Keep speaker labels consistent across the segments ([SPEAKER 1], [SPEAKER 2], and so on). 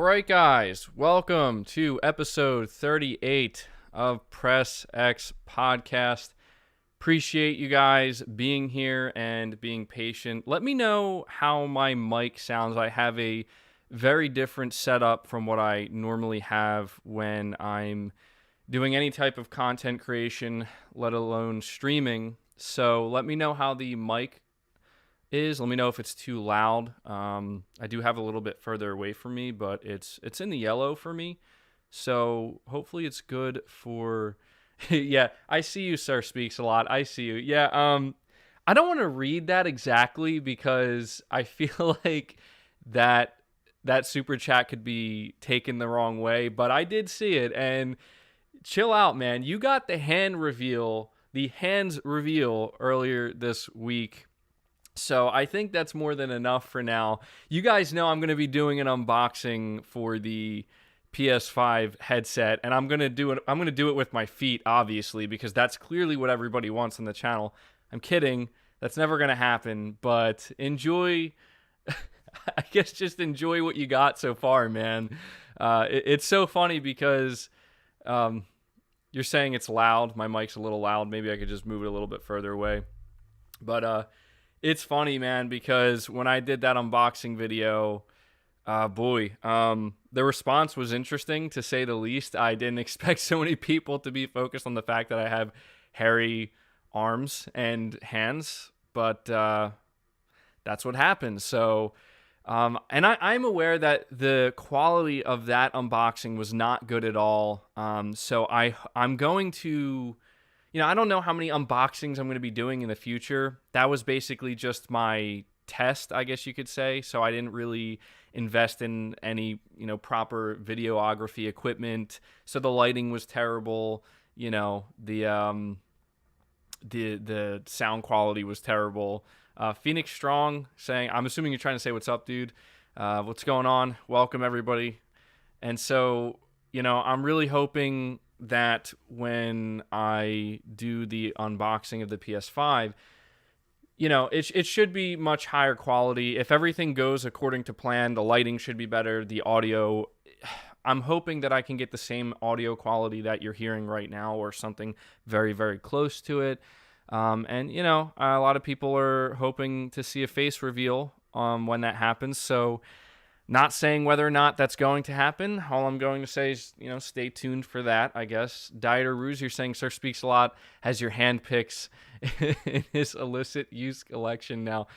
[SPEAKER 1] All right, guys, welcome to episode 38 of Press X Podcast. Appreciate you guys being here and being patient. Let me know how my mic sounds. I have a very different setup from what I normally have when I'm doing any type of content creation, let alone streaming. So let me know how the mic is. Let me know if it's too loud. I do have a little bit further away from me, but it's in the yellow for me. So hopefully it's good for... Yeah, I see you, Sir Speaks a lot. I see you. Yeah, I don't want to read that exactly because I feel like that super chat could be taken the wrong way, but I did see it, and chill out, man. You got the hands reveal earlier this week. So I think that's more than enough for now. You guys know I'm going to be doing an unboxing for the PS5 headset, and I'm going to do it with my feet, obviously, because that's clearly what everybody wants on the channel. I'm kidding. That's never going to happen, but enjoy. I guess just enjoy what you got so far, man. It's so funny because you're saying it's loud. My mic's a little loud. Maybe I could just move it a little bit further away. But it's funny, man, because when I did that unboxing video, the response was interesting, to say the least. I didn't expect so many people to be focused on the fact that I have hairy arms and hands, but that's what happens. So, and I'm aware that the quality of that unboxing was not good at all. So I'm going to... I don't know how many unboxings I'm going to be doing in the future. That was basically just my test, I guess you could say. So I didn't really invest in any, proper videography equipment. So the lighting was terrible. The sound quality was terrible. Phoenix Strong saying, I'm assuming you're trying to say what's up, dude. What's going on? Welcome, everybody. And so, I'm really hoping that when I do the unboxing of the PS5, it should be much higher quality. If everything goes according to plan, the lighting should be better. The audio, I'm hoping that I can get the same audio quality that you're hearing right now, or something very, very close to it. And a lot of people are hoping to see a face reveal when that happens. So, not saying whether or not that's going to happen. All I'm going to say is, stay tuned for that, I guess. Dieter Ruse, you're saying Sir Speaks a Lot has your hand picks in his illicit use collection now.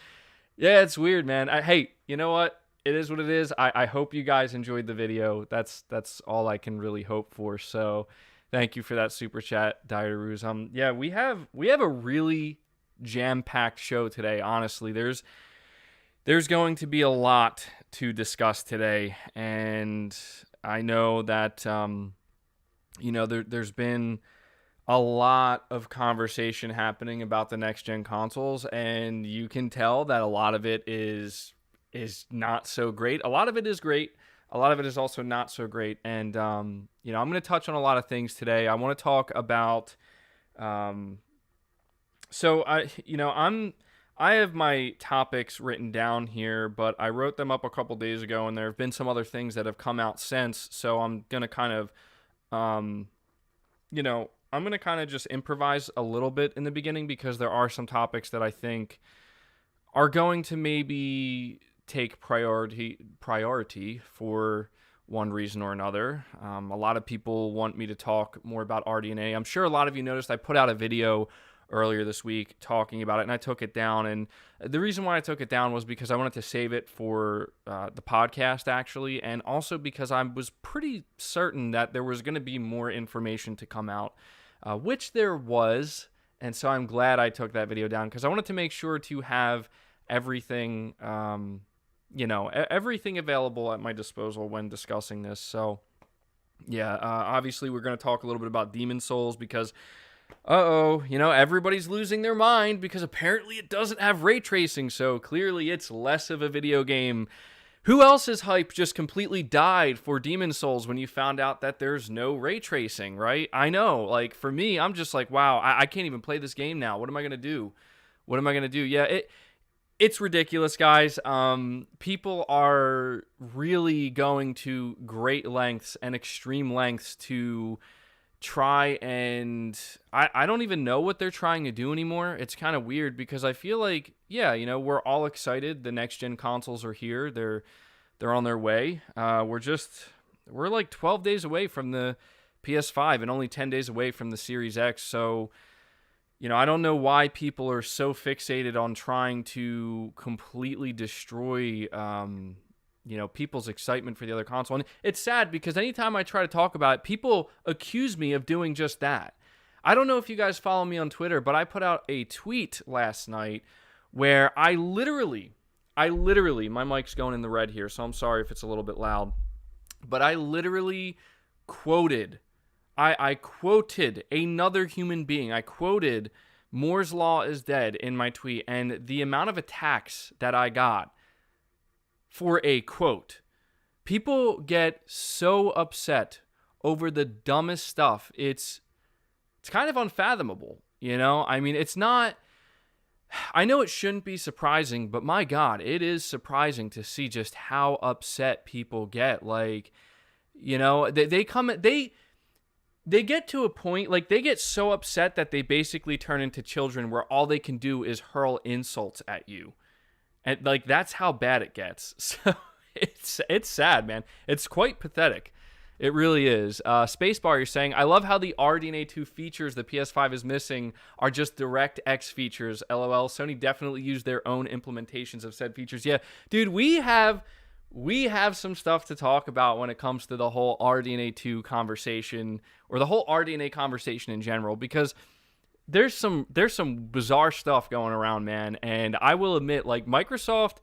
[SPEAKER 1] Yeah, it's weird, man. Hey, you know what? It is what it is. I hope you guys enjoyed the video. That's all I can really hope for. So thank you for that super chat, Dieter Ruse. Yeah, we have a really jam-packed show today, honestly. There's going to be a lot to discuss today, and I know that, there's been a lot of conversation happening about the next-gen consoles, and you can tell that a lot of it is not so great. A lot of it is great. A lot of it is also not so great, and, I'm going to touch on a lot of things today. I want to talk about, I have my topics written down here, but I wrote them up a couple days ago, and there have been some other things that have come out since, so I'm going to kind of, I'm going to kind of just improvise a little bit in the beginning, because there are some topics that I think are going to maybe take priority for one reason or another. A lot of people want me to talk more about RDNA. I'm sure a lot of you noticed I put out a video earlier this week talking about it, and I took it down. And the reason why I took it down was because I wanted to save it for the podcast, actually, and also because I was pretty certain that there was going to be more information to come out, which there was. And so I'm glad I took that video down, because I wanted to make sure to have everything, everything available at my disposal when discussing this. So yeah, obviously we're going to talk a little bit about Demon Souls, because everybody's losing their mind because apparently it doesn't have ray tracing, so clearly it's less of a video game. Who else's hype just completely died for Demon Souls when you found out that there's no ray tracing, right? I know, for me, I'm just like, wow, I can't even play this game now. What am I going to do? Yeah, It's ridiculous, guys. People are really going to great lengths and extreme lengths to try and I don't even know what they're trying to do anymore. It's kind of weird because I feel like, yeah, we're all excited. The next gen consoles are here. They're on their way. We're like 12 days away from the PS5 and only 10 days away from the Series X. So, I don't know why people are so fixated on trying to completely destroy, people's excitement for the other console. And it's sad because anytime I try to talk about it, people accuse me of doing just that. I don't know if you guys follow me on Twitter, but I put out a tweet last night where I literally, my mic's going in the red here, so I'm sorry if it's a little bit loud, but I literally quoted, I quoted another human being. I quoted Moore's Law is dead in my tweet, and the amount of attacks that I got for a quote. People get so upset over the dumbest stuff. It's kind of unfathomable, I mean, it's not, I know it shouldn't be surprising, but my God, it is surprising to see just how upset people get. Like, they get to a point, like, they get so upset that they basically turn into children where all they can do is hurl insults at you. And, like, that's how bad it gets. So, it's sad, man. It's quite pathetic. It really is. Spacebar, you're saying, I love how the RDNA2 features the PS5 is missing are just DirectX features. LOL. Sony definitely used their own implementations of said features. Yeah, dude, we have some stuff to talk about when it comes to the whole RDNA2 conversation, or the whole RDNA conversation in general, because there's some bizarre stuff going around, man. And I will admit, like, Microsoft,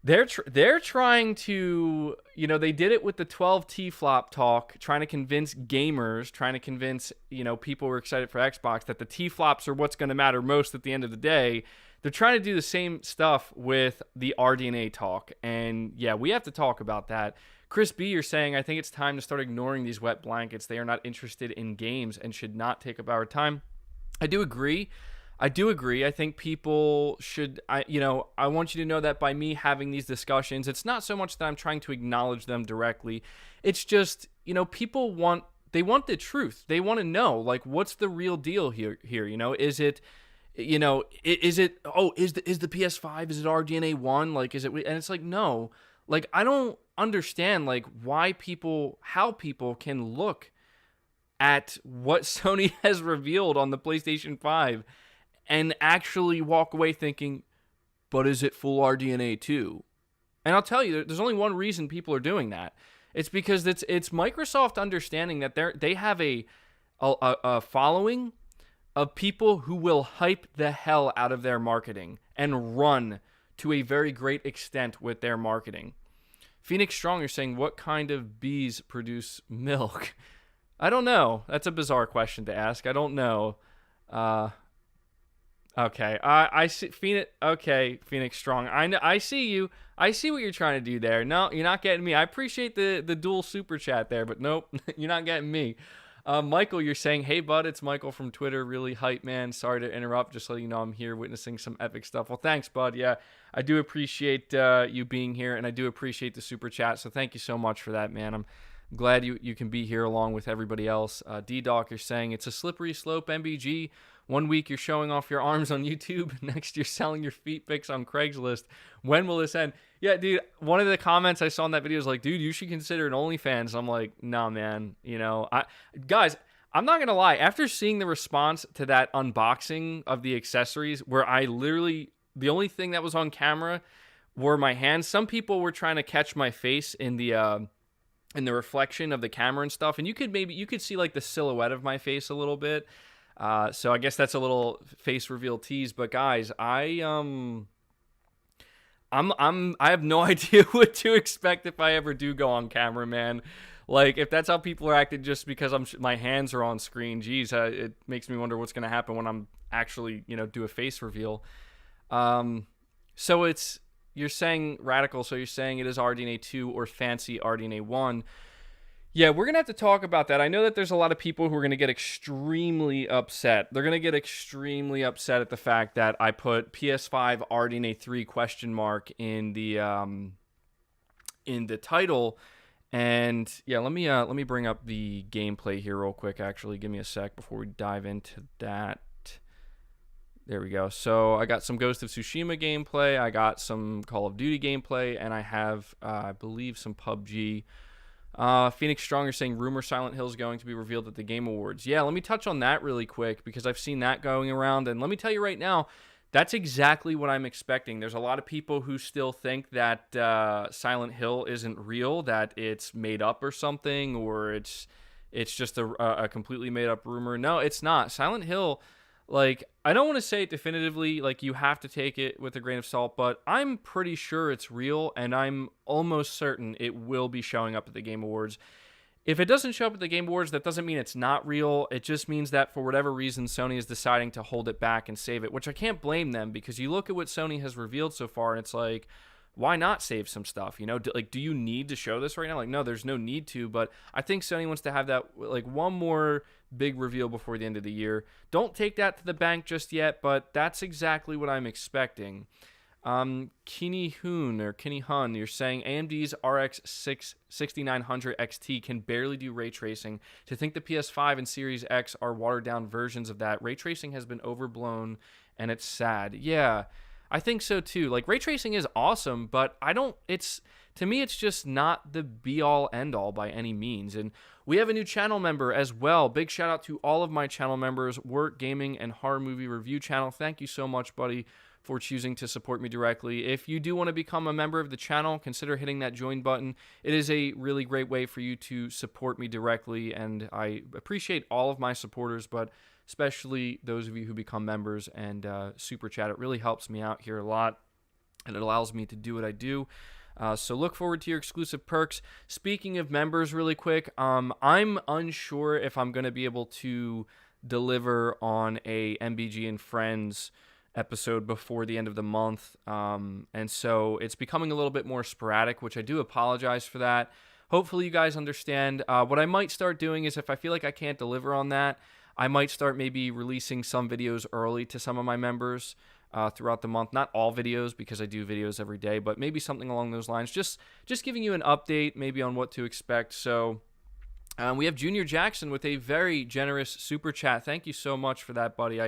[SPEAKER 1] they're trying to, they did it with the 12 T-flop talk, trying to convince gamers, trying to convince, people who are excited for Xbox that the T-flops are what's going to matter most at the end of the day. They're trying to do the same stuff with the RDNA talk. And yeah, we have to talk about that. Chris B, you're saying, I think it's time to start ignoring these wet blankets. They are not interested in games and should not take up our time. I do agree. I think people should, I want you to know that by me having these discussions, it's not so much that I'm trying to acknowledge them directly. It's just, people want the truth. They want to know, like, what's the real deal here? Is it, is the PS5, is it RDNA1? Like, is it, and it's like, no, like, I don't understand, like, how people can look at what Sony has revealed on the PlayStation 5 and actually walk away thinking, but is it full RDNA2? And I'll tell you, there's only one reason people are doing that. It's because it's Microsoft understanding that they have a following of people who will hype the hell out of their marketing and run to a very great extent with their marketing. Phoenix Strong, you're saying, what kind of bees produce milk? I don't know. That's a bizarre question to ask. I don't know. Okay. I see Phoenix. Okay, Phoenix Strong. I see you. I see what you're trying to do there. No, you're not getting me. I appreciate the dual super chat there, but nope, you're not getting me. Michael, you're saying, hey, bud, it's Michael from Twitter. Really hype, man. Sorry to interrupt. Just so you know, I'm here witnessing some epic stuff. Well, thanks, bud. Yeah, I do appreciate you being here, and I do appreciate the super chat. So thank you so much for that, man. I'm glad you can be here along with everybody else. D-Doc, you're saying, it's a slippery slope, MBG. 1 week you're showing off your arms on YouTube. Next you're selling your feet pics on Craigslist. When will this end? Yeah, dude, one of the comments I saw in that video is like, dude, you should consider an OnlyFans. I'm like, nah, man. Guys, I'm not going to lie. After seeing the response to that unboxing of the accessories where I literally, the only thing that was on camera were my hands. Some people were trying to catch my face in the reflection of the camera and stuff. And you could see like the silhouette of my face a little bit. So I guess that's a little face reveal tease, but guys, I have no idea what to expect if I ever do go on camera, man. Like, if that's how people are acting just because my hands are on screen, geez, it makes me wonder what's going to happen when I'm actually, do a face reveal. So you're saying Radical, so you're saying it is RDNA2 or fancy RDNA1. Yeah, we're going to have to talk about that. I know that there's a lot of people who are going to get extremely upset. They're going to get extremely upset at the fact that I put PS5 RDNA3 question mark in the title. And yeah, let me bring up the gameplay here real quick. Actually, give me a sec before we dive into that. There we go. So I got some Ghost of Tsushima gameplay, I got some Call of Duty gameplay, and I have, I believe, some Pubg. Phoenix Stronger saying rumor Silent Hill is going to be revealed at the Game Awards. Yeah, let me touch on that really quick because I've seen that going around, and let me tell you right now, that's exactly what I'm expecting. There's a lot of people who still think that Silent Hill isn't real, that it's made up or something, or it's just a completely made up rumor. No, it's not. Silent Hill, like, I don't want to say it definitively, like, you have to take it with a grain of salt, but I'm pretty sure it's real, and I'm almost certain it will be showing up at the Game Awards. If it doesn't show up at the Game Awards, that doesn't mean it's not real. It just means that for whatever reason, Sony is deciding to hold it back and save it, which I can't blame them, because you look at what Sony has revealed so far, and it's like, why not save some stuff? You know, do you need to show this right now? Like, no, there's no need to, but I think Sony wants to have that, like, one more big reveal before the end of the year. Don't take that to the bank just yet, but that's exactly what I'm expecting. Kenny Hun, you're saying AMD's RX 6900 XT can barely do ray tracing. To think the PS5 and Series X are watered down versions of that, ray tracing has been overblown, and it's sad. Yeah, I think so too. Like, ray tracing is awesome, but to me, it's just not the be-all, end-all by any means. And we have a new channel member as well. Big shout out to all of my channel members, Work, Gaming, and Horror Movie Review channel. Thank you so much, buddy, for choosing to support me directly. If you do want to become a member of the channel, consider hitting that join button. It is a really great way for you to support me directly, and I appreciate all of my supporters, but especially those of you who become members and super chat. It really helps me out here a lot, and it allows me to do what I do. So look forward to your exclusive perks. Speaking of members really quick, I'm unsure if I'm going to be able to deliver on a MBG and Friends episode before the end of the month, and so it's becoming a little bit more sporadic, which I do apologize for that. Hopefully you guys understand. What I might start doing is, if I feel like I can't deliver on that, I might start maybe releasing some videos early to some of my members throughout the month. Not all videos, because I do videos every day, but maybe something along those lines. Just giving you an update maybe on what to expect. So we have Junior Jackson with a very generous super chat. Thank you so much for that, buddy.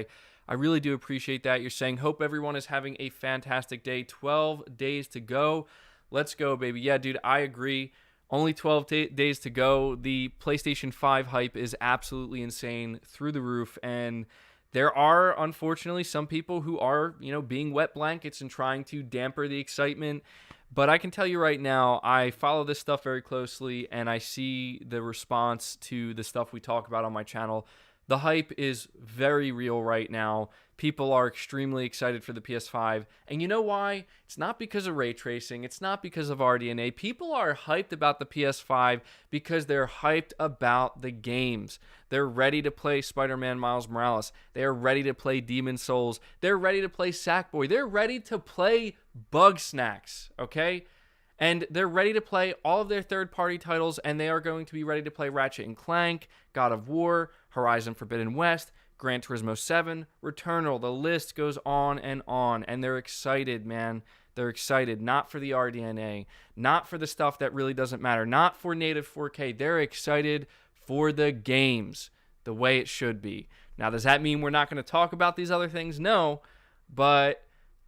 [SPEAKER 1] I really do appreciate that. You're saying, hope everyone is having a fantastic day. 12 days to go. Let's go, baby. Yeah, dude, I agree. Only 12 days to go. The PlayStation 5 hype is absolutely insane, through the roof, and there are, unfortunately, some people who are, being wet blankets and trying to damper the excitement. But I can tell you right now, I follow this stuff very closely, and I see the response to the stuff we talk about on my channel. The hype is very real right now. People are extremely excited for the PS5. And you know why? It's not because of ray tracing. It's not because of RDNA. People are hyped about the PS5 because they're hyped about the games. They're ready to play Spider-Man Miles Morales. They're ready to play Demon's Souls. They're ready to play Sackboy. They're ready to play Bug Snacks, okay? And they're ready to play all of their third-party titles, and they are going to be ready to play Ratchet & Clank, God of War, Horizon Forbidden West, Gran Turismo 7, Returnal. The list goes on, and they're excited, man. They're excited, not for the RDNA, not for the stuff that really doesn't matter, not for native 4K. They're excited for the games, the way it should be. Now, does that mean we're not going to talk about these other things? No, but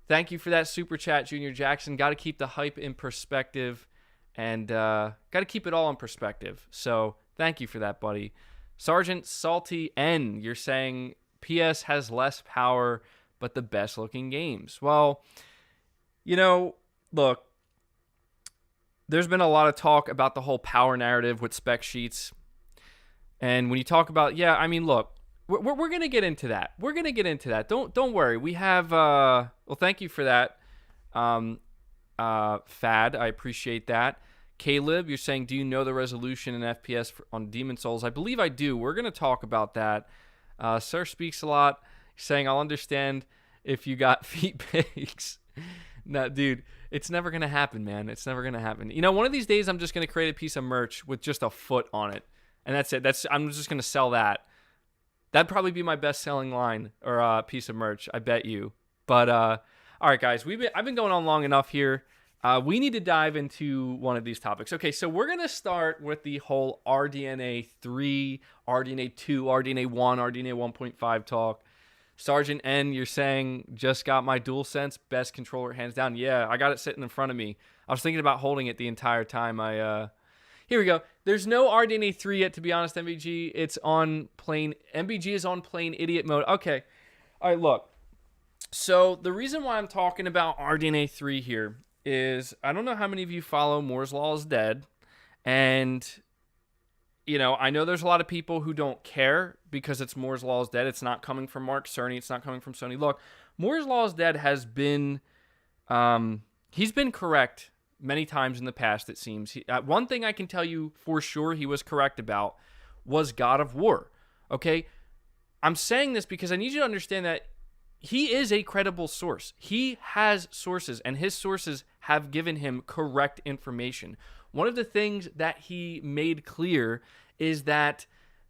[SPEAKER 1] thank you for that super chat, Junior Jackson. Got to keep the hype in perspective, and got to keep it all in perspective. So thank you for that, buddy. Sergeant Salty N, you're saying PS has less power, but the best looking games. Well, look, there's been a lot of talk about the whole power narrative with spec sheets. And when you talk about, look, we're going to get into that. We're going to get into that. Don't worry. We have, thank you for that, Fad. I appreciate that. Caleb, you're saying, do you know the resolution in FPS on Demon's Souls? I believe I do. We're going to talk about that. Sir Speaks a Lot, saying, I'll understand if you got feet pics. No, dude, it's never going to happen, man. It's never going to happen. You know, one of these days I'm just going to create a piece of merch with just a foot on it. And that's it. I'm just going to sell that. That'd probably be my best selling line or piece of merch, I bet you. But all right, guys, I've been going on long enough here. We need to dive into one of these topics. Okay, so we're going to start with the whole RDNA3, RDNA2, RDNA1, RDNA 1.5 talk. Sergeant N, you're saying, just got my DualSense, best controller, hands down. Yeah, I got it sitting in front of me. I was thinking about holding it the entire time. Here we go. There's no RDNA3 yet, to be honest, MBG. It's on plain, MBG is on plain idiot mode. Okay. All right, look. So the reason why I'm talking about RDNA3 here is I don't know how many of you follow Moore's Law is Dead. And, you know, I know there's a lot of people who don't care because it's Moore's Law is Dead. It's not coming from Mark Cerny. It's not coming from Sony. Look, Moore's Law is Dead has been, he's been correct many times in the past, it seems. One thing I can tell you for sure he was correct about was God of War. Okay? I'm saying this because I need you to understand that he is a credible source. He has sources, and his sources have given him correct information. One of the things that he made clear is that,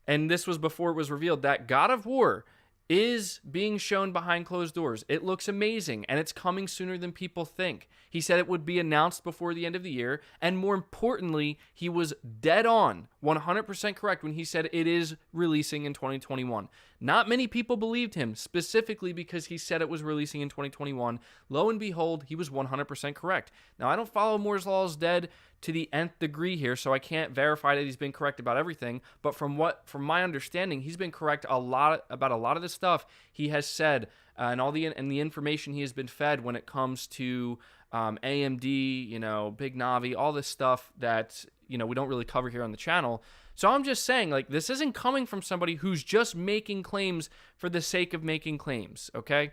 [SPEAKER 1] and this was before it was revealed, that God of War is being shown behind closed doors. It looks amazing, and it's coming sooner than people think. He said it would be announced before the end of the year, and more importantly, he was dead on, 100% correct when he said it is releasing in 2021. Not many people believed him, specifically because he said it was releasing in 2021. Lo and behold, he was 100% correct. Now, I don't follow Moore's Law is Dead to the nth degree here, so I can't verify that he's been correct about everything, but from my understanding, he's been correct about a lot of the stuff he has said, and all the information he has been fed when it comes to AMD, you know, Big Navi, all this stuff that, you know, we don't really cover here on the channel. So I'm just saying, like, this isn't coming from somebody who's just making claims for the sake of making claims, okay?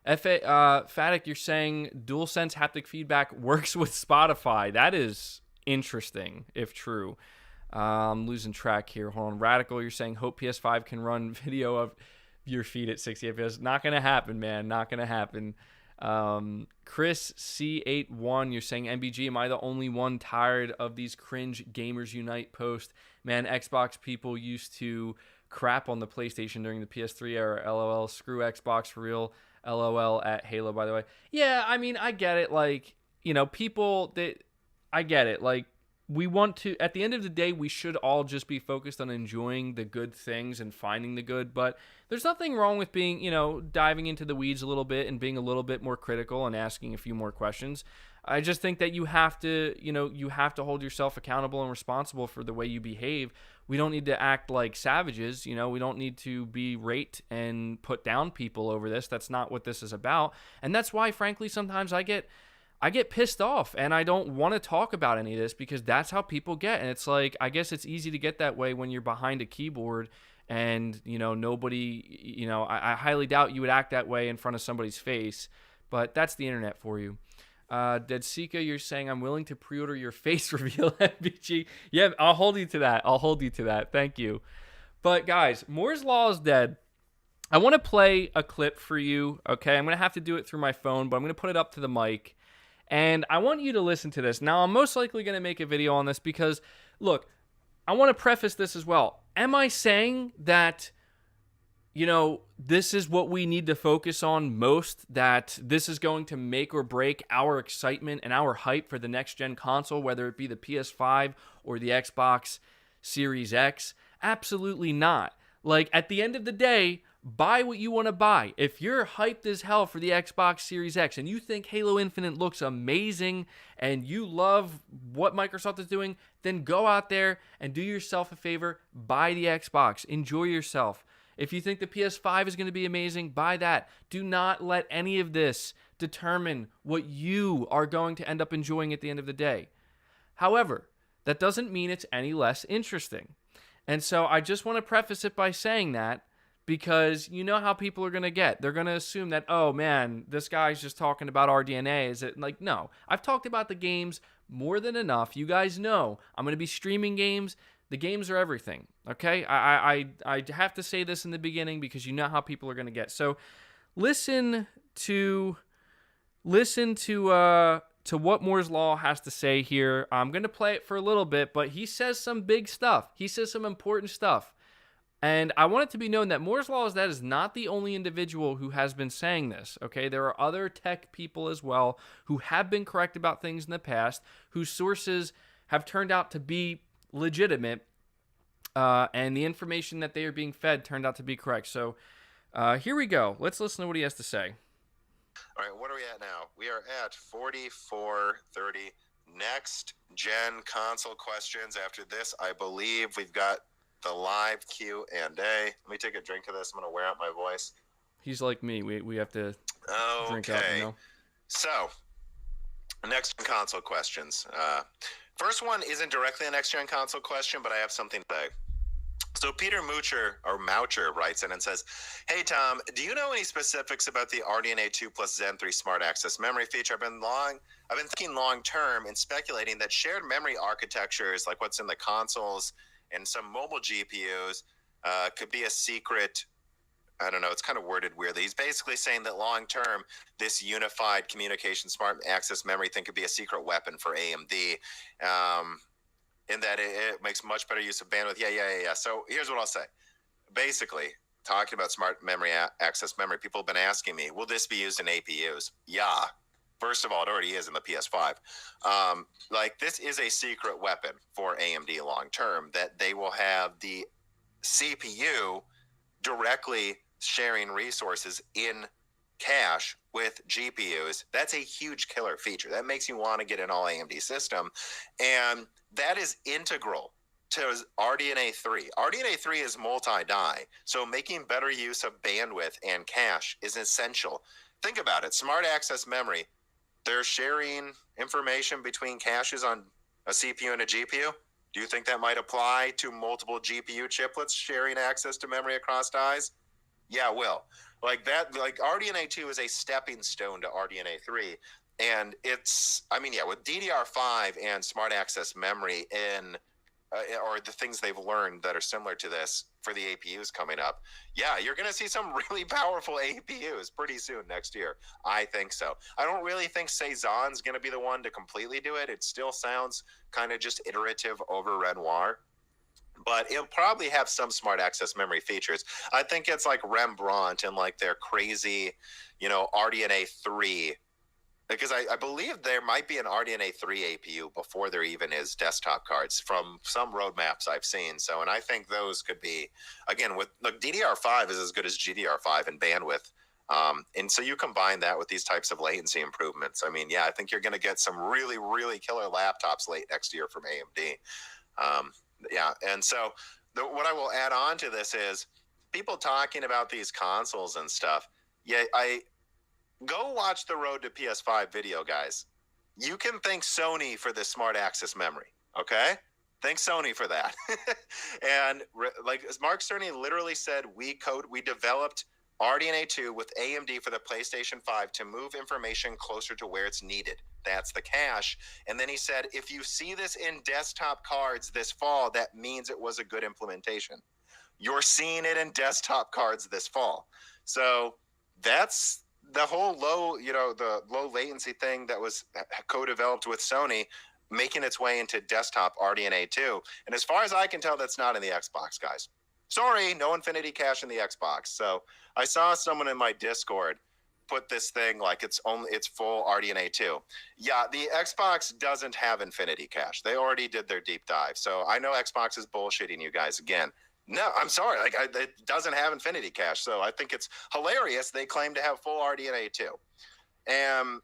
[SPEAKER 1] Fatic, you're saying DualSense haptic feedback works with Spotify. That is interesting, if true. I'm losing track here. Hold on. Radical, you're saying hope PS5 can run video of your feed at 60 FPS. Not going to happen, man. Not going to happen. Chris C81, you're saying MBG, am I the only one tired of these cringe Gamers Unite posts? Man, Xbox people used to crap on the PlayStation during the PS3 era. LOL, screw Xbox for real. LOL at Halo, by the way. Yeah, I mean, I get it. Like, you know, I get it. Like, we want to, at the end of the day, we should all just be focused on enjoying the good things and finding the good. But there's nothing wrong with being, you know, diving into the weeds a little bit and being a little bit more critical and asking a few more questions. I just think that you have to, you know, you have to hold yourself accountable and responsible for the way you behave. We don't need to act like savages, you know, we don't need to berate and put down people over this. That's not what this is about. And that's why, frankly, sometimes I get pissed off and I don't want to talk about any of this because that's how people get. And it's like, I guess it's easy to get that way when you're behind a keyboard and, you know, nobody, you know, I highly doubt you would act that way in front of somebody's face, but that's the internet for you. Dead Sika, you're saying I'm willing to pre-order your face reveal, MBG. Yeah, I'll hold you to that. Thank you. But guys, Moore's Law is Dead. I want to play a clip for you, okay? I'm going to have to do it through my phone, but I'm going to put it up to the mic. And I want you to listen to this. Now, I'm most likely going to make a video on this because, look, I want to preface this as well. Am I saying that, you know, this is what we need to focus on most, that this is going to make or break our excitement and our hype for the next-gen console, whether it be the PS5 or the Xbox Series X? Absolutely not. Like, at the end of the day, buy what you want to buy. If you're hyped as hell for the Xbox Series X and you think Halo Infinite looks amazing and you love what Microsoft is doing, then go out there and do yourself a favor, buy the Xbox. Enjoy yourself. If you think the PS5 is going to be amazing, buy that. Do not let any of this determine what you are going to end up enjoying at the end of the day. However, that doesn't mean it's any less interesting. And so I just want to preface it by saying that, because you know how people are going to get. They're going to assume that, oh man, this guy's just talking about RDNA. Is it like, no, I've talked about the games more than enough. You guys know I'm going to be streaming games. The games are everything, okay? I have to say this in the beginning because you know how people are going to get. So listen to to what Moore's Law has to say here. I'm going to play it for a little bit, but he says some big stuff. He says some important stuff. And I want it to be known that Moore's Law is not the only individual who has been saying this, okay? There are other tech people as well who have been correct about things in the past, whose sources have turned out to be legitimate, and the information that they are being fed turned out to be correct. So here we go. Let's listen to what he has to say.
[SPEAKER 2] All right, what are we at now? We are at 44:30. Next gen console questions. After this, I believe we've got the live Q&A. Let me take a drink of this. I'm going to wear out my voice.
[SPEAKER 1] He's like me. We have to drink out, you know?
[SPEAKER 2] So, next gen console questions. First one isn't directly a next gen console question, but I have something to say. So Peter Moucher writes in and says, "Hey Tom, do you know any specifics about the RDNA2 plus Zen 3 smart access memory feature? I've been thinking long term and speculating that shared memory architectures, like what's in the consoles and some mobile GPUs, could be a secret." I don't know, it's kind of worded weirdly. He's basically saying that long term, this unified communication smart access memory thing could be a secret weapon for AMD. In that it makes much better use of bandwidth. Yeah. So here's what I'll say. Basically, talking about smart memory access memory, people have been asking me, will this be used in APUs? Yeah. First of all, it already is in the PS5. This is a secret weapon for AMD long term, that they will have the CPU directly sharing resources in cache with GPUs. That's a huge killer feature. That makes you want to get an all AMD system. And that is integral to RDNA3. RDNA3 is multi-die, so making better use of bandwidth and cache is essential. Think about it. Smart access memory, they're sharing information between caches on a CPU and a GPU. Do you think that might apply to multiple GPU chiplets sharing access to memory across dies? Yeah, it will. Like RDNA2 is a stepping stone to RDNA3. And with DDR5 and smart access memory or the things they've learned that are similar to this for the APUs coming up, yeah, you're going to see some really powerful APUs pretty soon next year. I think so. I don't really think Cezanne's going to be the one to completely do it. It still sounds kind of just iterative over Renoir. But it'll probably have some smart access memory features. I think it's like Rembrandt and like their crazy, RDNA3. Because I believe there might be an RDNA3 APU before there even is desktop cards from some roadmaps I've seen. So, and I think those could be, again, DDR5 is as good as GDR5 in bandwidth. And so you combine that with these types of latency improvements. I think you're going to get some really, really killer laptops late next year from AMD. And so what I will add on to this is people talking about these consoles and stuff. Yeah, go watch the Road to PS5 video, guys. You can thank Sony for this smart access memory, okay? Thank Sony for that. And Mark Cerny literally said, we developed RDNA2 with AMD for the PlayStation 5 to move information closer to where it's needed. That's the cache. And then he said, if you see this in desktop cards this fall, that means it was a good implementation. You're seeing it in desktop cards this fall. So that's the whole the low latency thing that was co-developed with Sony making its way into desktop RDNA2. And as far as I can tell, that's not in the Xbox, guys. Sorry, no Infinity Cache in the Xbox. So I saw someone in my Discord put this thing like it's full RDNA2. Yeah, the Xbox doesn't have Infinity Cache. They already did their deep dive. So I know Xbox is bullshitting you guys again. No, I'm sorry. It doesn't have Infinity Cache. So I think it's hilarious they claim to have full RDNA2. And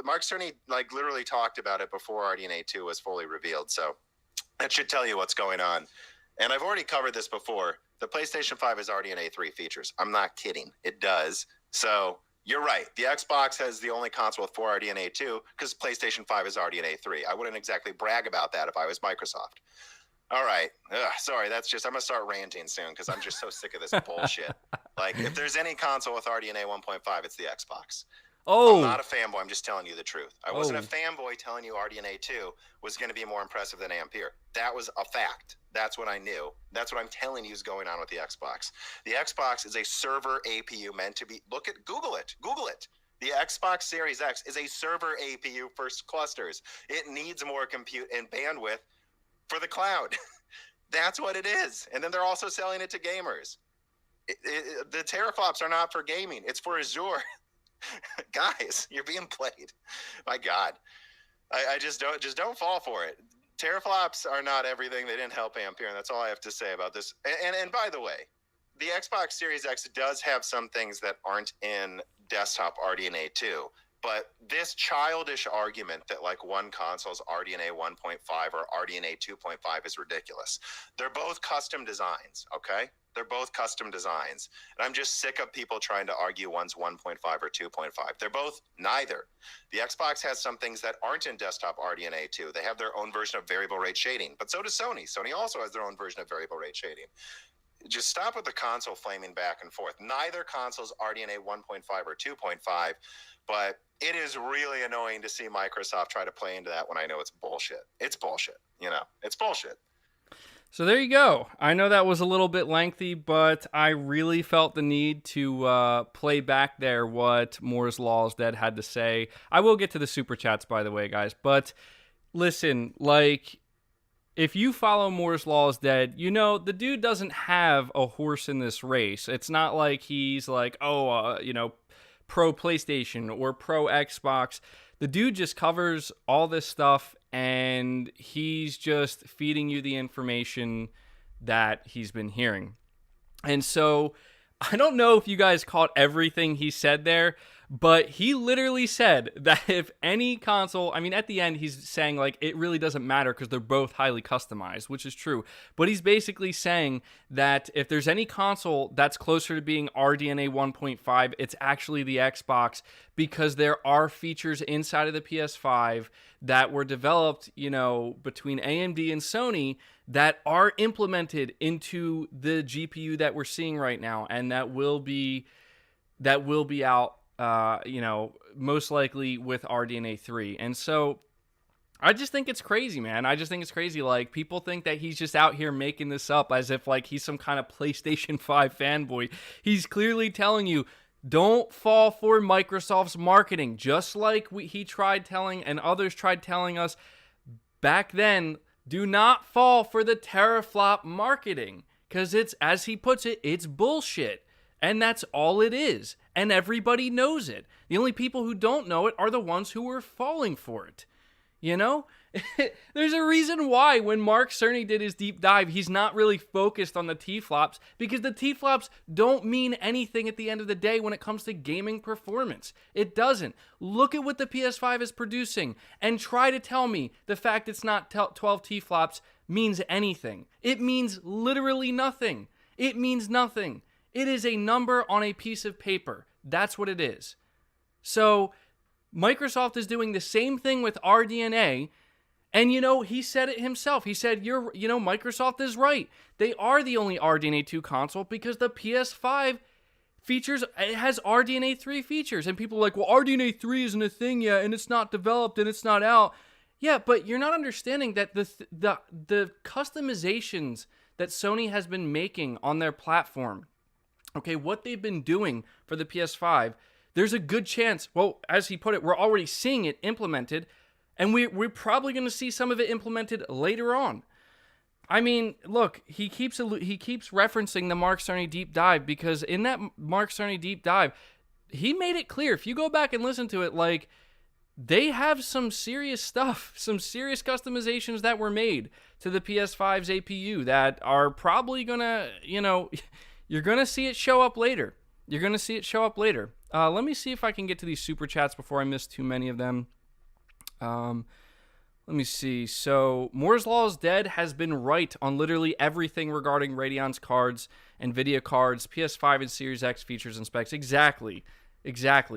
[SPEAKER 2] Mark Cerny literally talked about it before RDNA2 was fully revealed. So that should tell you what's going on. And I've already covered this before. The PlayStation 5 has RDNA3 features. I'm not kidding. It does. So you're right. The Xbox has the only console with 4 RDNA2 because PlayStation 5 is RDNA3. I wouldn't exactly brag about that if I was Microsoft. All right. Sorry, I'm going to start ranting soon because I'm just so sick of this bullshit. If there's any console with RDNA 1.5, it's the Xbox. I'm
[SPEAKER 1] Oh,
[SPEAKER 2] not a fanboy. I'm just telling you the truth. I wasn't a fanboy telling you RDNA2 was going to be more impressive than Ampere. That was a fact. That's what I knew. That's what I'm telling you is going on with the Xbox. The Xbox is a server APU meant to be. Google it. Google it. The Xbox Series X is a server APU for clusters. It needs more compute and bandwidth for the cloud. That's what it is. And then they're also selling it to gamers. The teraflops are not for gaming. It's for Azure. Guys, you're being played. My God. I just don't fall for it. Teraflops are not everything. They didn't help Ampere, and that's all I have to say about this. And by the way, the Xbox Series X does have some things that aren't in desktop RDNA 2, but this childish argument that like one console's RDNA 1.5 or RDNA 2.5 is ridiculous. They're both custom designs, okay? They're both custom designs. And I'm just sick of people trying to argue one's 1.5 or 2.5. They're both neither. The Xbox has some things that aren't in desktop RDNA 2. They have their own version of variable rate shading, but so does Sony. Sony also has their own version of variable rate shading. Just stop with the console flaming back and forth. Neither console's RDNA 1.5 or 2.5, but it is really annoying to see Microsoft try to play into that when I know it's bullshit. It's bullshit. You know, it's bullshit.
[SPEAKER 1] so there you go. I know that was a little bit lengthy, but I really felt the need to play back there what Moore's Law is Dead had to say. I will get to the super chats, by the way, guys. But listen, like, if you follow Moore's Law is Dead, you know the dude doesn't have a horse in this race. It's not like he's like, pro PlayStation or pro Xbox. The dude just covers all this stuff, and he's just feeding you the information that he's been hearing. And so I don't know if you guys caught everything he said there, but he literally said that if any console, I mean, at the end, he's saying, like, it really doesn't matter because they're both highly customized, which is true. But he's basically saying that if there's any console that's closer to being RDNA 1.5, it's actually the Xbox, because there are features inside of the PS5 that were developed, between AMD and Sony that are implemented into the GPU that we're seeing right now, and that will be out, most likely with RDNA3. And so I just think it's crazy, man. I just think it's crazy. Like, people think that he's just out here making this up as if like he's some kind of PlayStation 5 fanboy. He's clearly telling you, don't fall for Microsoft's marketing, just like he tried telling and others tried telling us back then. Do not fall for the teraflop marketing, because it's, as he puts it, it's bullshit. And that's all it is. And everybody knows it. The only people who don't know it are the ones who are falling for it. There's a reason why when Mark Cerny did his deep dive, he's not really focused on the T-flops, because the T-flops don't mean anything at the end of the day when it comes to gaming performance. It doesn't. Look at what the PS5 is producing and try to tell me the fact it's not 12 T-flops means anything. It means literally nothing. It means nothing. It is a number on a piece of paper. That's what it is. So Microsoft is doing the same thing with RDNA, and he said it himself. He said, Microsoft is right. They are the only RDNA2 console because the PS5 it has RDNA3 features, and people are like, well, RDNA3 isn't a thing yet, and it's not developed, and it's not out. Yeah, but you're not understanding that the customizations that Sony has been making on their platform, okay, what they've been doing for the PS5, there's a good chance, well, as he put it, we're already seeing it implemented, and we're probably going to see some of it implemented later on. I mean, look, he keeps referencing the Mark Cerny deep dive, because in that Mark Cerny deep dive, he made it clear. If you go back and listen to it, like, they have some serious stuff, some serious customizations that were made to the PS5's APU that are probably going to, you're going to see it show up later. Let me see if I can get to these super chats before I miss too many of them. Let me see. So, Moore's Law is Dead has been right on literally everything regarding Radeon's cards, NVIDIA cards, PS5 and Series X features and specs. Exactly.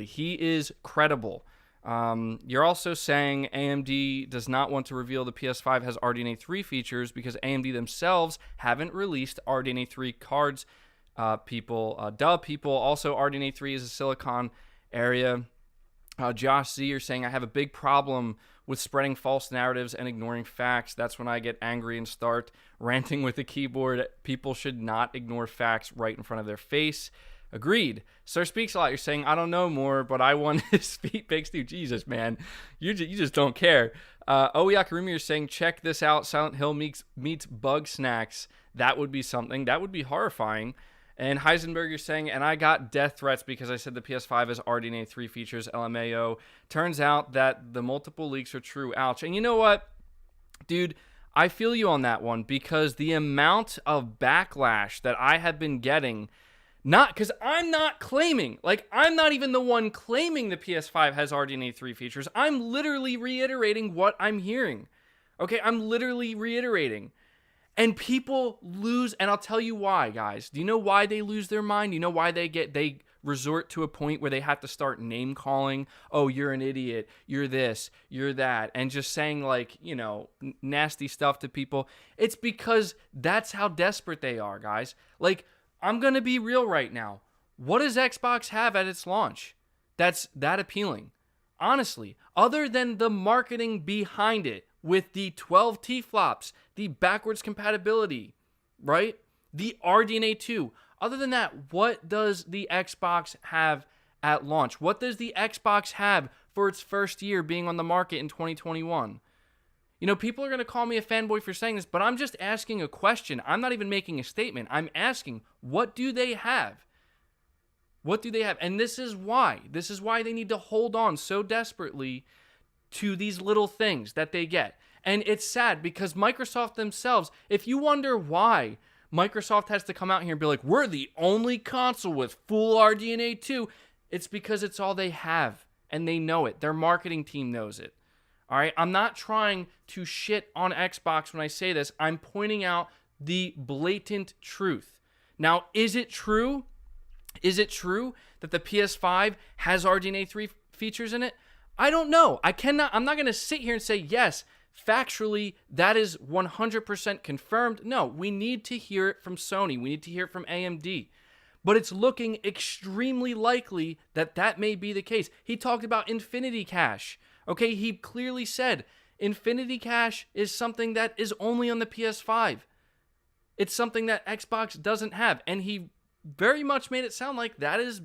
[SPEAKER 1] He is credible. You're also saying AMD does not want to reveal the PS5 has RDNA 3 features because AMD themselves haven't released RDNA 3 cards. People. Also, RDNA 3 is a silicon area. Josh Z, you're saying, I have a big problem with spreading false narratives and ignoring facts. That's when I get angry and start ranting with the keyboard. People should not ignore facts right in front of their face. Agreed. Sir Speaks a Lot, you're saying, I don't know more, but I won his feet pics too. Jesus, man. You just don't care. Oyakarumi, you're saying, check this out. Silent Hill meets Bug Snacks. That would be something. That would be horrifying. And Heisenberg, you're saying, and I got death threats because I said the PS5 has RDNA3 features, LMAO. Turns out that the multiple leaks are true. Ouch. And you know what, dude? I feel you on that one, because the amount of backlash that I have been getting, not because I'm not claiming, like, I'm not even the one claiming the PS5 has RDNA3 features. I'm literally reiterating what I'm hearing. Okay, I'm literally reiterating. And people lose, and I'll tell you why, guys. Do you know why they lose their mind? You know why they resort to a point where they have to start name calling? Oh, you're an idiot. You're this. You're that. And just saying, like, you know, nasty stuff to people. It's because that's how desperate they are, guys. Like, I'm going to be real right now. What does Xbox have at its launch that's that appealing? Honestly, other than the marketing behind it, with the 12 T-flops, the backwards compatibility, right? The RDNA2. Other than that, what does the Xbox have at launch? What does the Xbox have for its first year being on the market in 2021? You know, people are going to call me a fanboy for saying this, but I'm just asking a question. I'm not even making a statement. I'm asking, what do they have? What do they have? And this is why. This is why they need to hold on so desperately to these little things that they get. And it's sad because Microsoft themselves, if you wonder why Microsoft has to come out here and be like, we're the only console with full RDNA2, it's because it's all they have, and they know it. Their marketing team knows it. All right, I'm not trying to shit on Xbox when I say this. I'm pointing out the blatant truth. Now, is it true? Is it true that the PS5 has RDNA3 features in it? I don't know. I'm not going to sit here and say, yes, factually, that is 100% confirmed. No, we need to hear it from Sony. We need to hear it from AMD. But it's looking extremely likely that that may be the case. He talked about Infinity Cache. Okay, he clearly said Infinity Cache is something that is only on the PS5. It's something that Xbox doesn't have. And he very much made it sound like that is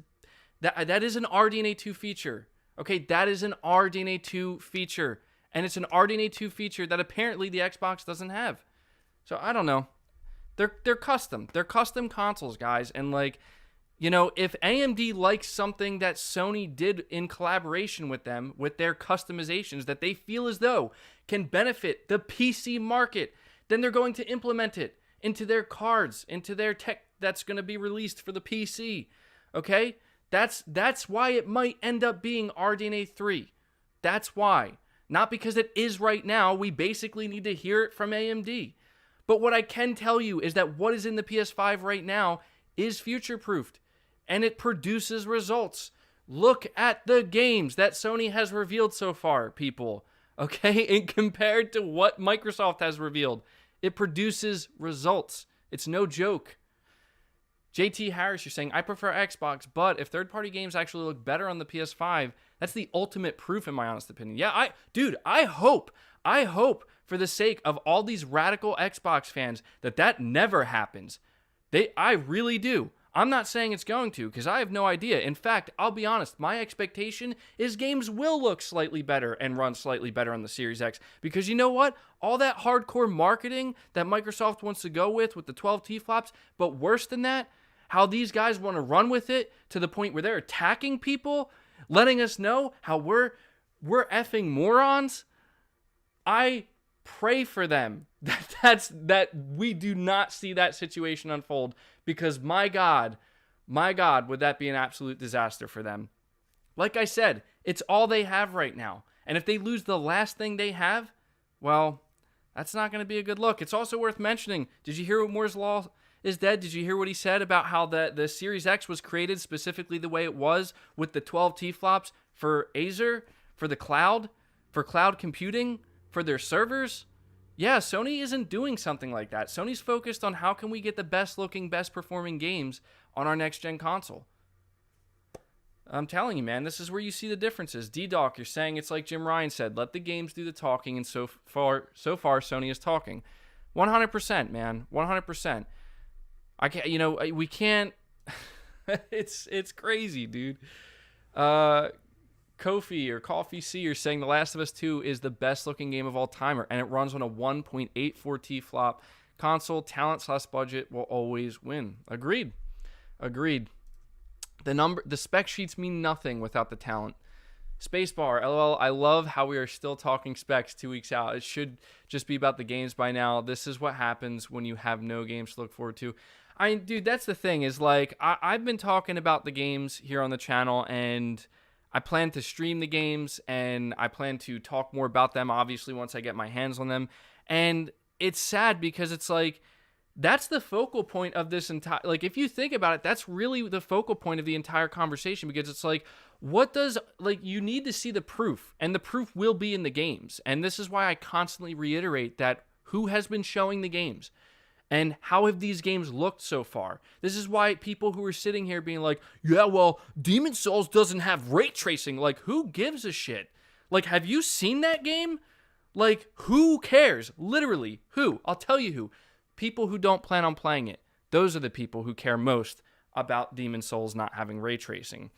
[SPEAKER 1] an RDNA2 feature. Okay, that is an RDNA2 feature. And it's an RDNA2 feature that apparently the Xbox doesn't have. So I don't know. They're custom. They're custom consoles, guys. And like, you know, if AMD likes something that Sony did in collaboration with them, with their customizations that they feel as though can benefit the PC market, then they're going to implement it into their cards, into their tech that's going to be released for the PC. Okay? That's why it might end up being RDNA3. That's why. Not because it is right now. We basically need to hear it from AMD. But what I can tell you is that what is in the PS5 right now is future-proofed. And it produces results. Look at the games that Sony has revealed so far, people. Okay? And compared to what Microsoft has revealed, it produces results. It's no joke. JT Harris, you're saying, I prefer Xbox, but if third-party games actually look better on the PS5, that's the ultimate proof in my honest opinion. Yeah, I hope for the sake of all these radical Xbox fans that never happens. I really do. I'm not saying it's going to, because I have no idea. In fact, I'll be honest, my expectation is games will look slightly better and run slightly better on the Series X, because you know what? All that hardcore marketing that Microsoft wants to go with the 12 T-flops, but worse than that, how these guys want to run with it to the point where they're attacking people, letting us know how we're effing morons. I pray for them that we do not see that situation unfold, because my God, would that be an absolute disaster for them. Like I said, it's all they have right now. And if they lose the last thing they have, well, that's not going to be a good look. It's also worth mentioning, did you hear what Moore's Law is dead? Did you hear what he said about how the Series X was created specifically the way it was with the 12 T-flops for Acer, for the cloud, for cloud computing, for their servers? Yeah, Sony isn't doing something like that. Sony's focused on how can we get the best looking, best performing games on our next gen console. I'm telling you, man, this is where you see the differences. D-Doc, you're saying it's like Jim Ryan said, let the games do the talking, and so far, Sony is talking. 100%, man, 100%. I can't, we can't. it's crazy, dude. Kofi or Coffee C are saying The Last of Us 2 is the best looking game of all time, and it runs on a 1.84T flop console. Talent/budget will always win. Agreed. The spec sheets mean nothing without the talent. Spacebar, LOL, I love how we are still talking specs 2 weeks out. It should just be about the games by now. This is what happens when you have no games to look forward to. Dude, that's the thing is, like, I've been talking about the games here on the channel, and I plan to stream the games, and I plan to talk more about them, obviously, once I get my hands on them. And it's sad because it's like, that's the focal point of this entire, like, if you think about it, that's really the focal point of the entire conversation, because it's like, you need to see the proof, and the proof will be in the games. And this is why I constantly reiterate that who has been showing the games and how have these games looked so far. This is why people who are sitting here being like, yeah, well, Demon's Souls doesn't have ray tracing. Like, who gives a shit? Like, have you seen that game? Like, who cares? Literally, who? I'll tell you who. People who don't plan on playing it. Those are the people who care most about Demon's Souls not having ray tracing.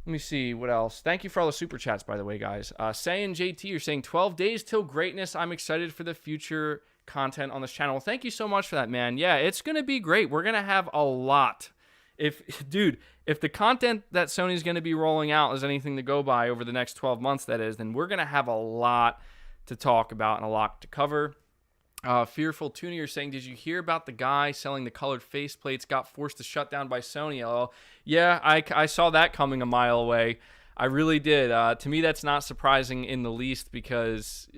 [SPEAKER 1] Let me see what else. Thank you for all the super chats, by the way, guys. Say and JT, you're saying 12 days till greatness. I'm excited for the future content on this channel. Well, thank you so much for that, man. Yeah, it's going to be great. We're going to have a lot. If the content that Sony's going to be rolling out is anything to go by over the next 12 months, that is, then we're going to have a lot to talk about and a lot to cover. Fearful Tuner, you're saying, did you hear about the guy selling the colored faceplates got forced to shut down by Sony? LOL. Yeah, I saw that coming a mile away. I really did. To me, that's not surprising in the least because,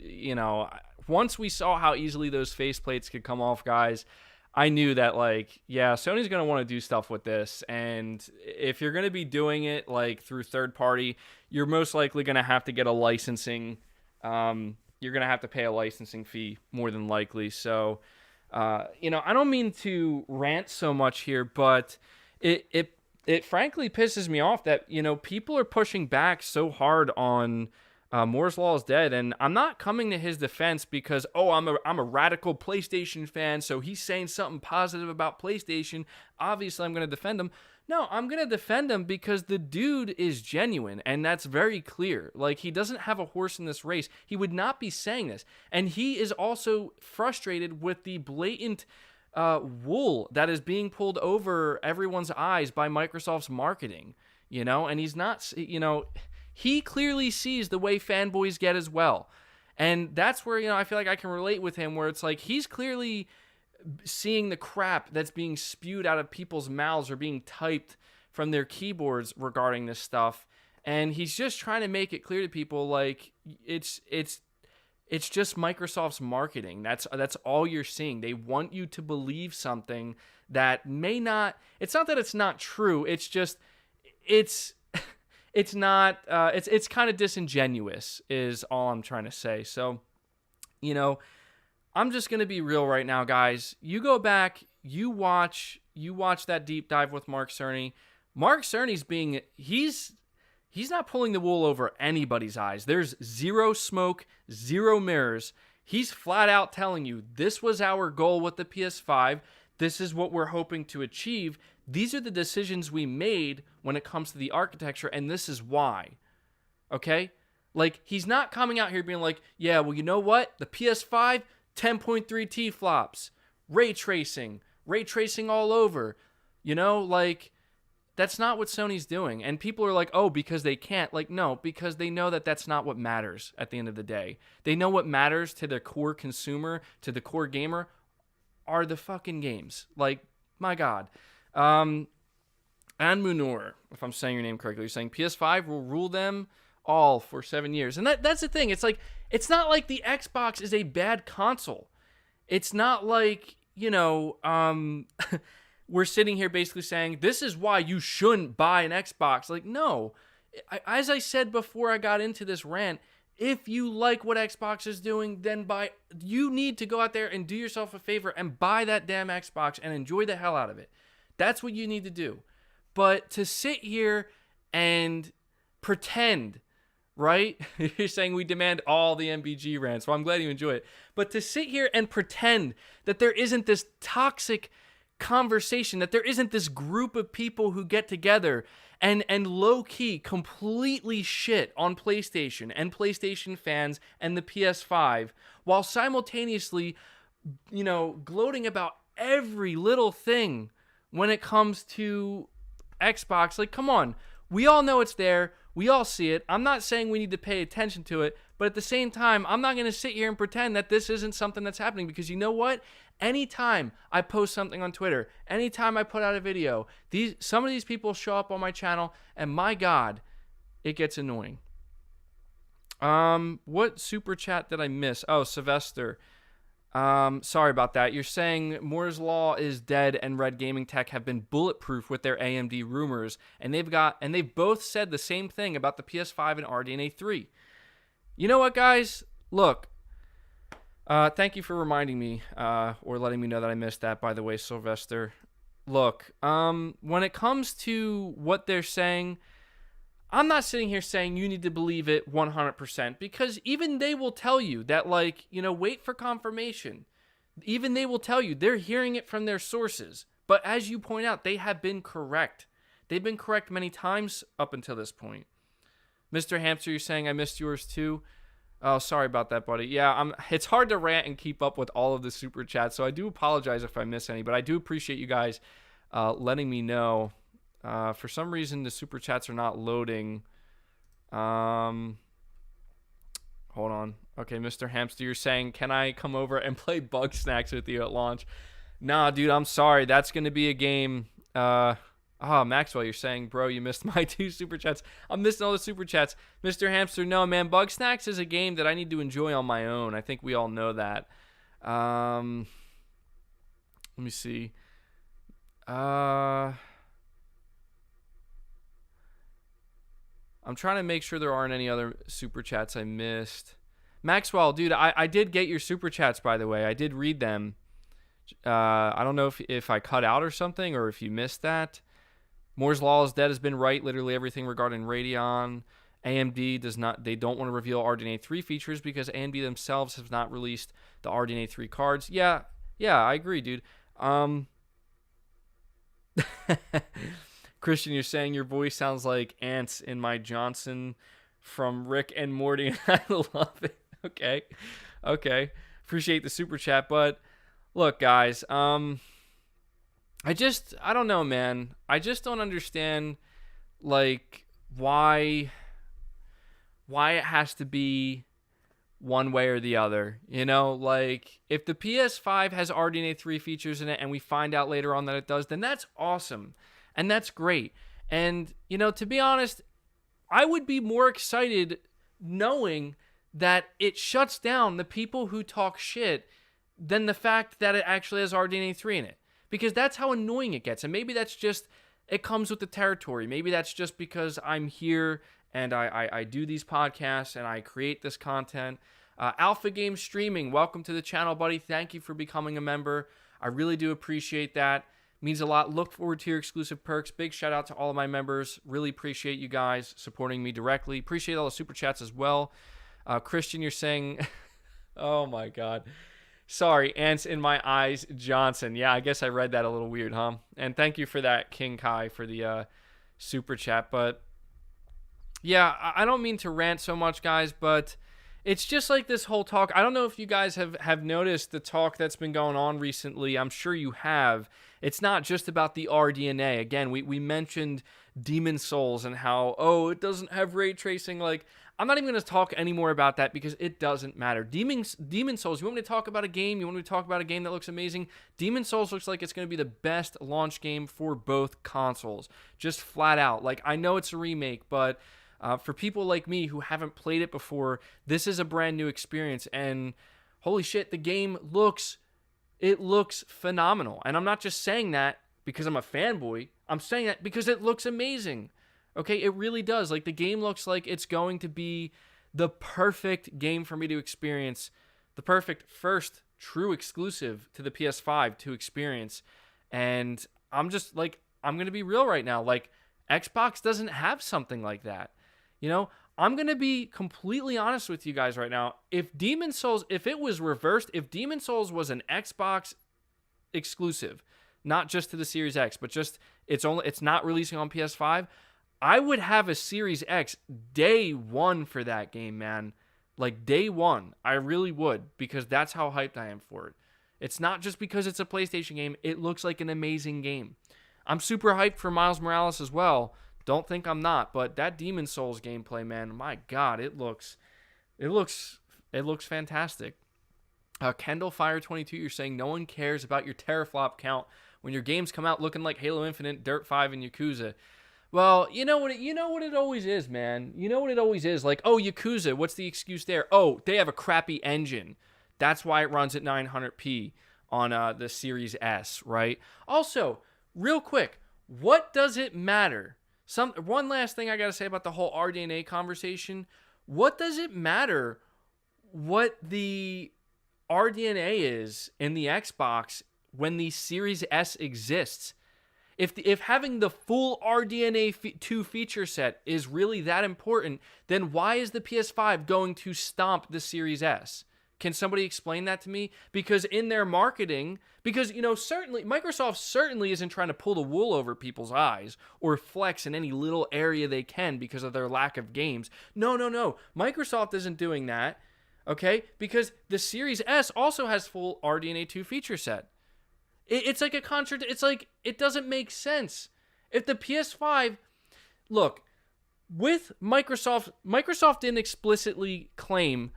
[SPEAKER 1] once we saw how easily those faceplates could come off, guys, I knew that, like, yeah, Sony's going to want to do stuff with this. And if you're going to be doing it, like, through third party, you're most likely going to have to get a licensing you're going to have to pay a licensing fee more than likely. So, I don't mean to rant so much here, but it frankly pisses me off that, people are pushing back so hard on Moore's Law is dead. And I'm not coming to his defense because, I'm a radical PlayStation fan, so he's saying something positive about PlayStation. Obviously, I'm going to defend him. No, I'm going to defend him because the dude is genuine, and that's very clear. Like, he doesn't have a horse in this race. He would not be saying this. And he is also frustrated with the blatant wool that is being pulled over everyone's eyes by Microsoft's marketing, and he's not, he clearly sees the way fanboys get as well. And that's where, I feel like I can relate with him, where it's like he's clearly seeing the crap that's being spewed out of people's mouths or being typed from their keyboards regarding this stuff, and he's just trying to make it clear to people, like, it's just Microsoft's marketing. That's all you're seeing. They want you to believe something that may not. It's not that it's not true. It's just it's not. It's kind of disingenuous is all I'm trying to say. So, I'm just going to be real right now, guys. You go back, you watch that deep dive with Mark Cerny. Mark Cerny's he's not pulling the wool over anybody's eyes. There's zero smoke, zero mirrors. He's flat out telling you, this was our goal with the PS5. This is what we're hoping to achieve. These are the decisions we made when it comes to the architecture, and this is why. Okay? Like, he's not coming out here being like, yeah, well, you know what? The PS5, 10.3T flops, ray tracing all over, like, that's not what Sony's doing. And people are like, oh, because they can't. Like, no, because they know that that's not what matters at the end of the day. They know what matters to the core consumer, to the core gamer, are the fucking games. Like, my God. And Munor, if I'm saying your name correctly, you're saying PS5 will rule them all for 7 years. And that's the thing. It's like, it's not like the Xbox is a bad console. It's not like, we're sitting here basically saying, this is why you shouldn't buy an Xbox. Like, no. As I said before I got into this rant, if you like what Xbox is doing, then you need to go out there and do yourself a favor and buy that damn Xbox and enjoy the hell out of it. That's what you need to do. But to sit here and pretend, right? You're saying we demand all the MBG rants. Well, I'm glad you enjoy it. But to sit here and pretend that there isn't this toxic conversation, that there isn't this group of people who get together and low-key completely shit on PlayStation and PlayStation fans and the PS5, while simultaneously, gloating about every little thing when it comes to Xbox. Like, come on. We all know it's there. We all see it. I'm not saying we need to pay attention to it, but at the same time, I'm not going to sit here and pretend that this isn't something that's happening, because you know what? Anytime I post something on Twitter, anytime I put out a video, some of these people show up on my channel, and my God, it gets annoying. What super chat did I miss? Oh, Sylvester. Sorry about that. You're saying Moore's Law is dead and Red Gaming Tech have been bulletproof with their AMD rumors, and they've both said the same thing about the PS5 and RDNA3. You know what, guys? Look, thank you for reminding me, or letting me know that I missed that, by the way, Sylvester. Look, when it comes to what they're saying, I'm not sitting here saying you need to believe it 100%, because even they will tell you that, wait for confirmation. Even they will tell you they're hearing it from their sources. But as you point out, they have been correct. They've been correct many times up until this point. Mr. Hamster, you're saying I missed yours too? Oh, sorry about that, buddy. Yeah, it's hard to rant and keep up with all of the super chats, so I do apologize if I miss any, but I do appreciate you guys letting me know. For some reason, the super chats are not loading. Hold on. Okay, Mr. Hamster, you're saying, can I come over and play Bug Snacks with you at launch? Nah, dude, I'm sorry. That's going to be a game. Maxwell, you're saying, bro, you missed my 2 super chats. I'm missing all the super chats. Mr. Hamster, no, man. Bug Snacks is a game that I need to enjoy on my own. I think we all know that. Let me see. I'm trying to make sure there aren't any other super chats I missed. Maxwell, dude, I did get your super chats, by the way. I did read them. I don't know if I cut out or something, or if you missed that. Moore's Law is dead has been right. Literally everything regarding Radeon. AMD they don't want to reveal RDNA3 features because AMD themselves have not released the RDNA3 cards. Yeah, I agree, dude. Christian, you're saying your voice sounds like ants in my Johnson from Rick and Morty. I love it. Okay. Appreciate the super chat, but look, guys, I don't know, man. I just don't understand, why it has to be one way or the other. If the PS5 has RDNA3 features in it and we find out later on that it does, then that's awesome. And that's great. And, to be honest, I would be more excited knowing that it shuts down the people who talk shit than the fact that it actually has RDNA3 in it. Because that's how annoying it gets. And maybe that's just, it comes with the territory. Maybe that's just because I'm here and I do these podcasts and I create this content. Alpha Game Streaming, welcome to the channel, buddy. Thank you for becoming a member. I really do appreciate that. Means a lot. Look forward to your exclusive perks. Big shout out to all of my members. Really appreciate you guys supporting me directly. Appreciate all the super chats as well. Christian, you're saying, oh my God. Sorry, ants in my eyes, Johnson. Yeah, I guess I read that a little weird, huh? And thank you for that, King Kai, for the super chat. But yeah, I don't mean to rant so much, guys, but it's just like this whole talk. I don't know if you guys have noticed the talk that's been going on recently. I'm sure you have. It's not just about the RDNA. Again, we mentioned Demon Souls and how, it doesn't have ray tracing. I'm not even going to talk anymore about that because it doesn't matter. Demon Souls, you want me to talk about a game? You want me to talk about a game that looks amazing? Demon Souls looks like it's going to be the best launch game for both consoles. Just flat out. I know it's a remake, but for people like me who haven't played it before, this is a brand new experience. And holy shit, the game looks phenomenal. And I'm not just saying that because I'm a fanboy. I'm saying that because it looks amazing. Okay, it really does. The game looks like it's going to be the perfect game for me to experience, the perfect first true exclusive to the PS5 to experience. And I'm just I'm going to be real right now. Xbox doesn't have something like that. You know, I'm going to be completely honest with you guys right now. If Demon's Souls, if it was reversed, if Demon's Souls was an Xbox exclusive, not just to the Series X, but just it's not releasing on PS5, I would have a Series X day one for that game, man. Like day one. I really would, because that's how hyped I am for it. It's not just because it's a PlayStation game. It looks like an amazing game. I'm super hyped for Miles Morales as well. Don't think I'm not, but that Demon's Souls gameplay, man, my God, it looks fantastic. Kendall Fire 22, you're saying no one cares about your teraflop count when your games come out looking like Halo Infinite, Dirt 5, and Yakuza. Well, you know what it always is, man. You know what it always is. Like, oh, Yakuza, what's the excuse there? Oh, they have a crappy engine. That's why it runs at 900p on the Series S, right? Also, real quick, what does it matter? One last thing I got to say about the whole RDNA conversation. What does it matter what the RDNA is in the Xbox when the Series S exists? If having the full RDNA2 feature set is really that important, then why is the PS5 going to stomp the Series S? Can somebody explain that to me? Because in their marketing, certainly Microsoft certainly isn't trying to pull the wool over people's eyes or flex in any little area they can because of their lack of games. No. Microsoft isn't doing that, okay? Because the Series S also has full RDNA2 feature set. It's like a it's like, it doesn't make sense. If the PS5, look, with Microsoft didn't explicitly claim,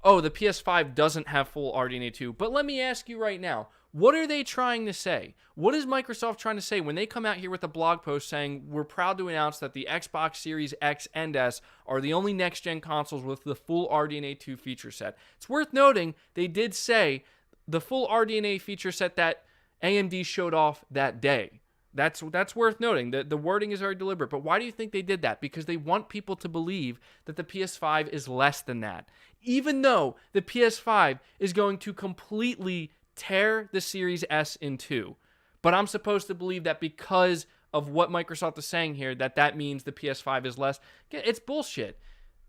[SPEAKER 1] oh, the PS5 doesn't have full RDNA2. But let me ask you right now, what are they trying to say? What is Microsoft trying to say when they come out here with a blog post saying, we're proud to announce that the Xbox Series X and S are the only next-gen consoles with the full RDNA2 feature set? It's worth noting, they did say the full RDNA feature set that AMD showed off that day. That's worth noting. The wording is very deliberate. But why do you think they did that? Because they want people to believe that the PS5 is less than that. Even though the PS5 is going to completely tear the Series S in two. But I'm supposed to believe that because of what Microsoft is saying here, that means the PS5 is less. It's bullshit.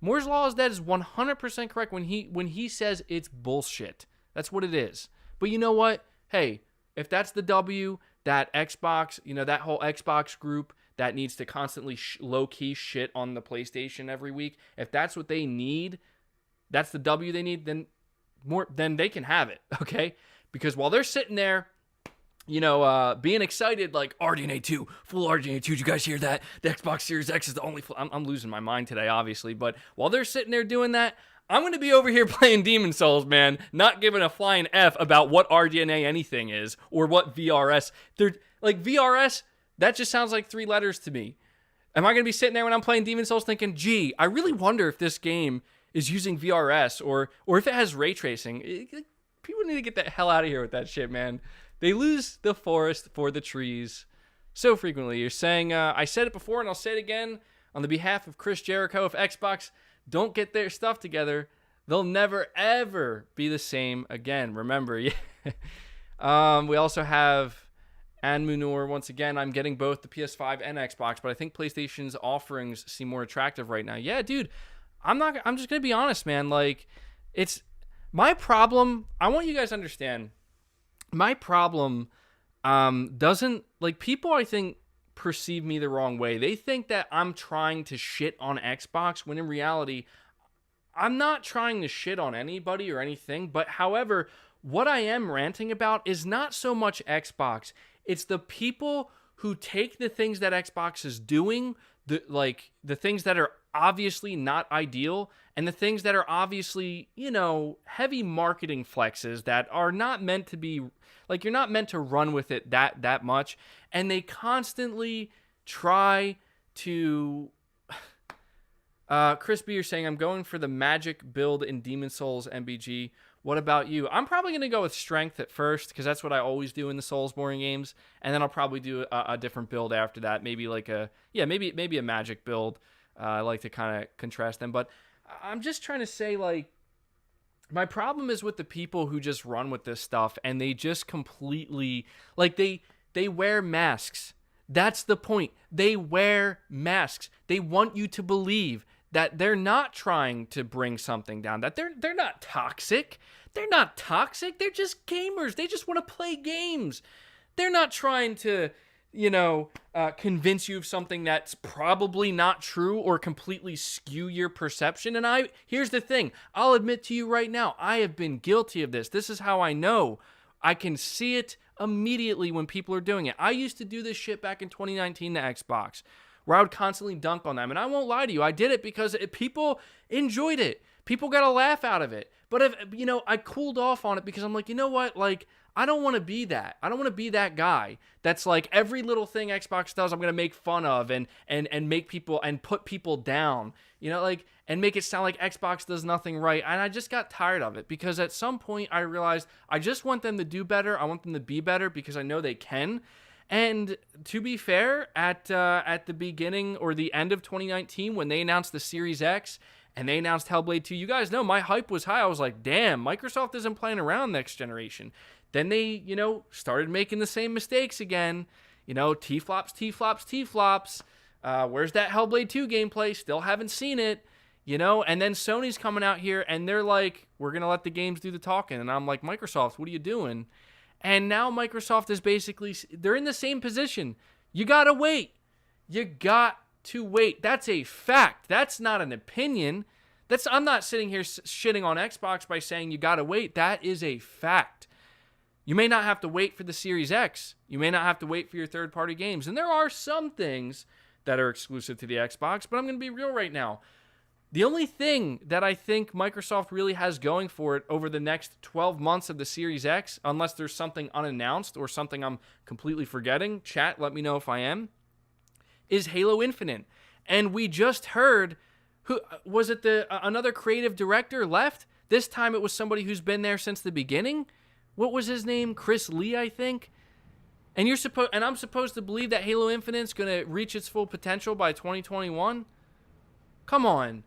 [SPEAKER 1] Moore's Law is Dead is 100% correct when he says it's bullshit. That's what it is. But you know what? Hey, if that's the W, that Xbox, that whole Xbox group that needs to constantly low-key shit on the PlayStation every week, if that's what they need, that's the W they need, then they can have it, okay? Because while they're sitting there, being excited like RDNA2, full RDNA2, did you guys hear that? The Xbox Series X is the only I'm losing my mind today, obviously, but while they're sitting there doing that, I'm going to be over here playing Demon's Souls, man, not giving a flying F about what RDNA anything is or what VRS. They're like VRS, that just sounds like three letters to me. Am I going to be sitting there when I'm playing Demon's Souls thinking, gee, I really wonder if this game is using VRS or if it has ray tracing? People need to get the hell out of here with that shit, man. They lose the forest for the trees so frequently. You're saying, I said it before and I'll say it again on the behalf of Chris Jericho, if Xbox don't get their stuff together, they'll never, ever be the same again. Remember, we also have Anmunur. Once again, I'm getting both the PS5 and Xbox, but I think PlayStation's offerings seem more attractive right now. Yeah, dude, I'm just going to be honest, man. Like, it's my problem. I want you guys to understand, my problem doesn't, like, people, I think, perceive me the wrong way. They think that I'm trying to shit on Xbox when in reality I'm not trying to shit on anybody or anything. But however, what I am ranting about is not so much Xbox. It's the people who take the things that Xbox is doing, the things that are obviously not ideal and the things that are obviously, heavy marketing flexes that are not meant to be, like, you're not meant to run with it that much. And they constantly try to... Chris B, you're saying, I'm going for the magic build in Demon's Souls MBG. What about you? I'm probably going to go with strength at first because that's what I always do in the Soulsborne games. And then I'll probably do a different build after that. Maybe like maybe a magic build. I like to kind of contrast them. But I'm just trying to say, like, my problem is with the people who just run with this stuff and they just completely, like, they wear masks. That's the point. They wear masks. They want you to believe that they're not trying to bring something down, that they're not toxic. They're not toxic. They're just gamers. They just want to play games. They're not trying to, convince you of something that's probably not true or completely skew your perception. And here's the thing. I'll admit to you right now, I have been guilty of this. This is how I know. I can see it immediately when people are doing it. I used to do this shit back in 2019 to Xbox, where I would constantly dunk on them. And I won't lie to you, I did it because people enjoyed it. People got a laugh out of it. But I cooled off on it because I'm like, you know what? Like, I don't want to be that. I don't want to be that guy that's like every little thing Xbox does, I'm going to make fun of and make people and put people down, and make it sound like Xbox does nothing right. And I just got tired of it because at some point I realized I just want them to do better. I want them to be better because I know they can. And to be fair, at the beginning or the end of 2019, when they announced the Series X and they announced Hellblade 2, you guys know my hype was high. I was like, damn, Microsoft isn't playing around next generation. Then they, started making the same mistakes again. T-flops. Where's that Hellblade 2 gameplay? Still haven't seen it. And then Sony's coming out here and they're like, we're going to let the games do the talking. And I'm like, Microsoft, what are you doing? And now Microsoft is basically, they're in the same position. You got to wait. You got to wait. That's a fact. That's not an opinion. I'm not sitting here shitting on Xbox by saying you got to wait. That is a fact. You may not have to wait for the Series X. You may not have to wait for your third-party games. And there are some things that are exclusive to the Xbox, but I'm going to be real right now. The only thing that I think Microsoft really has going for it over the next 12 months of the Series X, unless there's something unannounced or something I'm completely forgetting, chat, let me know if I am, is Halo Infinite. And we just heard, who was it? Another creative director left? This time it was somebody who's been there since the beginning. What was his name? Chris Lee, I think. And I'm supposed to believe that Halo Infinite's going to reach its full potential by 2021? Come on.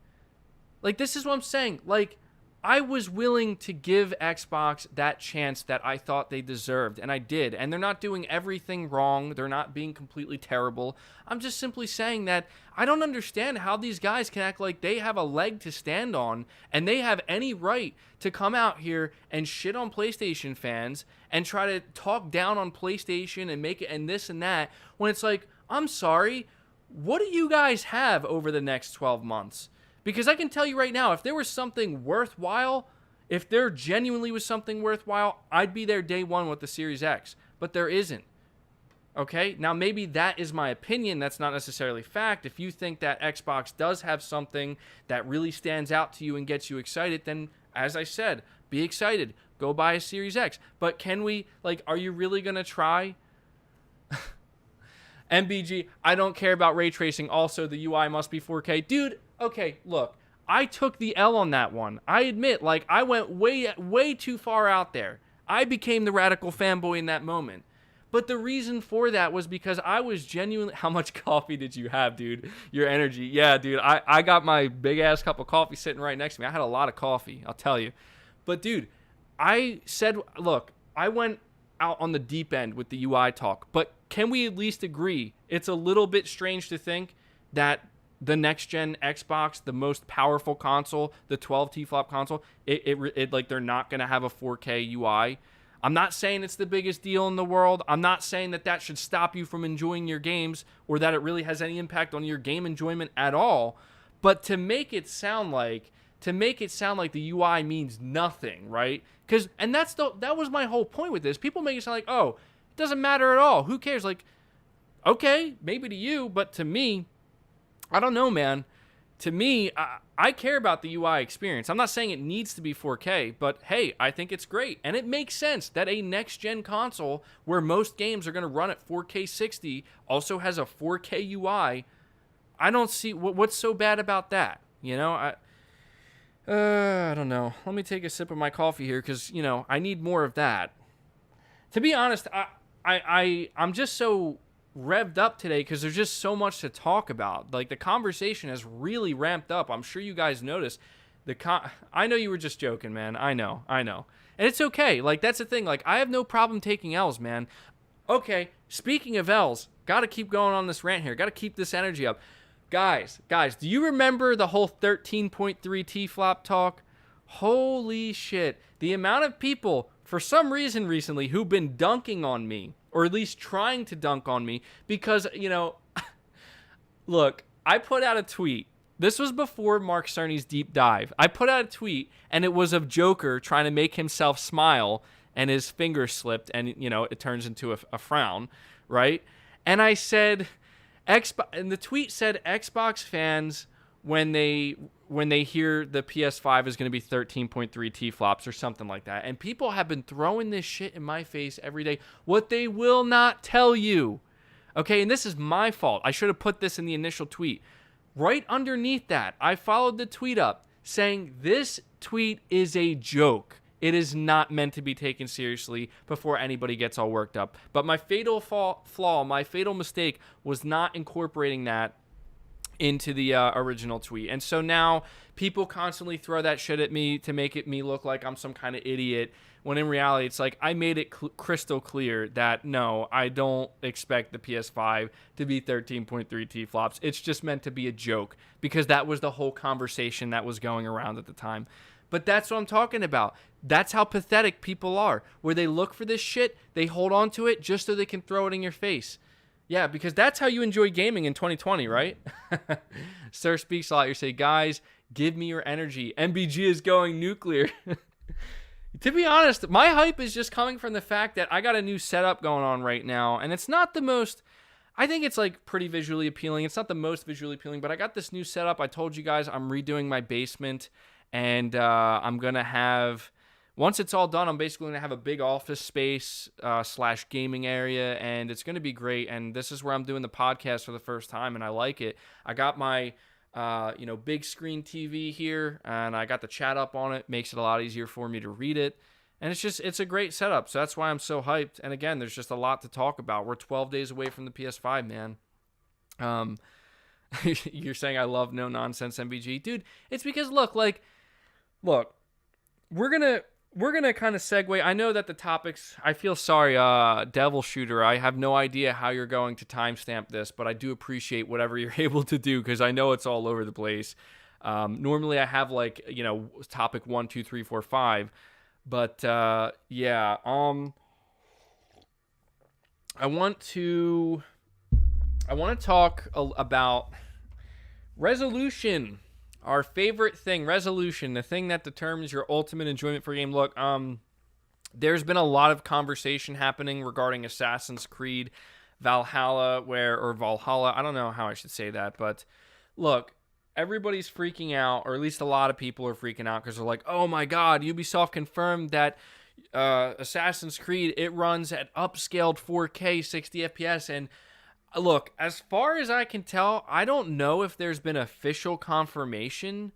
[SPEAKER 1] Like, this is what I'm saying. Like, I was willing to give Xbox that chance that I thought they deserved, and I did. And they're not doing everything wrong. They're not being completely terrible. I'm just simply saying that I don't understand how these guys can act like they have a leg to stand on, and they have any right to come out here and shit on PlayStation fans and try to talk down on PlayStation and make it and this and that, when it's like, I'm sorry, what do you guys have over the next 12 months? Because I can tell you right now, if there was something worthwhile, if there genuinely was something worthwhile, I'd be there day one with the Series X. But there isn't. Okay? Now, maybe that is my opinion. That's not necessarily fact. If you think that Xbox does have something that really stands out to you and gets you excited, then, as I said, be excited. Go buy a Series X. But can we, are you really going to try? MBG, I don't care about ray tracing. Also, the UI must be 4K. Dude, okay, look, I took the L on that one. I admit, I went way too far out there. I became the radical fanboy in that moment. But the reason for that was because I was genuinely... How much coffee did you have, dude? Your energy. Yeah, dude, I got my big-ass cup of coffee sitting right next to me. I had a lot of coffee, I'll tell you. But, dude, I said, look, I went out on the deep end with the UI talk, but can we at least agree it's a little bit strange to think that the next gen Xbox, the most powerful console, the 12 T-flop console, they're not going to have a 4K UI. I'm not saying it's the biggest deal in the world. I'm not saying that should stop you from enjoying your games or that it really has any impact on your game enjoyment at all. But to make it sound like the UI means nothing, right? That was my whole point with this. People make it sound like, oh, it doesn't matter at all. Who cares? Okay, maybe to you, but to me, I don't know, man. To me, I care about the UI experience. I'm not saying it needs to be 4K, but hey, I think it's great. And it makes sense that a next-gen console where most games are going to run at 4K 60 also has a 4K UI. I don't see what's so bad about that. I don't know. Let me take a sip of my coffee here because, I need more of that. To be honest, I'm just so revved up today because there's just so much to talk about. The conversation has really ramped up. I'm sure you guys noticed. I know you were just joking, man. I know. And it's okay. That's the thing. I have no problem taking L's, man. Okay, speaking of L's, Got to keep going on this rant here. Got to keep this energy up. Guys, do you remember the whole 13.3 T-flop talk? Holy shit. The amount of people, for some reason recently, who've been dunking on me, or at least trying to dunk on me, because, you know, look, I put out a tweet. This was before Mark Cerny's deep dive. I put out a tweet, and it was of Joker trying to make himself smile, and his finger slipped, and, you know, it turns into a frown, right? And I said, and the tweet said Xbox fans, when they hear the PS5 is going to be 13.3 T-flops or something like that. And people have been throwing this shit in my face every day. What they will not tell you. Okay, and this is my fault. I should have put this in the initial tweet. Right underneath that, I followed the tweet up saying this tweet is a joke. It is not meant to be taken seriously before anybody gets all worked up. But my fatal flaw, my fatal mistake was not incorporating that into the original tweet. And so now people constantly throw that shit at me to make me look like I'm some kind of idiot, when in reality it's like I made it crystal clear that no, I don't expect the PS5 to be 13.3 T-flops. It's just meant to be a joke, because that was the whole conversation that was going around at the time. But that's what I'm talking about. That's how pathetic people are, where they look for this shit, they hold on to it just so they can throw it in your face. Yeah, because that's how you enjoy gaming in 2020, right? Sir Speaks a Lot. You say, guys, give me your energy. MBG is going nuclear. To be honest, my hype is just coming from the fact that I got a new setup going on right now, and it's not the most... I think it's like pretty visually appealing. It's not the most visually appealing, but I got this new setup. I told you guys I'm redoing my basement, and I'm going to have... Once it's all done, I'm basically going to have a big office space / gaming area, and it's going to be great. And this is where I'm doing the podcast for the first time, and I like it. I got my big screen TV here, and I got the chat up on it. Makes it a lot easier for me to read it. And it's a great setup, so that's why I'm so hyped. And again, there's just a lot to talk about. We're 12 days away from the PS5, man. You're saying I love no nonsense MVG. Dude, it's because look, we're gonna kind of segue. I know that the topics, I feel sorry, Devil Shooter, I have no idea how you're going to timestamp this, but I do appreciate whatever you're able to do, because I know it's all over the place. Normally I have topic 1, 2, 3, 4, 5, but yeah. I want to talk about resolution. Our favorite thing, resolution, the thing that determines your ultimate enjoyment for a game. Look, there's been a lot of conversation happening regarding Assassins Creed Valhalla, or Valhalla. I don't know how I should say that, but look, everybody's freaking out, or at least a lot of people are freaking out, because they're like, oh my god, Ubisoft confirmed that Assassin's Creed, it runs at upscaled 4K 60 FPS, and look, as far as I can tell, I don't know if there's been official confirmation.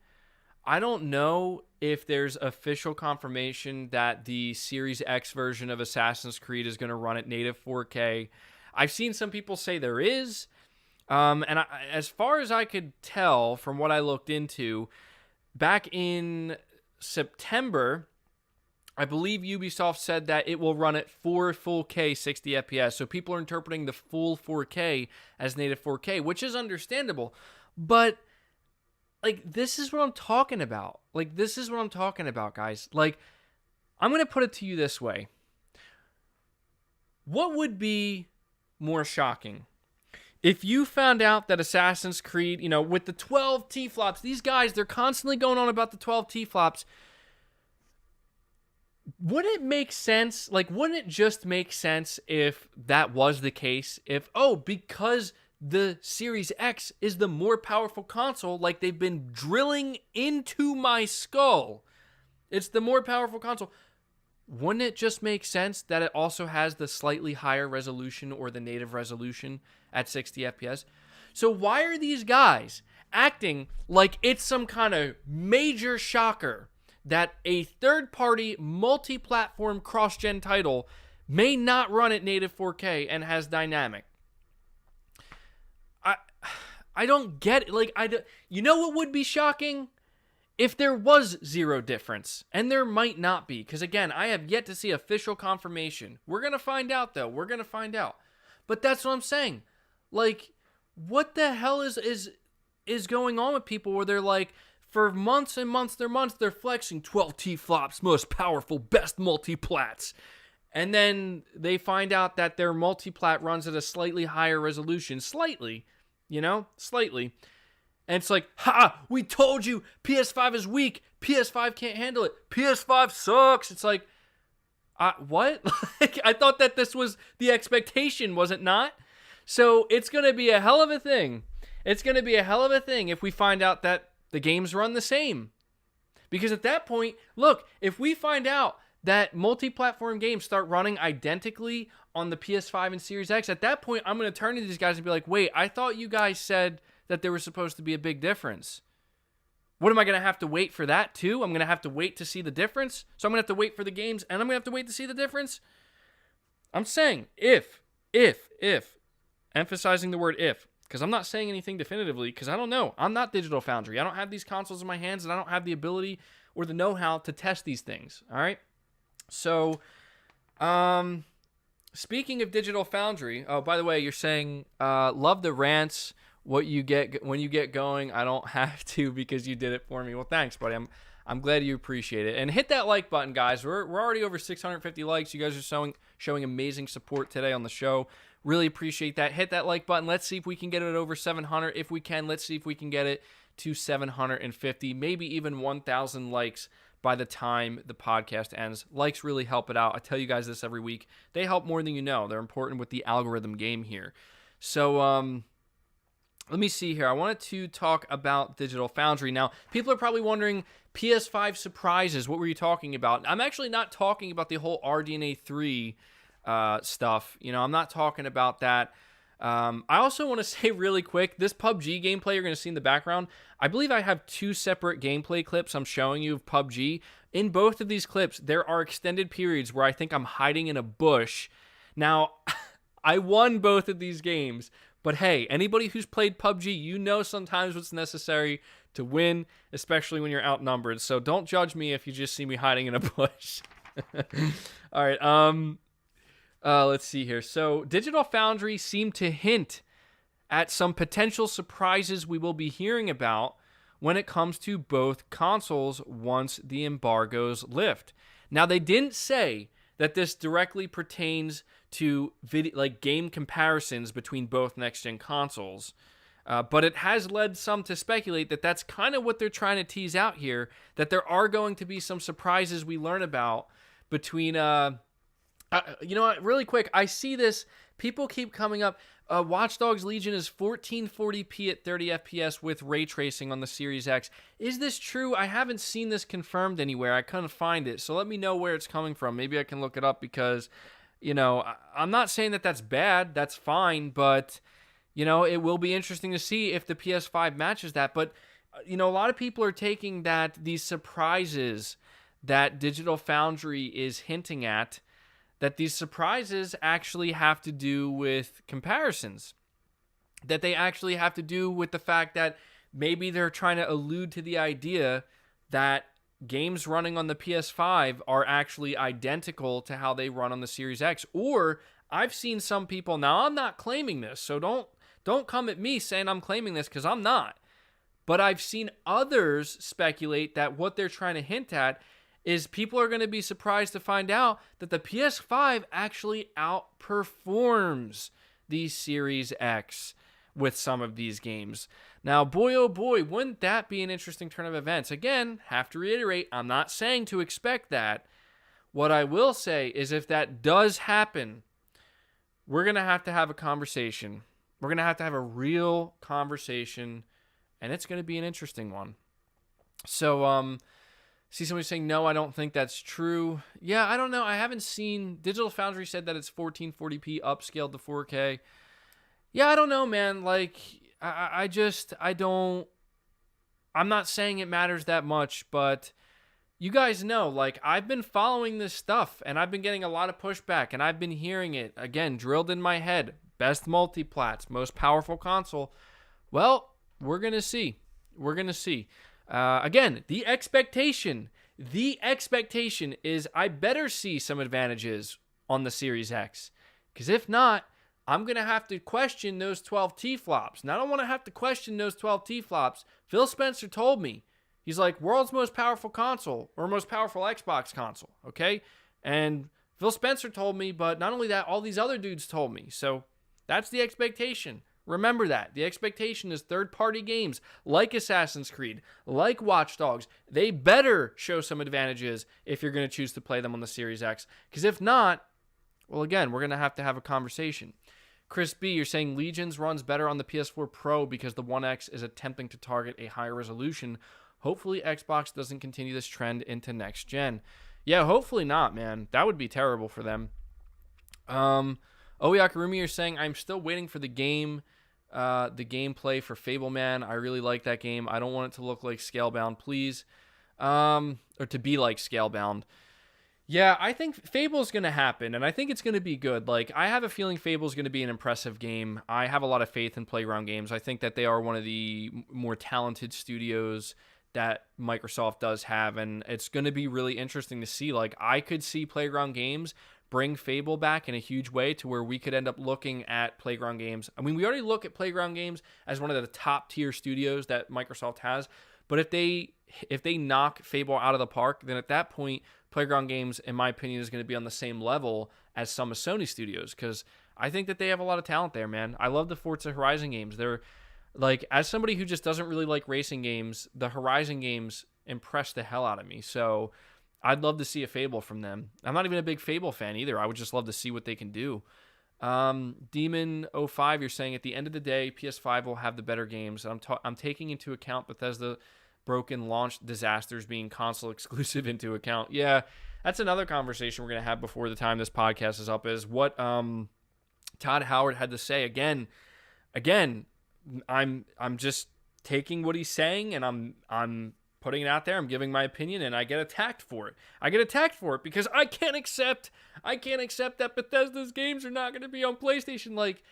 [SPEAKER 1] I don't know if there's official confirmation that the Series X version of Assassin's Creed is going to run at native 4K. I've seen some people say there is. As far as I could tell from what I looked into, back in September, I believe Ubisoft said that it will run at 4 full K 60 FPS. So people are interpreting the full 4K as native 4K, which is understandable. But this is what I'm talking about. This is what I'm talking about, guys. I'm going to put it to you this way. What would be more shocking? If you found out that Assassin's Creed, with the 12 T-flops, these guys, they're constantly going on about the 12 T-flops. Wouldn't it make sense? Wouldn't it just make sense if that was the case? Because the Series X is the more powerful console, they've been drilling into my skull. It's the more powerful console. Wouldn't it just make sense that it also has the slightly higher resolution, or the native resolution at 60 FPS? So why are these guys acting like it's some kind of major shocker that a third-party, multi-platform, cross-gen title may not run at native 4K and has dynamic? I don't get it. You know what would be shocking? If there was zero difference. And there might not be. Because, again, I have yet to see official confirmation. We're going to find out, though. We're going to find out. But that's what I'm saying. Like, what the hell is going on with people where they're like, for months and months, they're flexing 12 T-flops, most powerful, best multiplats. And then they find out that their multiplat runs at a slightly higher resolution. Slightly. And it's like, ha, we told you PS5 is weak. PS5 can't handle it. PS5 sucks. It's like, what? I thought that this was the expectation, was it not? So it's going to be a hell of a thing. It's going to be a hell of a thing if we find out that the games run the same. Because at that point, look, if we find out that multi-platform games start running identically on the PS5 and Series X, at that point, I'm going to turn to these guys and be like, wait, I thought you guys said that there was supposed to be a big difference. What, am I going to have to wait for that too? I'm going to have to wait to see the difference? So I'm going to have to wait for the games and I'm going to have to wait to see the difference? I'm saying if, emphasizing the word if, because I'm not saying anything definitively because I don't know. I'm not Digital Foundry. I don't have these consoles in my hands and I don't have the ability or the know-how to test these things, all right? So, speaking of Digital Foundry, oh, by the way, you're saying, love the rants, what you get when you get going. I don't have to because you did it for me. Well, thanks, buddy. I'm glad you appreciate it. And hit that like button, guys. We're already over 650 likes. You guys are showing amazing support today on the show. Really appreciate that. Hit that like button. Let's see if we can get it over 700. If we can, let's see if we can get it to 750, maybe even 1,000 likes by the time the podcast ends. Likes really help it out. I tell you guys this every week. They help more than you know. They're important with the algorithm game here. So, let me see here. I wanted to talk about Digital Foundry. Now, people are probably wondering, PS5 surprises, what were you talking about? I'm actually not talking about the whole RDNA3 stuff. You know, I'm not talking about that. I also want to say really quick, this PUBG gameplay you're going to see in the background, I believe I have 2 separate gameplay clips I'm showing you of PUBG. In both of these clips, there are extended periods where I think I'm hiding in a bush. Now, I won both of these games, but hey, anybody who's played PUBG, you know sometimes what's necessary to win, especially when you're outnumbered. So don't judge me if you just see me hiding in a bush. All right, let's see here. So Digital Foundry seemed to hint at some potential surprises we will be hearing about when it comes to both consoles once the embargoes lift. Now, they didn't say that this directly pertains to game comparisons between both next-gen consoles, but it has led some to speculate that that's kind of what they're trying to tease out here, that there are going to be some surprises we learn about between... you know what, really quick, I see this, people keep coming up, Watch Dogs Legion is 1440p at 30 FPS with ray tracing on the Series X. Is this true? I haven't seen this confirmed anywhere. I couldn't find it, so let me know where it's coming from. Maybe I can look it up because, you know, I'm not saying that that's bad. That's fine, but, you know, it will be interesting to see if the PS5 matches that. But, you know, a lot of people are taking that these surprises that Digital Foundry is hinting at, that these surprises actually have to do with comparisons. That they actually have to do with the fact that maybe they're trying to allude to the idea that games running on the PS5 are actually identical to how they run on the Series X. Or I've seen some people, now I'm not claiming this, so don't come at me saying I'm claiming this because I'm not. But I've seen others speculate that what they're trying to hint at is people are going to be surprised to find out that the PS5 actually outperforms the Series X with some of these games. Now, boy, oh boy, wouldn't that be an interesting turn of events? Again, have to reiterate, I'm not saying to expect that. What I will say is if that does happen, we're going to have a conversation. We're going to have a real conversation, and it's going to be an interesting one. So, see somebody saying, no, I don't think that's true. Yeah, I don't know. I haven't seen... Digital Foundry said that it's 1440p upscaled to 4K. Yeah, I don't know, man. Like, I don't... I'm not saying it matters that much, but you guys know, like, I've been following this stuff, and I've been getting a lot of pushback, and I've been hearing it, again, drilled in my head. Best multiplats, most powerful console. Well, we're going to see. We're going to see. Again, the expectation is I better see some advantages on the Series X. Because if not, I'm going to have to question those 12 T-flops. And I don't want to have to question those 12 T-flops. Phil Spencer told me, he's like, world's most powerful console, or most powerful Xbox console, okay? And Phil Spencer told me, but not only that, all these other dudes told me. So that's the expectation. Remember that. The expectation is third-party games like Assassin's Creed, like Watch Dogs. They better show some advantages if you're going to choose to play them on the Series X. Because if not, well, again, we're going to have a conversation. Chris B., you're saying Legions runs better on the PS4 Pro because the One X is attempting to target a higher resolution. Hopefully Xbox doesn't continue this trend into next gen. Yeah, hopefully not, man. That would be terrible for them. Oyakarumi, you're saying, I'm still waiting for the gameplay for Fableman. I really like that game. I don't want it to look like Scalebound, please. Or to be like Scalebound. Yeah, I think Fable's going to happen, and I think it's going to be good. Like, I have a feeling Fable's going to be an impressive game. I have a lot of faith in Playground Games. I think that they are one of the more talented studios that Microsoft does have, and it's going to be really interesting to see. Like, I could see Playground Games bring Fable back in a huge way to where we could end up looking at Playground Games. I mean, we already look at Playground Games as one of the top tier studios that Microsoft has, but if they knock Fable out of the park, then at that point, Playground Games, in my opinion, is going to be on the same level as some of Sony studios, because I think that they have a lot of talent there, man. I love the Forza Horizon games. They're like, as somebody who just doesn't really like racing games, the Horizon games impress the hell out of me. So I'd love to see a Fable from them. I'm not even a big Fable fan either. I would just love to see what they can do. Demon05, you're saying at the end of the day, PS5 will have the better games. I'm taking into account Bethesda broken launch disasters being console exclusive into account. Yeah, that's another conversation we're going to have before the time this podcast is up, is what Todd Howard had to say. Again, I'm just taking what he's saying and I'm putting it out there. I'm giving my opinion, and I get attacked for it. I get attacked for it because I can't accept that Bethesda's games are not going to be on PlayStation. Like,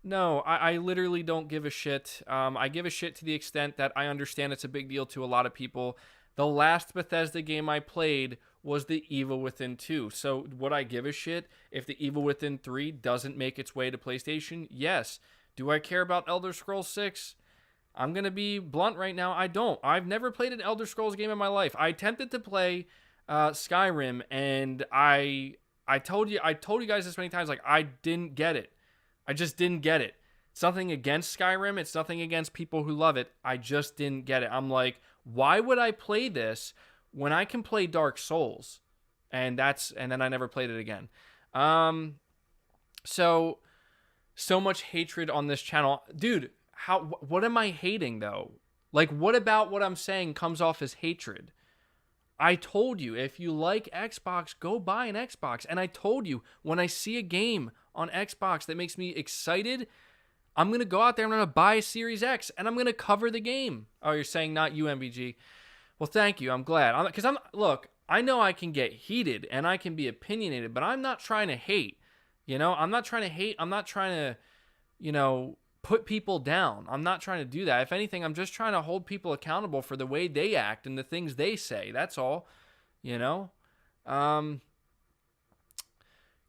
[SPEAKER 1] no, I literally don't give a shit. I give a shit to the extent that I understand it's a big deal to a lot of people. The last Bethesda game I played was The Evil Within 2. So would I give a shit if The Evil Within 3 doesn't make its way to PlayStation? Yes. Do I care about Elder Scrolls 6? I'm going to be blunt right now. I don't. I've never played an Elder Scrolls game in my life. I attempted to play Skyrim, and I told you guys this many times, like, I didn't get it. I just didn't get it. It's nothing against Skyrim. It's nothing against people who love it. I just didn't get it. I'm like, why would I play this when I can play Dark Souls? And then I never played it again. So much hatred on this channel. Dude, what am I hating though? Like, what about what I'm saying comes off as hatred? I told you, if you like Xbox, go buy an Xbox. And I told you, when I see a game on Xbox that makes me excited, I'm going to go out there and I'm going to buy a Series X and I'm going to cover the game. Oh, you're saying not you, MBG. Well, thank you. I'm glad. Look, I know I can get heated and I can be opinionated, but I'm not trying to hate. You know, I'm not trying to hate. I'm not trying to, put people down. I'm not trying to do that. If anything, I'm just trying to hold people accountable for the way they act and the things they say. That's all,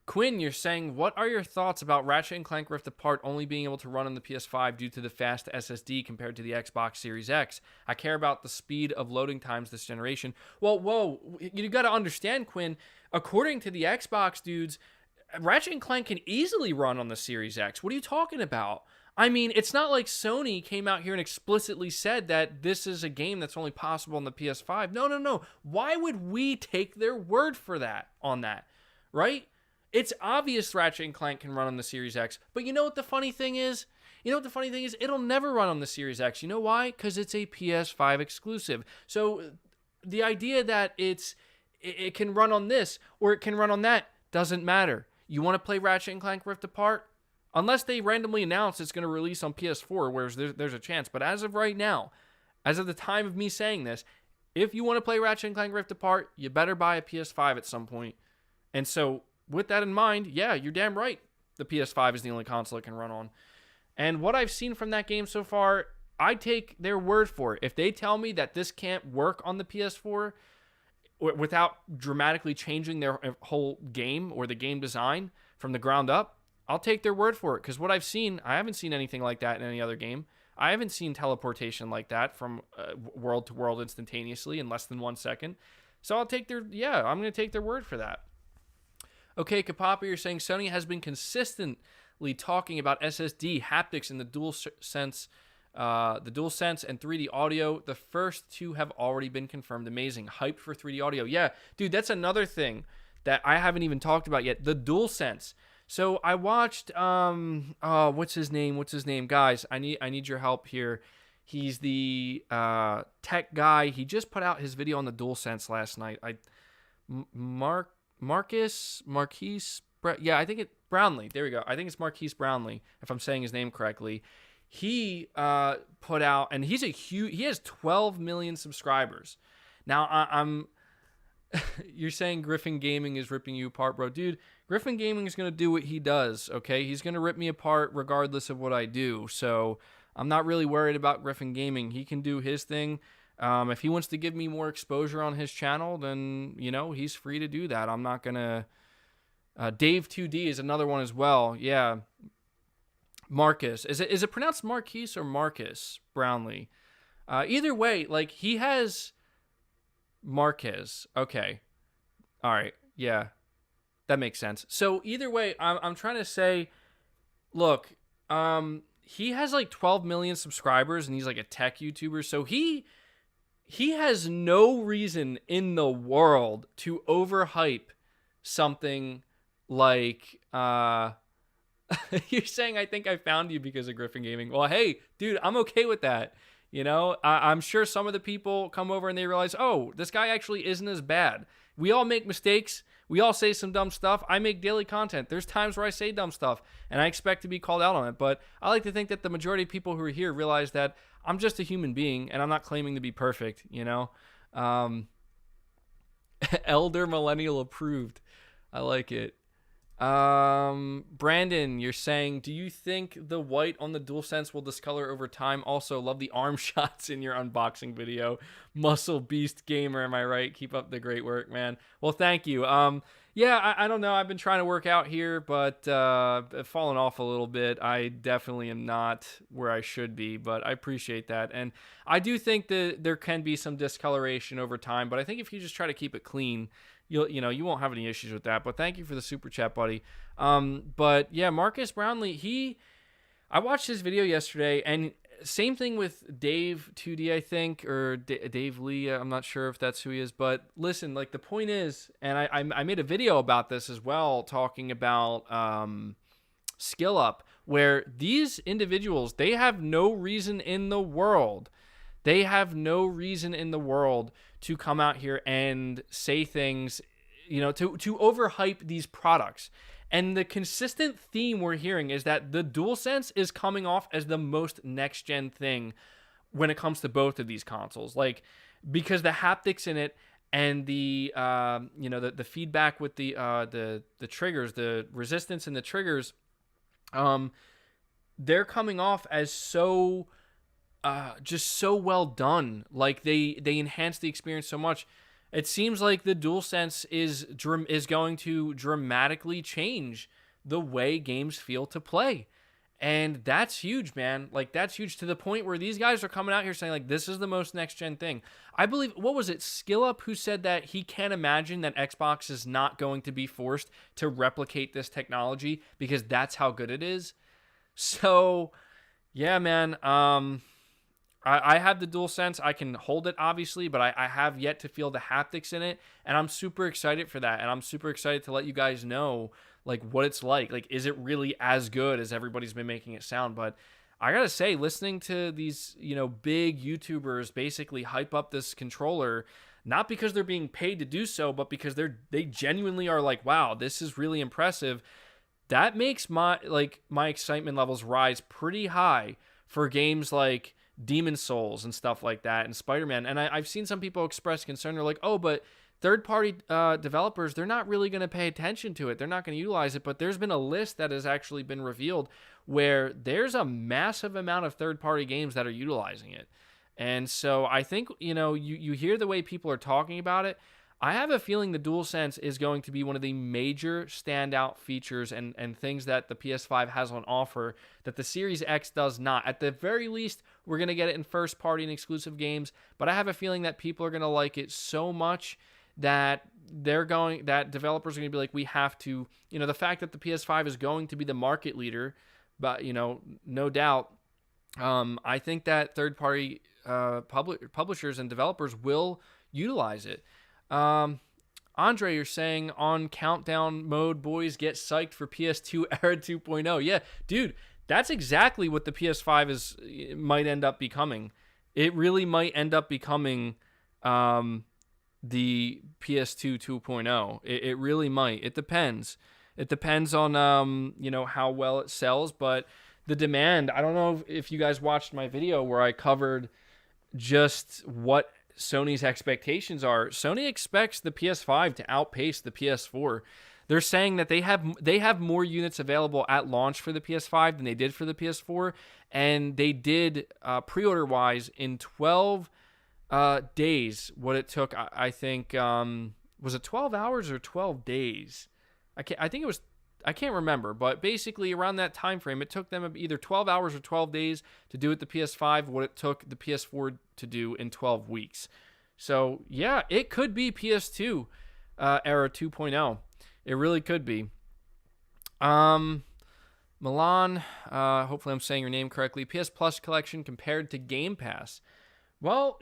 [SPEAKER 1] Quinn, you're saying, what are your thoughts about Ratchet & Clank Rift Apart only being able to run on the PS5 due to the fast SSD compared to the Xbox Series X? I care about the speed of loading times this generation. Well, whoa, you got to understand, Quinn, according to the Xbox dudes, Ratchet & Clank can easily run on the Series X. What are you talking about? I mean, it's not like Sony came out here and explicitly said that this is a game that's only possible on the PS5. No. Why would we take their word for that on that, right? It's obvious Ratchet & Clank can run on the Series X, but you know what the funny thing is? It'll never run on the Series X. You know why? Because it's a PS5 exclusive. So the idea that it can run on this or it can run on that doesn't matter. You want to play Ratchet & Clank Rift Apart? Unless they randomly announce it's going to release on PS4, whereas there's a chance. But as of right now, as of the time of me saying this, if you want to play Ratchet & Clank Rift Apart, you better buy a PS5 at some point. And so with that in mind, yeah, you're damn right. The PS5 is the only console it can run on. And what I've seen from that game so far, I take their word for it. If they tell me that this can't work on the PS4 without dramatically changing their whole game or the game design from the ground up, I'll take their word for it, because what I've seen, I haven't seen anything like that in any other game. I haven't seen teleportation like that from world to world instantaneously in less than 1 second. So I'm going to take their word for that. Okay, Kapapa, you're saying Sony has been consistently talking about SSD, haptics, and the DualSense and 3D audio. The first two have already been confirmed. Amazing. Hyped for 3D audio. Yeah, dude, that's another thing that I haven't even talked about yet. The DualSense. So I watched what's his name? Guys, I need your help here. He's the tech guy. He just put out his video on the DualSense last night. Marquise, Brownlee. There we go. I think it's Marquise Brownlee, if I'm saying his name correctly. He put out, and he has 12 million subscribers. Now I'm you're saying Griffin Gaming is ripping you apart, bro. Dude, Griffin Gaming is going to do what he does, okay? He's going to rip me apart regardless of what I do. So I'm not really worried about Griffin Gaming. He can do his thing. If he wants to give me more exposure on his channel, then, he's free to do that. I'm not going to... Dave2D is another one as well. Yeah. Marcus. Is it pronounced Marquise or Marcus Brownlee? Either way, he has... Marquez. Okay. All right. Yeah. That makes sense. So either way, I'm trying to say, look, he has 12 million subscribers, and he's a tech YouTuber. So he has no reason in the world to overhype something like, you're saying, I think I found you because of Griffin Gaming. Well, hey, dude, I'm okay with that. I'm sure some of the people come over and they realize, oh, this guy actually isn't as bad. We all make mistakes. We all say some dumb stuff. I make daily content. There's times where I say dumb stuff, and I expect to be called out on it. But I like to think that the majority of people who are here realize that I'm just a human being, and I'm not claiming to be perfect, Elder Millennial approved. I like it. Brandon, you're saying, do you think the white on the DualSense will discolor over time? Also, love the arm shots in your unboxing video. Muscle Beast Gamer, am I right? Keep up the great work, man. Well, thank you. Yeah, I don't know. I've been trying to work out here, but I've fallen off a little bit. I definitely am not where I should be, but I appreciate that. And I do think that there can be some discoloration over time, but I think if you just try to keep it clean, you won't have any issues with that. But thank you for the super chat, buddy. But yeah, Marcus Brownlee, I watched his video yesterday, and same thing with Dave2D, I think, or Dave Lee. I'm not sure if that's who he is, but listen, the point is, and I made a video about this as well, talking about Skill Up, where these individuals, they have no reason in the world. To come out here and say things, to overhype these products. And the consistent theme we're hearing is that the DualSense is coming off as the most next-gen thing when it comes to both of these consoles. Because the haptics in it and the the feedback with the triggers, the resistance in the triggers, they're coming off as so just so well done. They enhance the experience so much. It seems like the DualSense is going to dramatically change the way games feel to play. And that's huge, man. That's huge, to the point where these guys are coming out here saying, this is the most next-gen thing. I believe, what was it, SkillUp, who said that he can't imagine that Xbox is not going to be forced to replicate this technology because that's how good it is. So, yeah, man. I have the DualSense. I can hold it, obviously, but I have yet to feel the haptics in it, and I'm super excited for that, and I'm super excited to let you guys know, what it's like. Is it really as good as everybody's been making it sound? But I gotta say, listening to these, big YouTubers basically hype up this controller, not because they're being paid to do so, but because they genuinely are wow, this is really impressive. That makes my excitement levels rise pretty high for games like Demon Souls and stuff like that, and Spider-Man. And I've seen some people express concern. They're like, oh, but third-party developers, they're not really going to pay attention to it. They're not going to utilize it. But there's been a list that has actually been revealed where there's a massive amount of third-party games that are utilizing it. And so I think, you hear the way people are talking about it. I have a feeling the DualSense is going to be one of the major standout features and things that the PS5 has on offer that the Series X does not. At the very least, we're going to get it in first party and exclusive games, but I have a feeling that people are going to like it so much that developers are going to be like, we have to, the fact that the PS5 is going to be the market leader, but, no doubt, I think that third party publishers and developers will utilize it. Andre, you're saying on countdown mode, boys, get psyched for PS2 era 2.0. Yeah, dude, that's exactly what the PS5 might end up becoming. It really might end up becoming the PS2 2.0. It really might. It depends. It depends on how well it sells, but the demand, I don't know if you guys watched my video where I covered just what Sony's expectations are. Sony expects the PS5 to outpace the PS4. They're saying that they have more units available at launch for the PS5 than they did for the PS4, and they did pre-order wise in 12 days what it took. I think was it 12 hours or 12 days? I think it was. I can't remember, but basically around that time frame, it took them either 12 hours or 12 days to do it the PS5, what it took the PS4 to do in 12 weeks. So, yeah, it could be PS2 era 2.0. It really could be. Milan, hopefully I'm saying your name correctly. PS Plus collection compared to Game Pass. Well,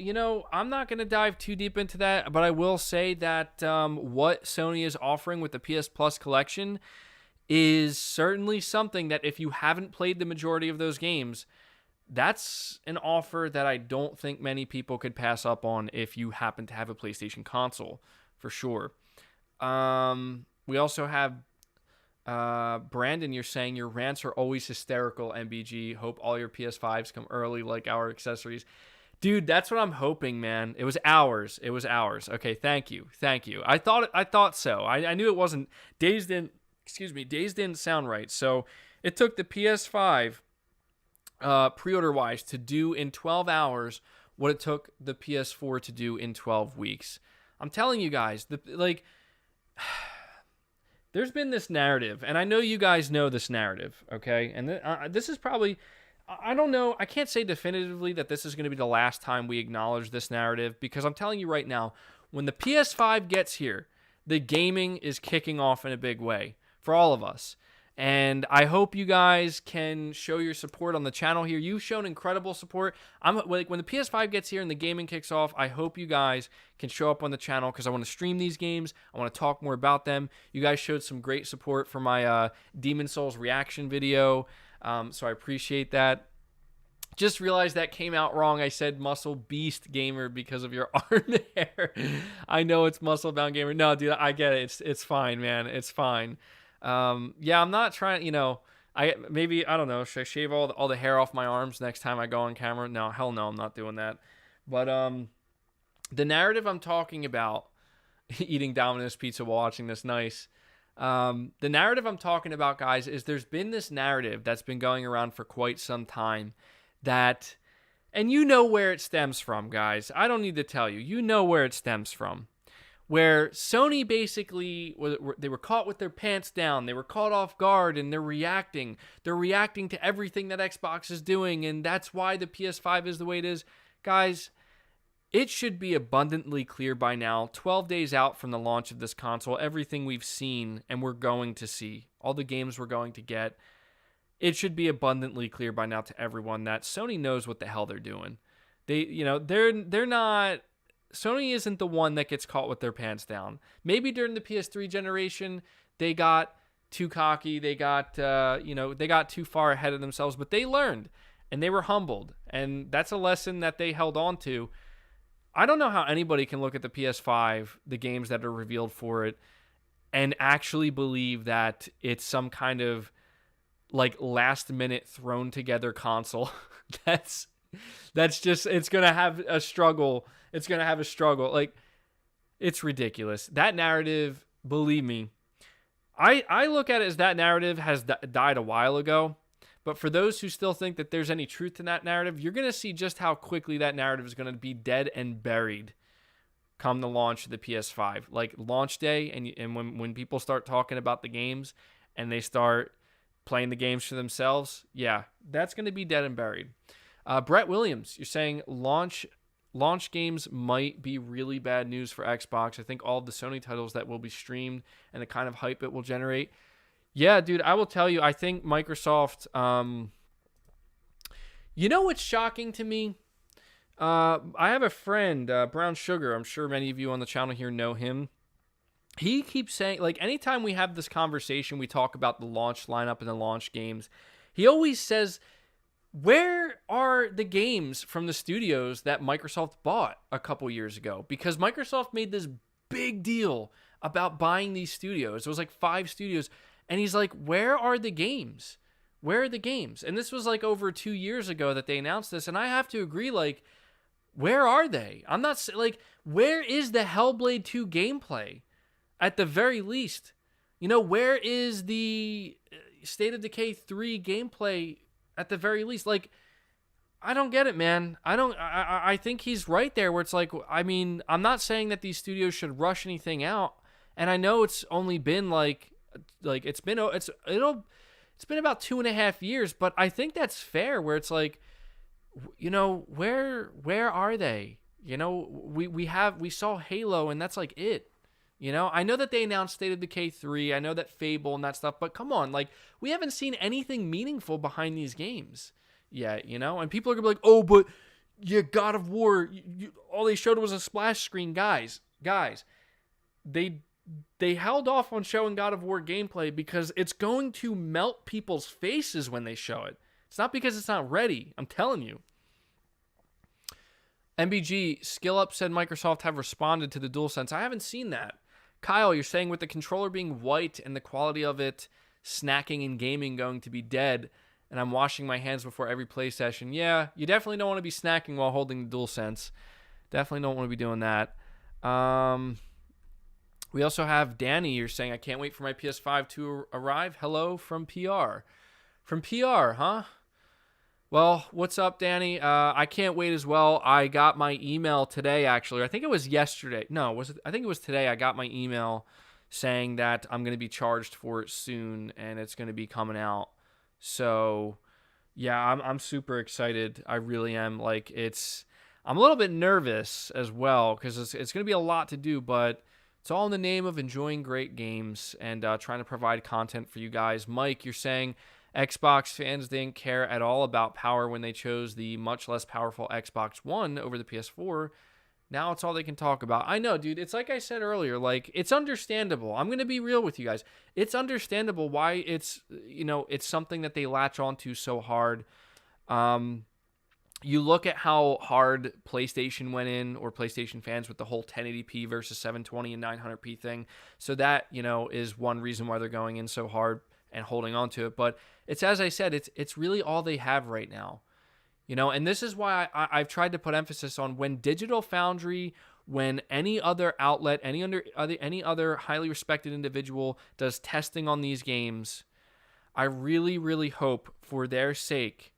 [SPEAKER 1] I'm not going to dive too deep into that, but I will say that what Sony is offering with the PS Plus collection is certainly something that if you haven't played the majority of those games, that's an offer that I don't think many people could pass up on if you happen to have a PlayStation console, for sure. We also have Brandon, you're saying your rants are always hysterical, MBG. Hope all your PS5s come early like our accessories. Dude, that's what I'm hoping, man. It was hours. Okay, thank you. I thought so. I knew it wasn't. Days didn't sound right. So it took the PS5 pre-order wise to do in 12 hours what it took the PS4 to do in 12 weeks. I'm telling you guys, there's been this narrative, and I know you guys know this narrative, okay? And this is probably, I don't know, I can't say definitively that this is going to be the last time we acknowledge this narrative, because I'm telling you right now, when the PS5 gets here, the gaming is kicking off in a big way for all of us. And I hope you guys can show your support on the channel here. You've shown incredible support. I'm like, when the PS5 gets here and the gaming kicks off, I hope you guys can show up on the channel because I want to stream these games. I want to talk more about them. You guys showed some great support for my Demon Souls reaction video, so I appreciate that. Just realized that came out wrong. I said Muscle Beast Gamer because of your arm hair. I know it's Muscle Bound Gamer. No, dude, I get it. It's fine, man. It's fine. Yeah, I'm not trying, I don't know, should I shave all the hair off my arms next time I go on camera? No, hell no, I'm not doing that. But the narrative I'm talking about, eating Domino's pizza while watching this, nice. The narrative I'm talking about, guys, is there's been this narrative that's been going around for quite some time that, and you know where it stems from, guys. I don't need to tell you. You know where it stems from. Where Sony basically, they were caught with their pants down, they were caught off guard, and they're reacting to everything that Xbox is doing, and that's why the PS5 is the way it is. Guys, it should be abundantly clear by now, 12 days out from the launch of this console, everything we've seen and we're going to see, all the games we're going to get, it should be abundantly clear by now to everyone that Sony knows what the hell they're doing. They're not... Sony isn't the one that gets caught with their pants down. Maybe during the PS3 generation, they got too cocky. They got, they got too far ahead of themselves, but they learned and they were humbled. And that's a lesson that they held on to. I don't know how anybody can look at the PS5, the games that are revealed for it, and actually believe that it's some kind of like last minute thrown together console. That's just, it's going to have a struggle. It's going to have a struggle. Like, it's ridiculous. That narrative, believe me, I look at it as that narrative has died a while ago. But for those who still think that there's any truth in that narrative, you're going to see just how quickly that narrative is going to be dead and buried come the launch of the PS5. Like launch day, and when people start talking about the games and they start playing the games for themselves, yeah, that's going to be dead and buried. Brett Williams, you're saying launch games might be really bad news for Xbox. I think all of the Sony titles that will be streamed and the kind of hype it will generate. Yeah, dude, I will tell you, I think Microsoft, you know what's shocking to me? I have a friend, Brown Sugar. I'm sure many of you on the channel here know him. He keeps saying, like, anytime we have this conversation, we talk about the launch lineup and the launch games. He always says, where are the games from the studios that Microsoft bought a couple years ago? Because Microsoft made this big deal about buying these studios. It was like 5 studios. And he's like, where are the games? Where are the games? And this was like over 2 years ago that they announced this. And I have to agree, like, where are they? I'm not, like, where is the Hellblade 2 gameplay? At the very least, you know, where is the State of Decay 3 gameplay at the very least? Like, I don't get it, man. I think he's right there where it's like, I mean, I'm not saying that these studios should rush anything out. And I know it's only been it's been about 2.5 years, but I think that's fair where it's like, you know, where are they? You know, we saw Halo and that's like it. You know, I know that they announced State of Decay 3. I know that Fable and that stuff, but come on, like, we haven't seen anything meaningful behind these games yet, you know? And people are going to be like, oh, but yeah, God of War, all they showed was a splash screen. Guys, they held off on showing God of War gameplay because it's going to melt people's faces when they show it. It's not because it's not ready. I'm telling you. MBG, Skill Up said Microsoft have responded to the DualSense. I haven't seen that. Kyle, you're saying with the controller being white and the quality of it, snacking and gaming going to be dead, and I'm washing my hands before every play session. Yeah, you definitely don't want to be snacking while holding the DualSense. Definitely don't want to be doing that. We also have Danny. You're saying, I can't wait for my PS5 to arrive. Hello from PR. From PR, huh? Well, what's up, Danny? I can't wait as well. I got my email today, actually. I think it was yesterday. No, was it? I think it was today. I got my email saying that I'm going to be charged for it soon, and it's going to be coming out. So, yeah, I'm super excited. I really am. Like, I'm a little bit nervous as well because it's going to be a lot to do, but it's all in the name of enjoying great games and trying to provide content for you guys. Mike, you're saying Xbox fans didn't care at all about power when they chose the much less powerful Xbox One over the PS4. Now it's all they can talk about. I know, dude. It's like I said earlier. Like, it's understandable. I'm going to be real with you guys. It's understandable why it's something that they latch onto so hard. You look at how hard PlayStation went in, or PlayStation fans, with the whole 1080p versus 720 and 900p thing. So that, is one reason why they're going in so hard and holding on to it. But it's, as I said, it's really all they have right now. And this is why I've tried to put emphasis on when Digital Foundry, when any other outlet, any other highly respected individual does testing on these games, I really, really hope for their sake,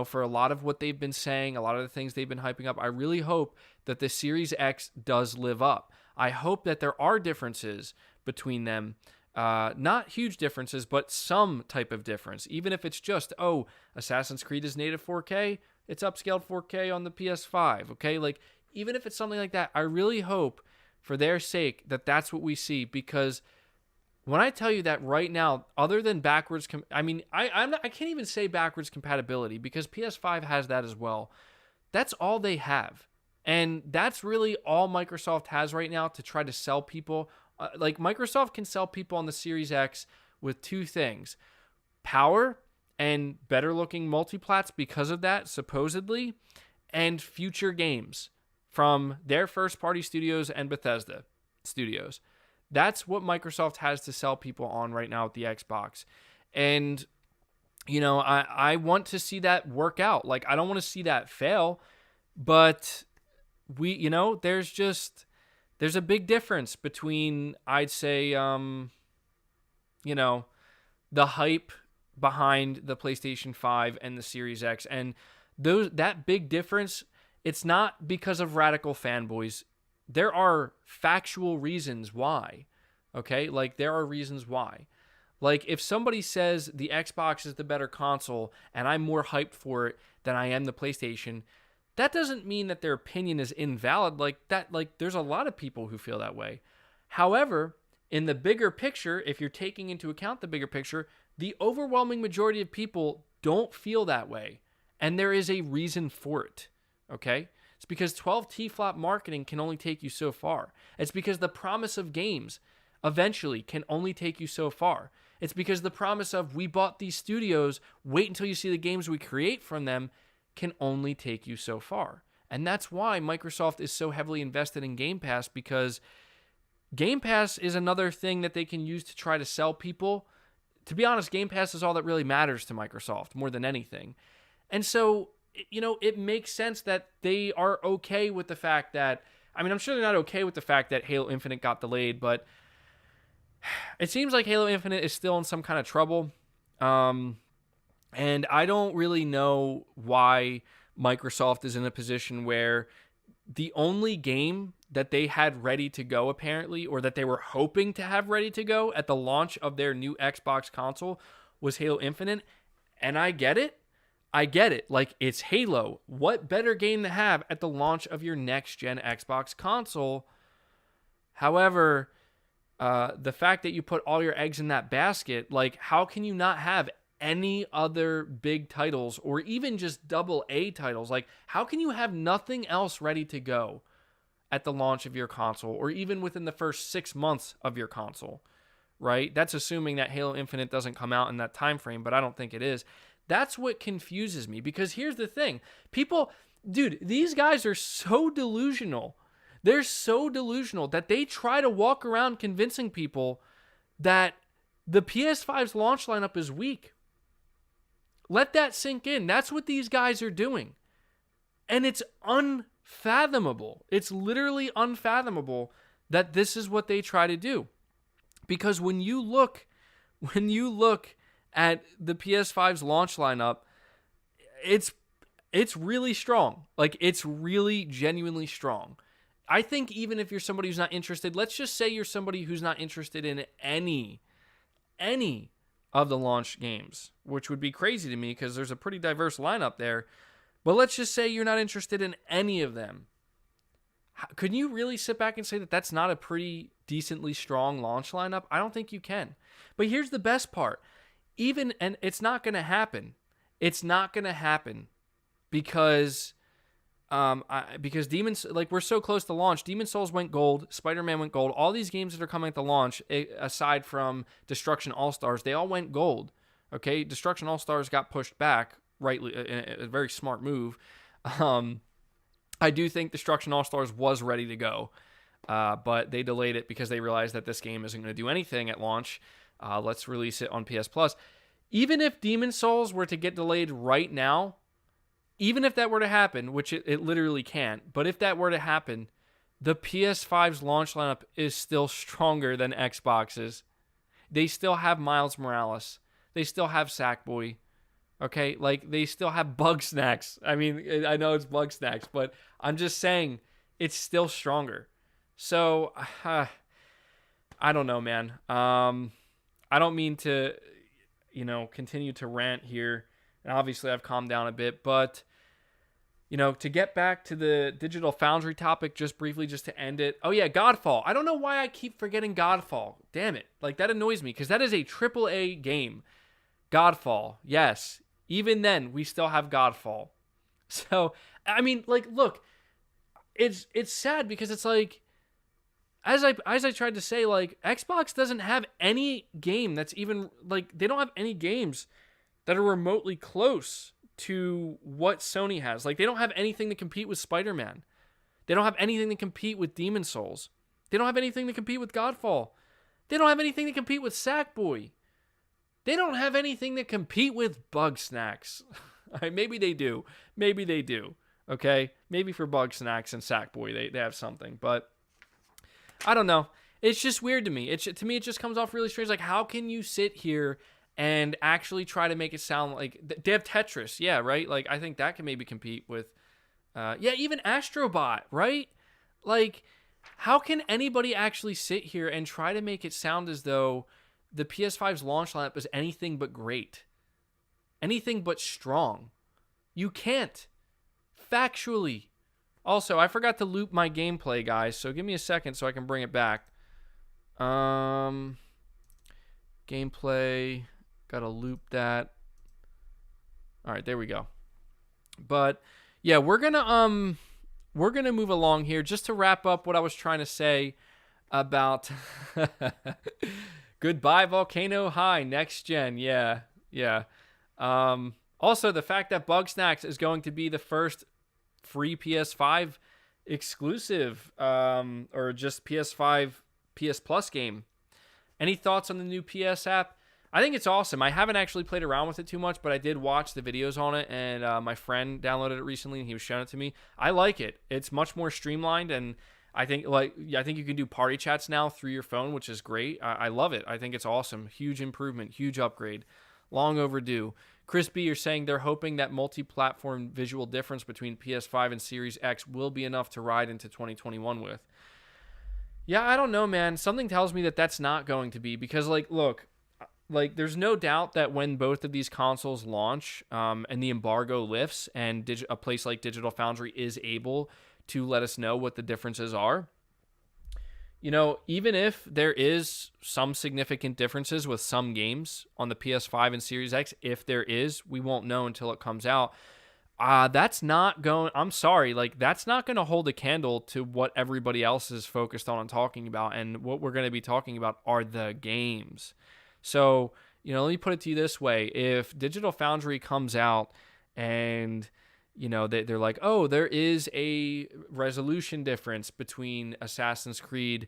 [SPEAKER 1] for a lot of what they've been saying, a lot of the things they've been hyping up, I really hope that the Series X does live up. I hope that there are differences between them. Not huge differences, but some type of difference. Even if it's just, Assassin's Creed is native 4K, it's upscaled 4K on the PS5, okay? Like, even if it's something like that, I really hope for their sake that that's what we see, because when I tell you that right now, other than backwards, I can't even say backwards compatibility, because PS5 has that as well. That's all they have. And that's really all Microsoft has right now to try to sell people. Like, Microsoft can sell people on the Series X with two things: power and better looking multiplats because of that, supposedly, and future games from their first party studios and Bethesda studios. That's what Microsoft has to sell people on right now with the Xbox. And, I want to see that work out. Like, I don't want to see that fail, but there's a big difference between, I'd say, the hype behind the PlayStation 5 and the Series X. And that big difference, it's not because of radical fanboys. there are factual reasons why. Okay? Like, there are reasons why. Like, if somebody says the Xbox is the better console and I'm more hyped for it than I am the PlayStation, that doesn't mean that their opinion is invalid. Like, that, like, there's a lot of people who feel that way. However, in the bigger picture, if you're taking into account the bigger picture, the overwhelming majority of people don't feel that way. And there is a reason for it. Okay? It's because 12 T-flop marketing can only take you so far. It's because the promise of games eventually can only take you so far. It's because the promise of we bought these studios, wait until you see the games we create from them, can only take you so far. And that's why Microsoft is so heavily invested in Game Pass, because Game Pass is another thing that they can use to try to sell people. To be honest, Game Pass is all that really matters to Microsoft more than anything. And so, you know, it makes sense that they are okay with the fact that, I mean, I'm sure they're not okay with the fact that Halo Infinite got delayed, but it seems like Halo Infinite is still in some kind of trouble. And I don't really know why Microsoft is in a position where the only game that they had ready to go, apparently, or that they were hoping to have ready to go at the launch of their new Xbox console was Halo Infinite. And I get it. I get it. Like, it's Halo. What better game to have at the launch of your next-gen Xbox console? However, the fact that you put all your eggs in that basket, like, how can you not have any other big titles or even just AA titles? Like, how can you have nothing else ready to go at the launch of your console or even within the first 6 months of your console, right? That's assuming that Halo Infinite doesn't come out in that time frame, but I don't think it is. That's what confuses me, because here's the thing. People, dude, these guys are so delusional. They're so delusional that they try to walk around convincing people that the PS5's launch lineup is weak. Let that sink in. That's what these guys are doing. And it's unfathomable. It's literally unfathomable that this is what they try to do. Because when you look at the PS5's launch lineup, it's really strong. Like, it's really genuinely strong. I think even if you're somebody who's not interested, let's just say you're somebody who's not interested in any of the launch games, which would be crazy to me because there's a pretty diverse lineup there. But let's just say you're not interested in any of them. Could you really sit back and say that that's not a pretty decently strong launch lineup? I don't think you can. But here's the best part. And it's not going to happen. It's not going to happen because Demon's, like, we're so close to launch. Demon's Souls went gold. Spider-Man went gold. All these games that are coming at the launch, aside from Destruction All-Stars, they all went gold. Okay, Destruction All-Stars got pushed back, rightly, a very smart move. I do think Destruction All-Stars was ready to go, but they delayed it because they realized that this game isn't going to do anything at launch. Let's release it on PS Plus. Even if Demon's Souls were to get delayed right now, even if that were to happen, which it literally can't, but if that were to happen, the PS5's launch lineup is still stronger than Xbox's. They still have Miles Morales. They still have Sackboy. Okay? Like, they still have Bug Snacks. I mean, I know it's Bug Snacks, but I'm just saying it's still stronger. So, I don't know, man. I don't mean to, continue to rant here. And obviously I've calmed down a bit, but, to get back to the Digital Foundry topic just briefly, just to end it. Oh yeah, Godfall. I don't know why I keep forgetting Godfall. Damn it. Like, that annoys me because that is a AAA game. Godfall. Yes. Even then, we still have Godfall. So, I mean, like, look, it's sad because it's like, as I tried to say, like, Xbox doesn't have any game that's even, like, they don't have any games that are remotely close to what Sony has. Like, they don't have anything to compete with Spider-Man. They don't have anything to compete with Demon's Souls. They don't have anything to compete with Godfall. They don't have anything to compete with Sackboy. They don't have anything to compete with Bug Snacks. Maybe they do. Maybe they do. Okay? Maybe for Bug Snacks and Sackboy, they have something. But I don't know. It's just weird to me. To me, it just comes off really strange. Like, how can you sit here and actually try to make it sound like they have Tetris? Yeah, right? Like, I think that can maybe compete with, even Astrobot, right? Like, How can anybody actually sit here and try to make it sound as though the PS5's launch lineup is anything but great? Anything but strong? You can't. Factually. Also, I forgot to loop my gameplay, guys, so give me a second so I can bring it back. Gameplay. Gotta loop that. All right, there we go. But yeah, we're gonna move along here just to wrap up what I was trying to say about goodbye Volcano High next gen. Yeah. Also, the fact that Bugsnax is going to be the first free PS5 exclusive, or just PS5 PS Plus game. Any thoughts on the new PS app? I think it's awesome. I haven't actually played around with it too much, but I did watch the videos on it, and my friend downloaded it recently, and he was showing it to me. I like it. It's much more streamlined, and I think you can do party chats now through your phone, which is great. I love it. I think it's awesome. Huge improvement, huge upgrade. Long overdue. Chris B, you're saying they're hoping that multi-platform visual difference between PS5 and Series X will be enough to ride into 2021 with. Yeah, I don't know, man. Something tells me that that's not going to be, because, look, there's no doubt that when both of these consoles launch, and the embargo lifts, and a place like Digital Foundry is able to let us know what the differences are, even if there is some significant differences with some games on the PS5 and Series X, if there is, we won't know until it comes out. That's not going, I'm sorry, that's not going to hold a candle to what everybody else is focused on and talking about. And what we're going to be talking about are the games. So, let me put it to you this way. If Digital Foundry comes out and, they're like, oh, there is a resolution difference between Assassin's Creed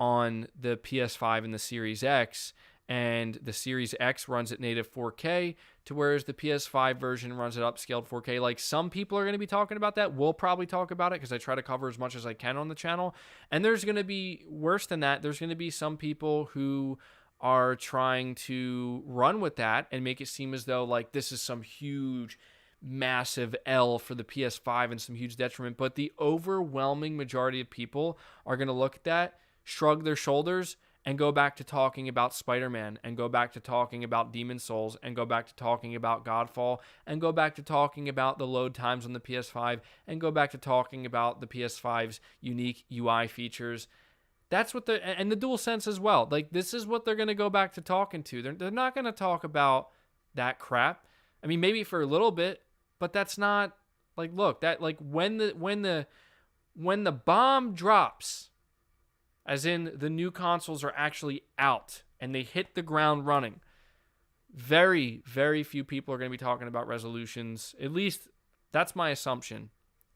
[SPEAKER 1] on the PS5 and the Series X, and the Series X runs at native 4K, to whereas the PS5 version runs at upscaled 4K. Some people are going to be talking about that. We'll probably talk about it because I try to cover as much as I can on the channel. And there's going to be, worse than that, there's going to be some people who are trying to run with that and make it seem as though this is some huge, massive L for the PS5 and some huge detriment. But the overwhelming majority of people are going to look at that, shrug their shoulders, and go back to talking about Spider-Man, and go back to talking about Demon's Souls, and go back to talking about Godfall, and go back to talking about the load times on the PS5, and go back to talking about the PS5's unique UI features. That's what and the DualSense as well. This is what they're going to go back to talking to. They're not going to talk about that crap. I mean, maybe for a little bit, but that's not, look, that, when the bomb drops, as in the new consoles are actually out and they hit the ground running, very, very few people are going to be talking about resolutions. At least that's my assumption.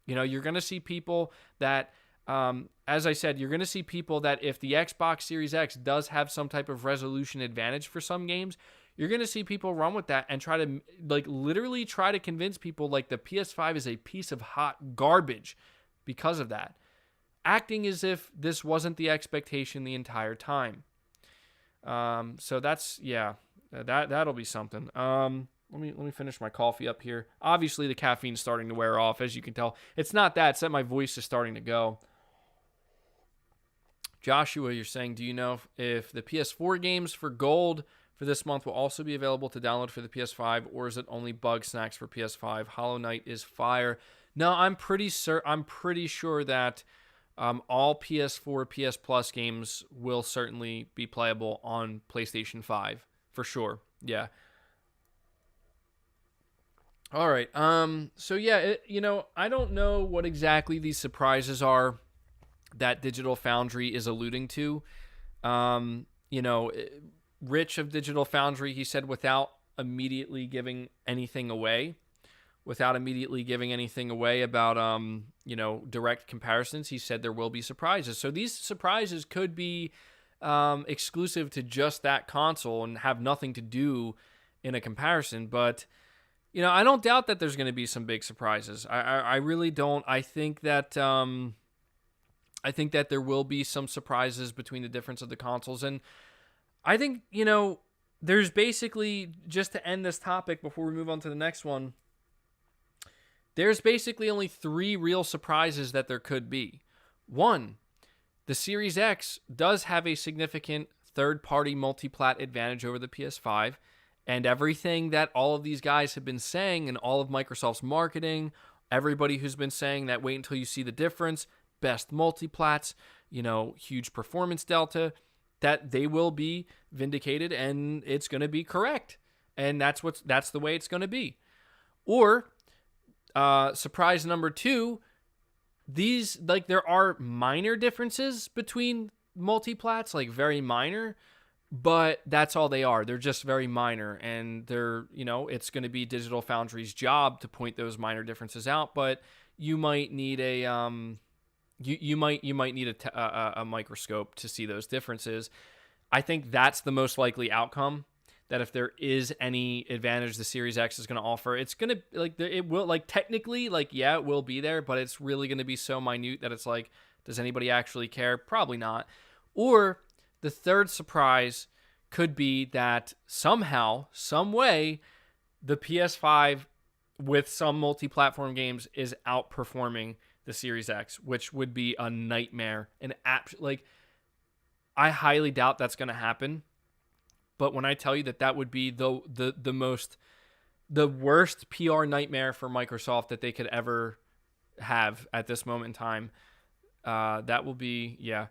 [SPEAKER 1] You're going to see people that, as I said, you're going to see people that if the Xbox Series X does have some type of resolution advantage for some games, you're going to see people run with that and try to, literally try to convince people the PS5 is a piece of hot garbage because of that. Acting as if this wasn't the expectation the entire time. So that's, yeah, that'll be something. Let me finish my coffee up here. Obviously, the caffeine's starting to wear off, as you can tell. It's not that, it's that my voice is starting to go. Joshua, you're saying, do you know if the PS4 games for gold for this month will also be available to download for the PS5, or is it only Bugsnax for PS5? Hollow Knight is fire. No, I'm pretty sure that all PS4, PS Plus games will certainly be playable on PlayStation 5 for sure. Yeah. All right. So yeah, I don't know what exactly these surprises are that Digital Foundry is alluding to. Rich of Digital Foundry, he said, without immediately giving anything away about, direct comparisons, he said there will be surprises. So these surprises could be exclusive to just that console and have nothing to do in a comparison. But, I don't doubt that there's going to be some big surprises. I really don't. I think that there will be some surprises between the difference of the consoles. And I think, there's basically, just to end this topic before we move on to the next one, there's basically only 3 real surprises that there could be. One, the Series X does have a significant third-party multi-plat advantage over the PS5, and everything that all of these guys have been saying and all of Microsoft's marketing, everybody who's been saying that wait until you see the difference, best multi-plats, huge performance delta, that they will be vindicated and it's going to be correct. And that's the way it's going to be. Or surprise number 2, these, like, there are minor differences between multiplats, like very minor, but that's all they are. They're just very minor, and they're, it's going to be Digital Foundry's job to point those minor differences out, but you might need a you might need a microscope to see those differences. I think that's the most likely outcome, that if there is any advantage the Series X is going to offer, it's going to, like, it will, like, technically, like, yeah, it will be there, but it's really going to be so minute that it's like, does anybody actually care? Probably not. Or the third surprise could be that somehow, some way, the PS5 with some multi-platform games is outperforming the Series X, which would be a nightmare. I highly doubt that's going to happen. But when I tell you that would be the worst PR nightmare for Microsoft that they could ever have at this moment in time, that will be, yeah.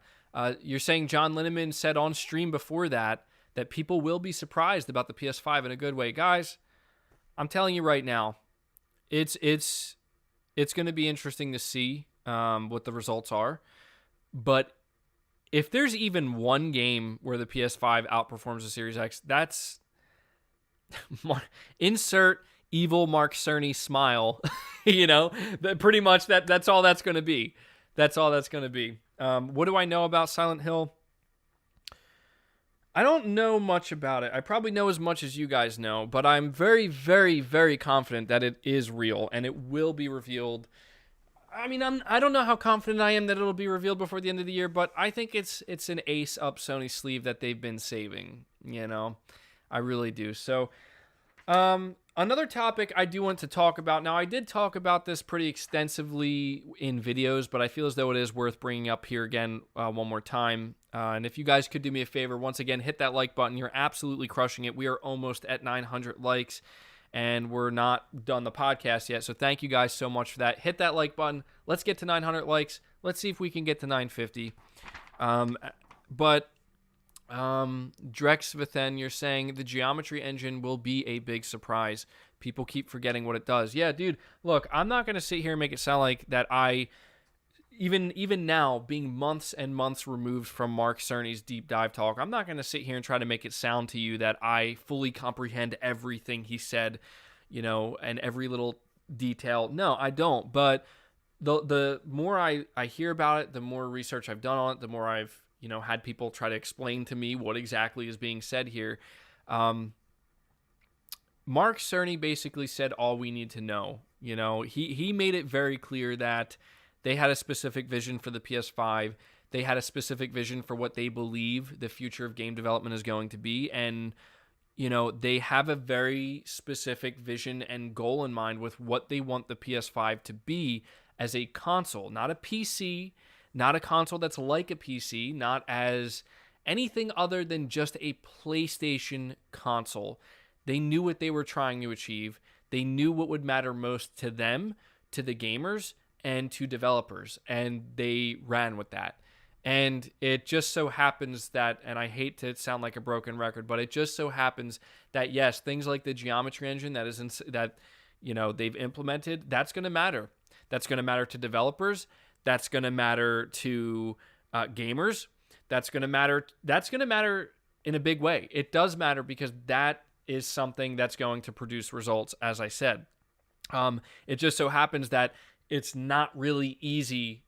[SPEAKER 1] You're saying John Linneman said on stream before that people will be surprised about the PS5 in a good way. Guys, I'm telling you right now, it's going to be interesting to see what the results are. But if there's even one game where the PS5 outperforms the Series X, that's insert evil Mark Cerny smile. Pretty much that's all that's going to be. That's all that's going to be. What do I know about Silent Hill? I don't know much about it. I probably know as much as you guys know, but I'm very, very, very confident that it is real and it will be revealed. I mean, I don't know how confident I am that it'll be revealed before the end of the year, but I think it's an ace up Sony's sleeve that they've been saving. I really do. So, another topic I do want to talk about. Now, I did talk about this pretty extensively in videos, but I feel as though it is worth bringing up here again one more time. And if you guys could do me a favor, once again, hit that like button. You're absolutely crushing it. We are almost at 900 likes, and we're not done the podcast yet. So thank you guys so much for that. Hit that like button. Let's get to 900 likes. Let's see if we can get to 950. Drex Vithen, you're saying the geometry engine will be a big surprise. People keep forgetting what it does. Yeah, dude, look, I'm not going to sit here and make it sound like that even now, being months and months removed from Mark Cerny's deep dive talk, I'm not going to sit here and try to make it sound to you that I fully comprehend everything he said, and every little detail. No, I don't. But the more I hear about it, the more research I've done on it, the more I've had people try to explain to me what exactly is being said here. Mark Cerny basically said all we need to know. He made it very clear that they had a specific vision for the PS5. They had a specific vision for what they believe the future of game development is going to be. And, they have a very specific vision and goal in mind with what they want the PS5 to be as a console, not a PC, not a console that's like a PC, not as anything other than just a PlayStation console. They knew what they were trying to achieve. They knew what would matter most to them, to the gamers, and to developers, and they ran with that. And it just so happens that, and I hate to sound like a broken record, but it just so happens that, yes, things like the geometry engine they've implemented, that's going to matter. That's going to matter to developers. That's going to matter to gamers. That's going to matter in a big way. It does matter because that is something that's going to produce results, as I said. It just so happens that it's not really easy,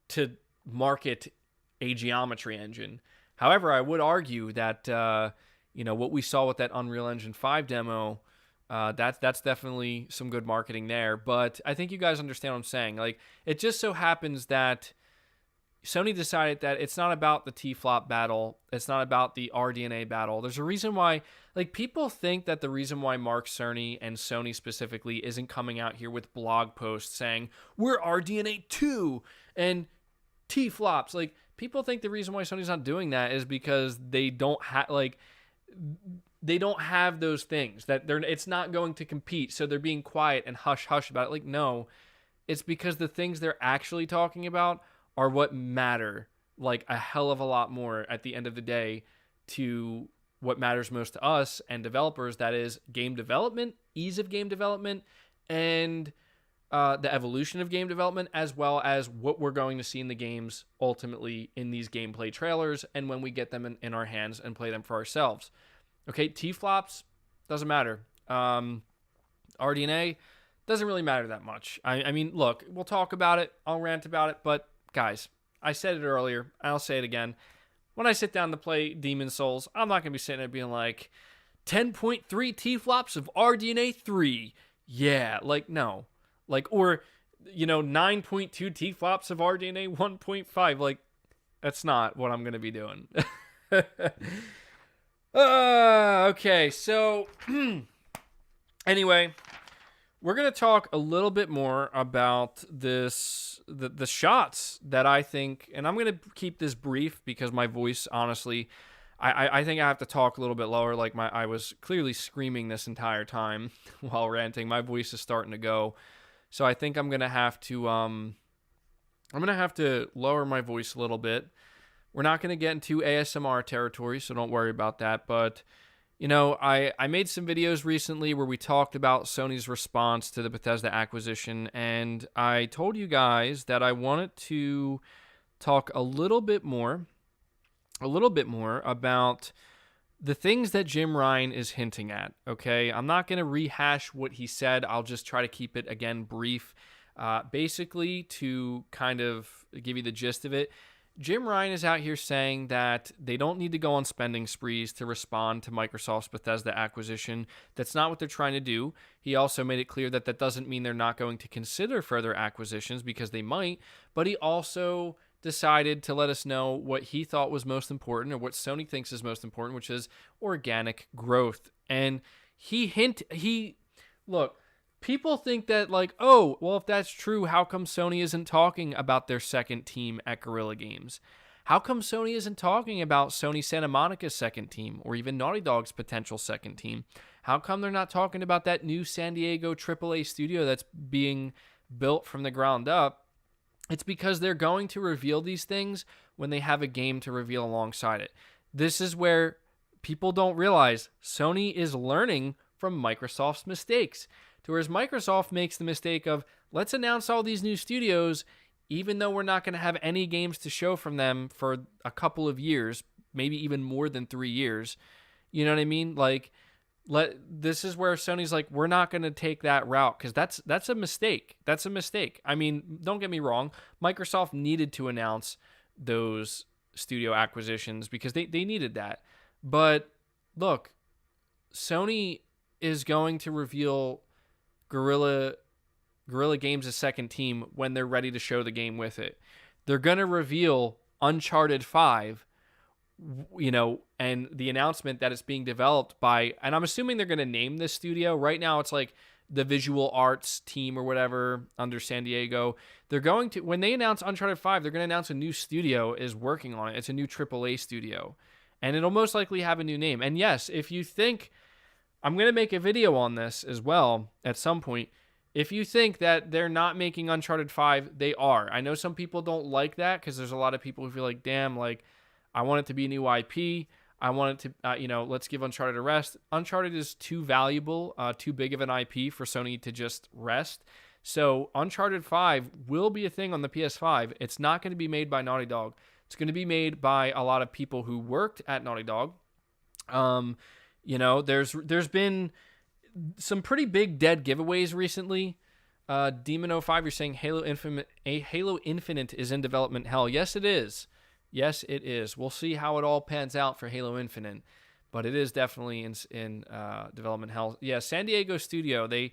[SPEAKER 1] to market a geometry engine. However, I would argue that, what we saw with that Unreal Engine 5 demo, that's definitely some good marketing there. But I think you guys understand what I'm saying. It just so happens that Sony decided that it's not about the T-flop battle. It's not about the RDNA battle. There's a reason why, people think that the reason why Mark Cerny and Sony specifically isn't coming out here with blog posts saying, we're RDNA2 and T-flops. people think the reason why Sony's not doing that is because they don't have those things that it's not going to compete, so they're being quiet and hush hush about it. Like, no, it's because the things they're actually talking about are what matter, like a hell of a lot more at the end of the day to what matters most to us and developers. That is game development, ease of game development, and the evolution of game development, as well as what we're going to see in the games ultimately in these gameplay trailers and when we get them in our hands and play them for ourselves. Okay, T-flops, doesn't matter. RDNA, doesn't really matter that much. I mean, look, we'll talk about it. I'll rant about it. But, guys, I said it earlier. I'll say it again. When I sit down to play Demon's Souls, I'm not going to be sitting there being like, 10.3 T-flops of RDNA3. Yeah, like, no. Like, or, 9.2 T-flops of RDNA 1.5. Like, that's not what I'm going to be doing. Okay, so anyway, we're going to talk a little bit more about the shots that I think, and I'm going to keep this brief because my voice, honestly, I think I have to talk a little bit lower. Like I was clearly screaming this entire time while ranting. My voice is starting to go. So I think I'm going to have to lower my voice a little bit. We're not going to get into ASMR territory, so don't worry about that. But, I made some videos recently where we talked about Sony's response to the Bethesda acquisition, and I told you guys that I wanted to talk a little bit more about the things that Jim Ryan is hinting at, okay? I'm not going to rehash what he said. I'll just try to keep it, again, brief. Basically, to kind of give you the gist of it, Jim Ryan is out here saying that they don't need to go on spending sprees to respond to Microsoft's Bethesda acquisition. That's not what they're trying to do. He also made it clear that that doesn't mean they're not going to consider further acquisitions, because they might, but he also decided to let us know what he thought was most important, or what Sony thinks is most important, which is organic growth. And look, people think that, like, oh, well, if that's true, how come Sony isn't talking about their second team at Guerrilla Games? How come Sony isn't talking about Sony Santa Monica's second team, or even Naughty Dog's potential second team? How come they're not talking about that new San Diego AAA studio that's being built from the ground up? It's because they're going to reveal these things when they have a game to reveal alongside it. This is where people don't realize Sony is learning from Microsoft's mistakes. Whereas Microsoft makes the mistake of, let's announce all these new studios, even though we're not going to have any games to show from them for a couple of years, maybe even more than 3 years. You know what I mean? Like, this is where Sony's like, we're not going to take that route, because that's a mistake. That's a mistake. I mean, don't get me wrong. Microsoft needed to announce those studio acquisitions because they needed that. But look, Sony is going to reveal Guerrilla Games' second team when they're ready to show the game with it. They're going to reveal Uncharted 5, and the announcement that it's being developed by, and I'm assuming they're going to name this studio. Right now it's like the Visual Arts team or whatever under San Diego. They're going to, when they announce Uncharted 5, they're going to announce a new studio is working on it. It's a new AAA studio, and it'll most likely have a new name. And yes, if you think, I'm going to make a video on this as well at some point. If you think that they're not making Uncharted 5, they are. I know some people don't like that because there's a lot of people who feel like, damn, like, I want it to be a new IP. I want it to, let's give Uncharted a rest. Uncharted is too valuable, too big of an IP for Sony to just rest. So Uncharted 5 will be a thing on the PS5. It's not going to be made by Naughty Dog. It's going to be made by a lot of people who worked at Naughty Dog. There's been some pretty big dead giveaways recently. Demon05, you're saying Halo Infinite is in development hell. Yes, it is. Yes, it is. We'll see how it all pans out for Halo Infinite, but it is definitely in development hell. Yeah, San Diego studio. They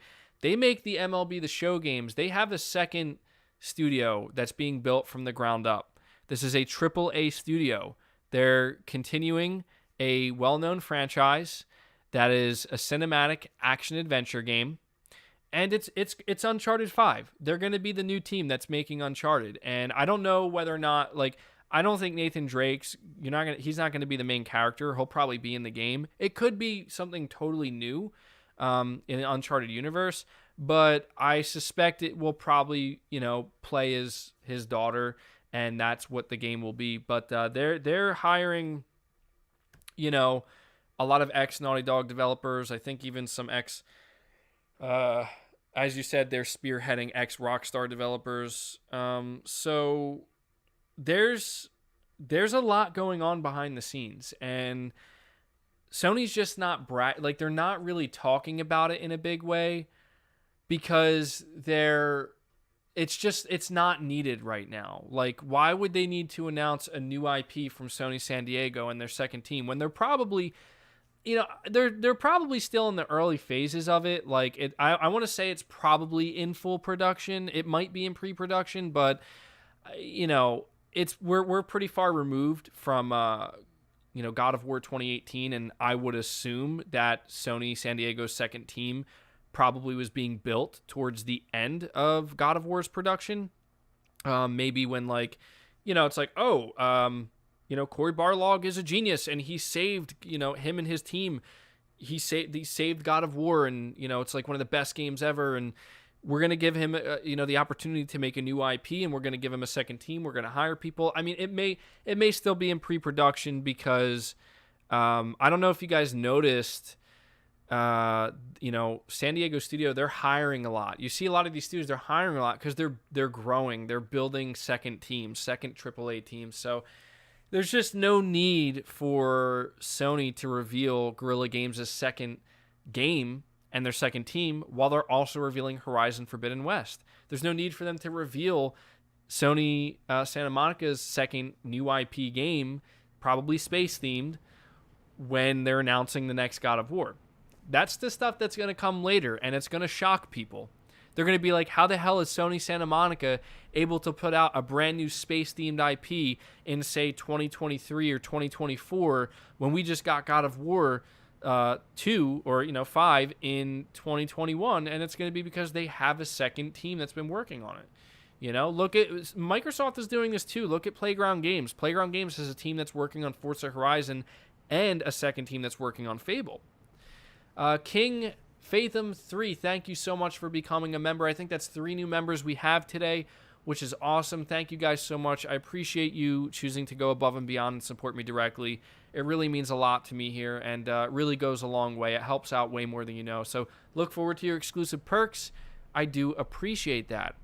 [SPEAKER 1] make the MLB The Show games. They have a second studio that's being built from the ground up. This is a AAA studio. They're continuing a well-known franchise that is a cinematic action-adventure game, and it's Uncharted 5. They're going to be the new team that's making Uncharted, and I don't know whether or not, like, I don't think Nathan Drake's he's not gonna be the main character. He'll probably be in the game. It could be something totally new in the Uncharted universe, but I suspect it will probably, play as his daughter, and that's what the game will be. But they're hiring, a lot of ex Naughty Dog developers. I think even some ex, as you said, they're spearheading ex Rockstar developers. So there's a lot going on behind the scenes, and Sony's just not they're not really talking about it in a big way because it's not needed right now. Like, why would they need to announce a new IP from Sony San Diego and their second team when they're probably, they're probably still in the early phases of it. Like, I want to say it's probably in full production. It might be in pre-production, but we're pretty far removed from God of War 2018, and I would assume that Sony San Diego's second team probably was being built towards the end of God of War's production. Maybe when it's like, Cory Barlog is a genius and he saved, him and his team. He saved God of War, and it's like one of the best games ever, and we're going to give him, the opportunity to make a new IP, and we're going to give him a second team. We're going to hire people. I mean, it may still be in pre-production because I don't know if you guys noticed, San Diego studio, they're hiring a lot. You see a lot of these studios, they're hiring a lot because they're growing. They're building second AAA teams. So there's just no need for Sony to reveal Guerrilla Games' second game and their second team while they're also revealing Horizon Forbidden West. There's no need for them to reveal Sony Santa Monica's second new IP game, probably space-themed, when they're announcing the next God of War. That's the stuff that's going to come later, and it's going to shock people. They're going to be like, how the hell is Sony Santa Monica able to put out a brand new space-themed IP in, say, 2023 or 2024 when we just got God of War 2 or 5 in 2021? And it's going to be because they have a second team that's been working on it. Look at Microsoft is doing this too. Look at Playground Games. Playground Games has a team that's working on Forza Horizon and a second team that's working on Fable. King Fathom 3, thank you so much for becoming a member. I think that's 3 new members we have today, which is awesome. Thank you guys so much. I appreciate you choosing to go above and beyond and support me directly. It really means a lot to me here, and really goes a long way. It helps out way more than you know. So look forward to your exclusive perks. I do appreciate that.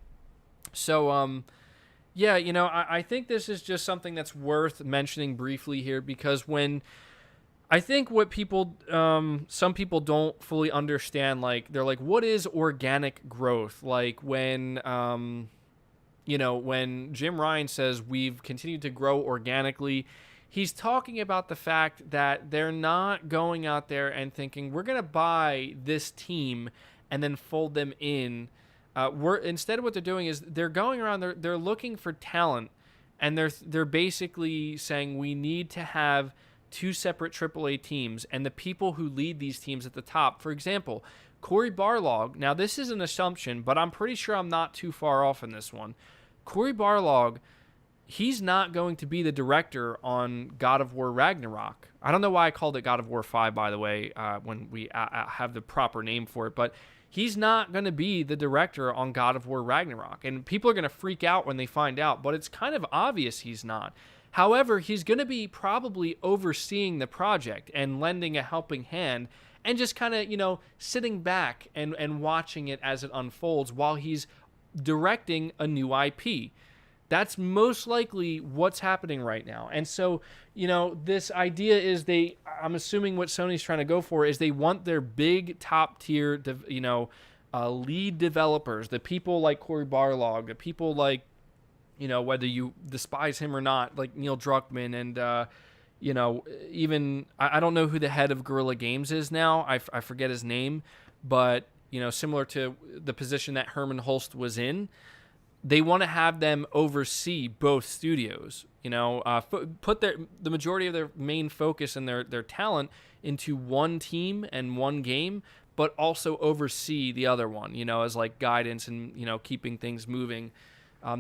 [SPEAKER 1] So, I think this is just something that's worth mentioning briefly here, because I think what some people don't fully understand, they're like, what is organic growth? Like when Jim Ryan says we've continued to grow organically, he's talking about the fact that they're not going out there and thinking, we're going to buy this team and then fold them in. Instead what they're doing is they're going around, they're looking for talent, and they're basically saying we need to have 2 separate AAA teams, and the people who lead these teams at the top. For example, Cory Barlog. Now, this is an assumption, but I'm pretty sure I'm not too far off in this one. Cory Barlog, he's not going to be the director on God of War Ragnarok. I don't know why I called it God of War 5, by the way, when we have the proper name for it, but he's not going to be the director on God of War Ragnarok. And people are going to freak out when they find out, but it's kind of obvious he's not. However, he's going to be probably overseeing the project and lending a helping hand and just kind of, sitting back and watching it as it unfolds while he's directing a new IP. That's most likely what's happening right now. And so, this idea is I'm assuming what Sony's trying to go for is they want their big top tier, lead developers, the people like Cory Barlog, the people like, whether you despise him or not, like Neil Druckmann and, even, I don't know who the head of Guerrilla Games is now. I forget his name, but, similar to the position that Herman Hulst was in, they want to have them oversee both studios, put the majority of their main focus and their talent into one team and one game, but also oversee the other one, as guidance and, keeping things moving.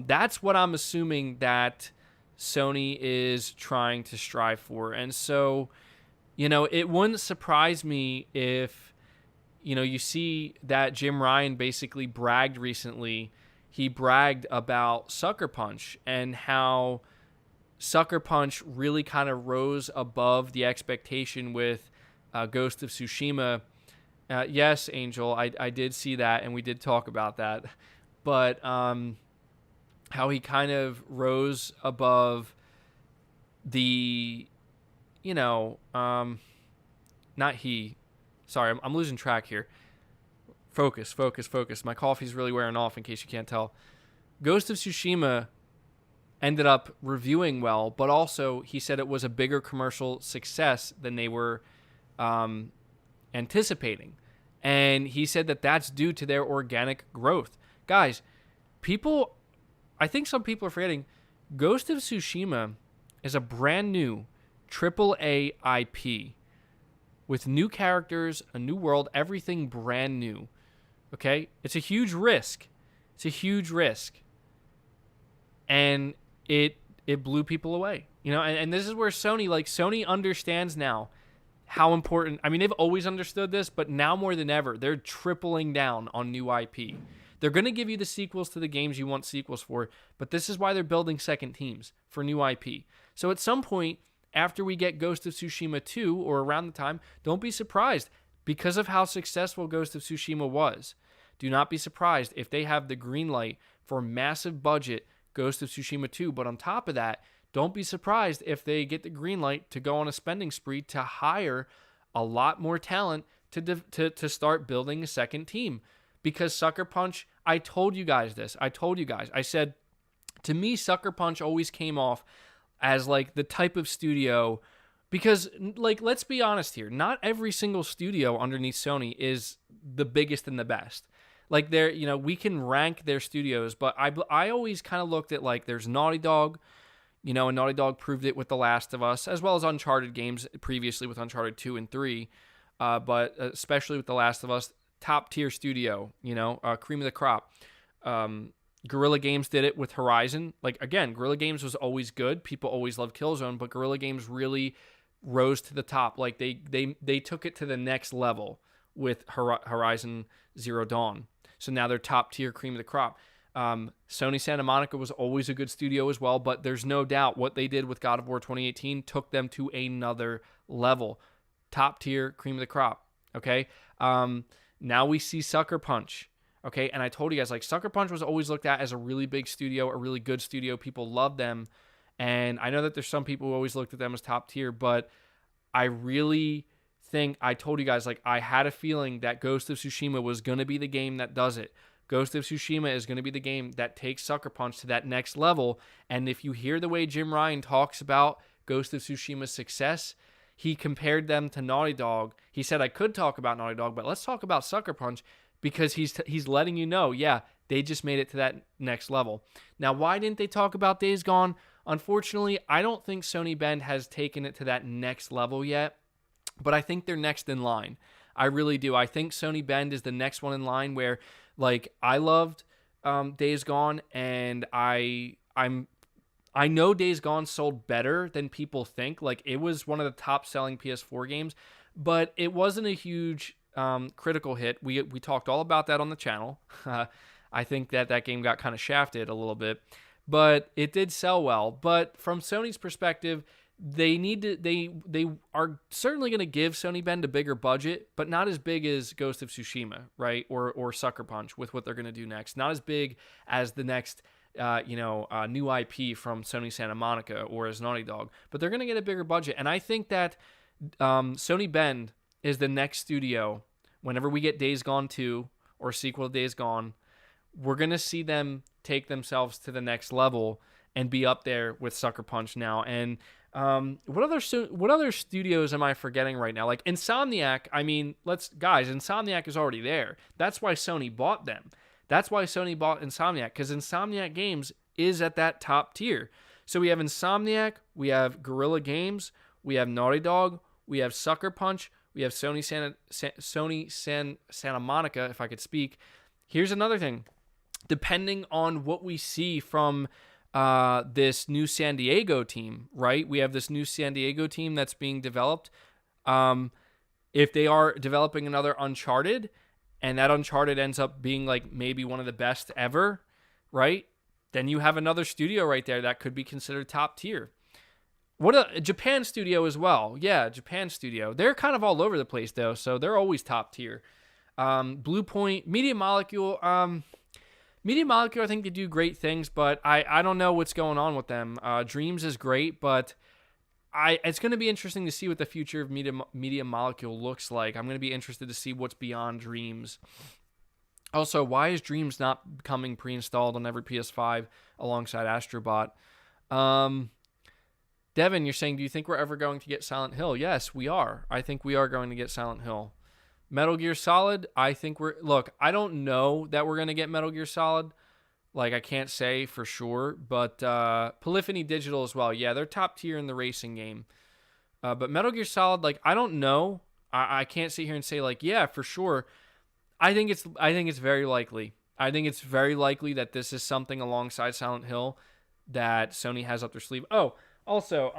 [SPEAKER 1] That's what I'm assuming that Sony is trying to strive for. And so, it wouldn't surprise me if, you see that Jim Ryan basically bragged recently. He bragged about Sucker Punch and how Sucker Punch really kind of rose above the expectation with Ghost of Tsushima. Yes, Angel, I did see that, and we did talk about that. But how he kind of rose above the, not he. Sorry, I'm losing track here. Focus. My coffee's really wearing off, in case you can't tell. Ghost of Tsushima ended up reviewing well, but also he said it was a bigger commercial success than they were anticipating. And he said that that's due to their organic growth. Guys, I think some people are forgetting, Ghost of Tsushima is a brand new AAA IP with new characters, a new world, everything brand new. Okay? It's a huge risk. And it blew people away. And this is where Sony understands now how important. I mean, they've always understood this, but now more than ever, they're tripling down on new IP. They're going to give you the sequels to the games you want sequels for, but this is why they're building second teams for new IP. So at some point, after we get Ghost of Tsushima 2, or around the time, don't be surprised. Because of how successful Ghost of Tsushima was, do not be surprised if they have the green light for massive budget Ghost of Tsushima 2. But on top of that, don't be surprised if they get the green light to go on a spending spree to hire a lot more talent to start building a second team. Because Sucker Punch, I told you guys this. I said, to me, Sucker Punch always came off as like the type of studio, because let's be honest here, not every single studio underneath Sony is the biggest and the best. Like we can rank their studios, but I always kind of looked at there's Naughty Dog, and Naughty Dog proved it with The Last of Us, as well as Uncharted games previously with Uncharted 2 and 3, but especially with The Last of Us, top tier studio, cream of the crop. Guerrilla Games did it with Horizon. Again, Guerrilla Games was always good. People always loved Killzone, but Guerrilla Games really rose to the top. They took it to the next level with Horizon Zero Dawn. So now they're top tier, cream of the crop. Sony Santa Monica was always a good studio as well, but there's no doubt what they did with God of War 2018 took them to another level. Top tier, cream of the crop. Okay? Now we see Sucker Punch. Okay, and I told you guys, Sucker Punch was always looked at as a really big studio, a really good studio. People love them. And I know that there's some people who always looked at them as top tier, but I really think, I told you guys, I had a feeling that Ghost of Tsushima was going to be the game that does it. Ghost of Tsushima is going to be the game that takes Sucker Punch to that next level. And if you hear the way Jim Ryan talks about Ghost of Tsushima's success, he compared them to Naughty Dog. He said, I could talk about Naughty Dog, but let's talk about Sucker Punch, because he's letting you know, yeah, they just made it to that next level. Now, why didn't they talk about Days Gone? Unfortunately, I don't think Sony Bend has taken it to that next level yet, but I think they're next in line. I really do. I think Sony Bend is the next one in line where, I loved Days Gone, and I know Days Gone sold better than people think. It was one of the top-selling PS4 games, but it wasn't a huge critical hit. We talked all about that on the channel. I think that game got kind of shafted a little bit, but it did sell well. But from Sony's perspective, they are certainly going to give Sony Bend a bigger budget, but not as big as Ghost of Tsushima, right? Or Sucker Punch with what they're going to do next. Not as big as the next new IP from Sony Santa Monica or as Naughty Dog, but they're going to get a bigger budget. And I think that Sony Bend is the next studio. Whenever we get Days Gone 2 or sequel to Days Gone, we're going to see them take themselves to the next level and be up there with Sucker Punch now. And what other studios am I forgetting right now? Insomniac, Insomniac is already there. That's why Sony bought them. That's why Sony bought Insomniac, because Insomniac Games is at that top tier. So we have Insomniac, we have Guerrilla Games, we have Naughty Dog, we have Sucker Punch, we have Sony Santa Monica, if I could speak. Here's another thing. Depending on what we see from this new San Diego team, right? We have this new San Diego team that's being developed. If they are developing another Uncharted, and that Uncharted ends up being like maybe one of the best ever, right? Then you have another studio right there that could be considered top tier. What a Japan studio as well. Yeah, Japan studio. They're kind of all over the place though, so they're always top tier. Blue Point, Media Molecule. Media Molecule, I think they do great things, but I don't know what's going on with them. Dreams is great, but it's going to be interesting to see what the future of Media Molecule looks like. I'm going to be interested to see what's beyond Dreams. Also, why is Dreams not becoming pre-installed on every PS5 alongside Astrobot? Devin, you're saying, do you think we're ever going to get Silent Hill? Yes, we are. I think we are going to get Silent Hill. Metal Gear Solid, I think look, I don't know that we're going to get Metal Gear Solid. Like, I can't say for sure, but Polyphony Digital as well. Yeah, they're top tier in the racing game. But Metal Gear Solid, like, I don't know. I can't sit here and say, like, yeah, for sure. I think it's very likely. I think it's very likely that this is something alongside Silent Hill that Sony has up their sleeve. Oh, also,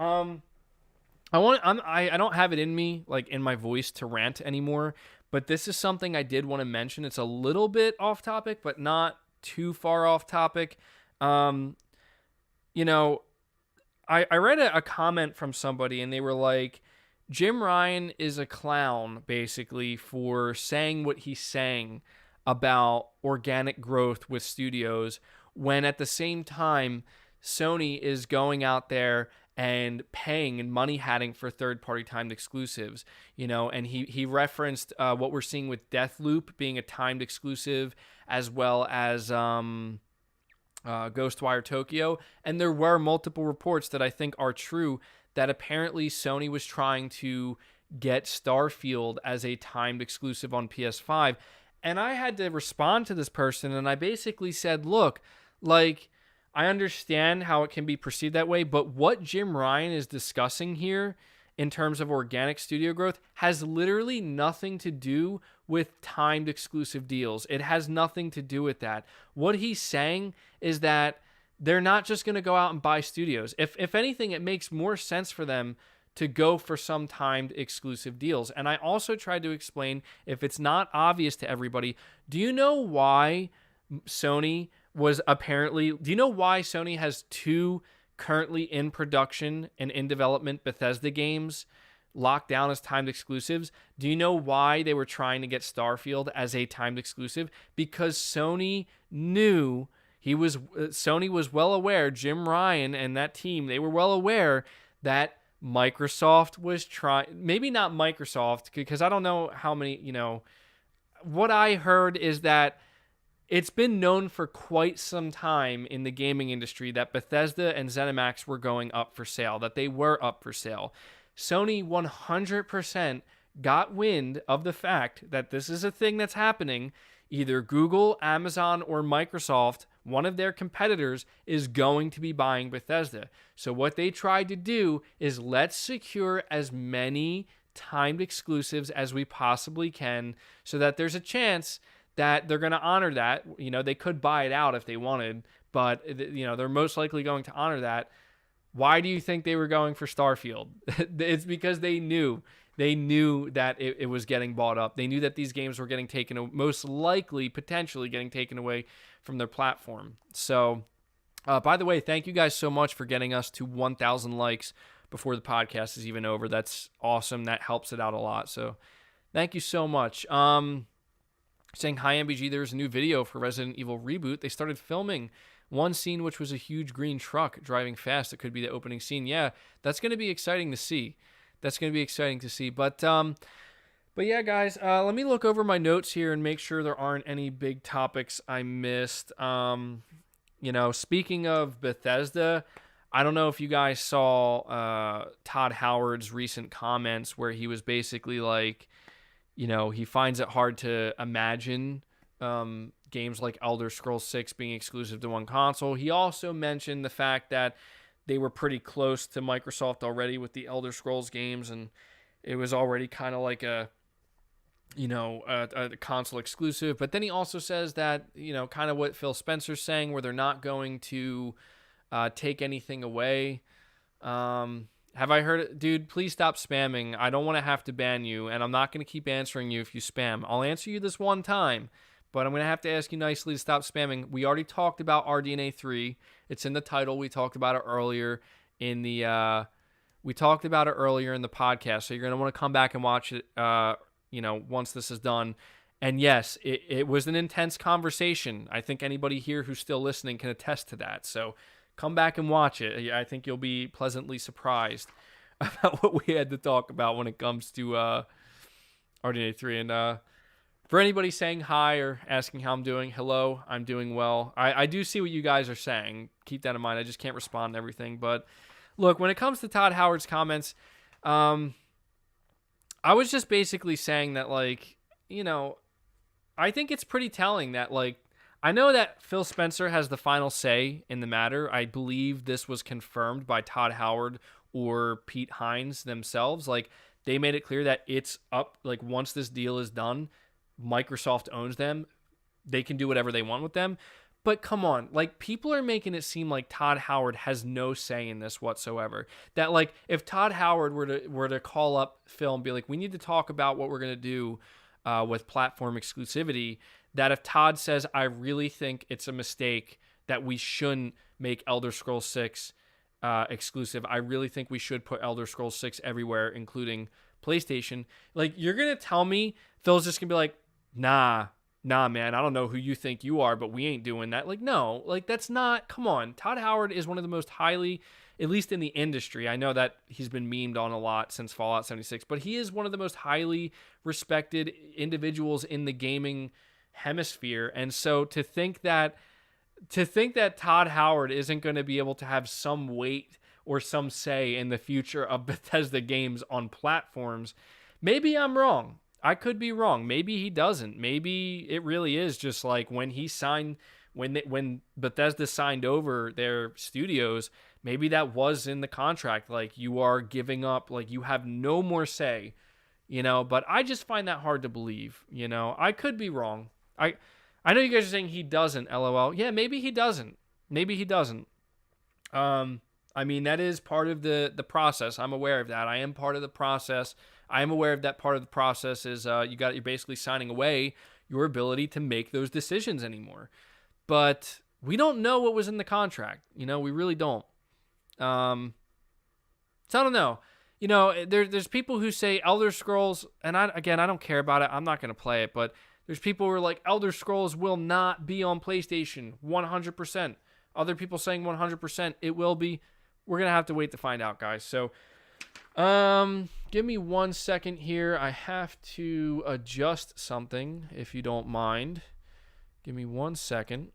[SPEAKER 1] I don't have it in me, like, in my voice to rant anymore, but this is something I did want to mention. It's a little bit off topic, but not too far off topic. I read a comment from somebody, and they were like, Jim Ryan is a clown, basically, for saying what he's saying about organic growth with studios, when at the same time, Sony is going out there and paying and money hatting for third-party timed exclusives, and he referenced what we're seeing with Deathloop being a timed exclusive, as well as Ghostwire Tokyo. And there were multiple reports that I think are true that apparently Sony was trying to get Starfield as a timed exclusive on PS5. And I had to respond to this person, and I basically said, look, like, I understand how it can be perceived that way, but what Jim Ryan is discussing here in terms of organic studio growth has literally nothing to do with timed exclusive deals. It has nothing to do with that. What he's saying is that they're not just going to go out and buy studios. If anything, it makes more sense for them to go for some timed exclusive deals. And I also tried to explain, if it's not obvious to everybody, do you know why Sony has two currently in production and in development Bethesda games locked down as timed exclusives? Do you know why they were trying to get Starfield as a timed exclusive? Because Sony knew Sony was well aware, Jim Ryan and that team, they were well aware that Microsoft was maybe not Microsoft, because I don't know how many, what I heard is that it's been known for quite some time in the gaming industry that Bethesda and ZeniMax were going up for sale, that they were up for sale. Sony 100% got wind of the fact that this is a thing that's happening. Either Google, Amazon, or Microsoft, one of their competitors, is going to be buying Bethesda. So what they tried to do is, let's secure as many timed exclusives as we possibly can so that there's a chance that they're going to honor that. They could buy it out if they wanted, but they're most likely going to honor that. Why do you think they were going for Starfield? It's because they knew that it was getting bought up. They knew that these games were getting taken, most likely, potentially getting taken away from their platform. So, by the way, thank you guys so much for getting us to 1,000 likes before the podcast is even over. That's awesome. That helps it out a lot. So, thank you so much. Saying, hi, MBG, there's a new video for Resident Evil Reboot. They started filming one scene, which was a huge green truck driving fast. It could be the opening scene. Yeah, that's going to be exciting to see. But yeah, guys, let me look over my notes here and make sure there aren't any big topics I missed. Speaking of Bethesda, I don't know if you guys saw Todd Howard's recent comments where he was basically like, he finds it hard to imagine games like Elder Scrolls 6 being exclusive to one console. He also mentioned the fact that they were pretty close to Microsoft already with the Elder Scrolls games, and it was already kind of like a console exclusive. But then he also says that, kind of what Phil Spencer's saying, where they're not going to take anything away. Have I heard it? Dude, please stop spamming. I don't want to have to ban you, and I'm not going to keep answering you if you spam. I'll answer you this one time, but I'm going to have to ask you nicely to stop spamming. We already talked about RDNA3. It's in the title. We talked about it earlier in the podcast, so you're going to want to come back and watch it, once this is done. And yes, it was an intense conversation. I think anybody here who's still listening can attest to that. So come back and watch it. I think you'll be pleasantly surprised about what we had to talk about when it comes to RDNA3. And for anybody saying hi or asking how I'm doing, hello, I'm doing well. I do see what you guys are saying. Keep that in mind. I just can't respond to everything. But look, when it comes to Todd Howard's comments, I was just basically saying that, I think it's pretty telling that, I know that Phil Spencer has the final say in the matter. I believe this was confirmed by Todd Howard or Pete Hines themselves. They made it clear that it's up. Once this deal is done, Microsoft owns them. They can do whatever they want with them. But come on, people are making it seem like Todd Howard has no say in this whatsoever. That if Todd Howard were to call up Phil and be like, we need to talk about what we're going to do with platform exclusivity, that if Todd says, I really think it's a mistake that we shouldn't make Elder Scrolls 6 exclusive, I really think we should put Elder Scrolls 6 everywhere, including PlayStation. You're going to tell me Phil's just going to be like, nah, man, I don't know who you think you are, but we ain't doing that. No, that's not, come on. Todd Howard is one of the most highly, at least in the industry, I know that he's been memed on a lot since Fallout 76, but he is one of the most highly respected individuals in the gaming hemisphere. And so to think that Todd Howard isn't going to be able to have some weight or some say in the future of Bethesda games on platforms, maybe I'm wrong. I could be wrong. Maybe he doesn't. Maybe it really is just when Bethesda signed over their studios, maybe that was in the contract. You are giving up, you have no more say, but I just find that hard to believe. I could be wrong. I know you guys are saying he doesn't, LOL. Yeah, maybe he doesn't. That is part of the process. I'm aware of that. I am part of the process. I am aware of that part of the process is you're basically signing away your ability to make those decisions anymore. But we don't know what was in the contract. We really don't. So I don't know. There's people who say Elder Scrolls, and I don't care about it. I'm not going to play it, but there's people who are like, Elder Scrolls will not be on PlayStation 100%. Other people saying 100% it will be. We're going to have to wait to find out, guys. So, give me 1 second here. I have to adjust something, if you don't mind. Give me 1 second.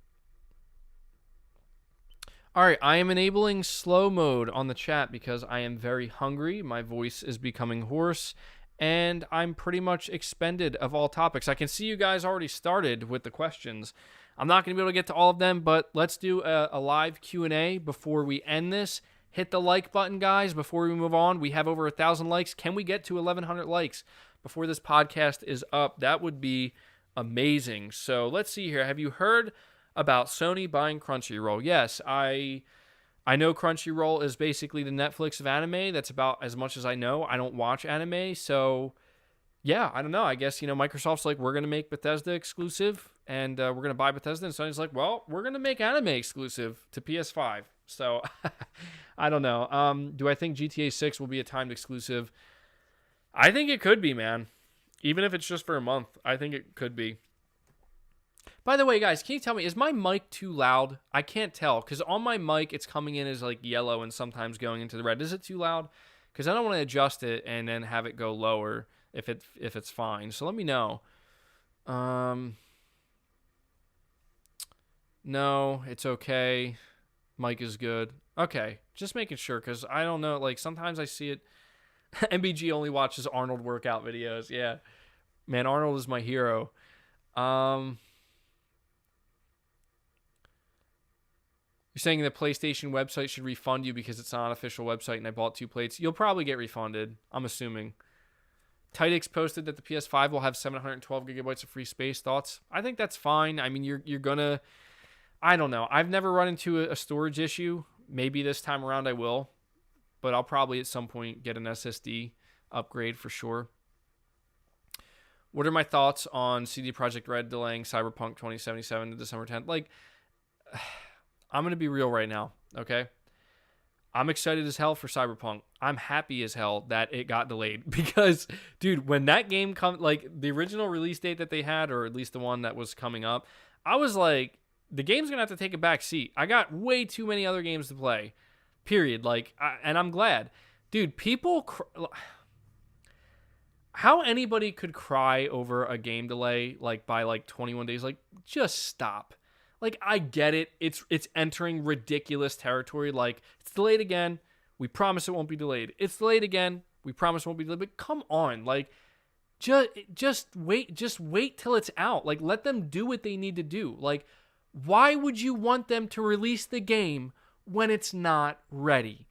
[SPEAKER 1] All right, I am enabling slow mode on the chat because I am very hungry. My voice is becoming hoarse, and I'm pretty much expended of all topics. I can see you guys already started with the questions. I'm not going to be able to get to all of them, but let's do a live Q&A before we end this. Hit the like button, guys, before we move on. We have over 1,000 likes. Can we get to 1,100 likes before this podcast is up? That would be amazing. So let's see here. Have you heard about Sony buying Crunchyroll? Yes, I know Crunchyroll is basically the Netflix of anime. That's about as much as I know. I don't watch anime, so yeah, I don't know. I guess, Microsoft's like, we're going to make Bethesda exclusive, and we're going to buy Bethesda, and Sony's like, well, we're going to make anime exclusive to PS5. So, I don't know. Do I think GTA 6 will be a timed exclusive? I think it could be, man. Even if it's just for a month, I think it could be. By the way, guys, can you tell me, is my mic too loud? I can't tell, because on my mic, it's coming in as yellow and sometimes going into the red. Is it too loud? Because I don't want to adjust it and then have it go lower if it's fine. So let me know. No, it's okay. Mic is good. Okay, just making sure, because I don't know. Sometimes I see it. MBG only watches Arnold workout videos. Yeah. Man, Arnold is my hero. You're saying the PlayStation website should refund you because it's not an official website and I bought 2 plates. You'll probably get refunded, I'm assuming. Tidix posted that the PS5 will have 712 gigabytes of free space. Thoughts? I think that's fine. I mean, you're gonna... I don't know. I've never run into a storage issue Maybe this time around I will, but I'll probably at some point get an SSD upgrade for sure. What are my thoughts on CD Projekt Red delaying Cyberpunk 2077 to December 10th? Like, I'm going to be real right now, okay? I'm excited as hell for Cyberpunk. I'm happy as hell that it got delayed because, dude, when that game like the original release date that they had, or at least the one that was coming up, I was like, the game's gonna have to take a back seat. I got way too many other games to play, period. Like, and I'm glad, dude. How anybody could cry over a game delay like by like 21 days? Like, just stop. Like, I get it. It's entering ridiculous territory. Like, it's delayed again. We promise it won't be delayed. It's delayed again. We promise it won't be delayed. But come on, like, just wait. Just wait till it's out. Like, let them do what they need to do. Like, why would you want them to release the game when it's not ready?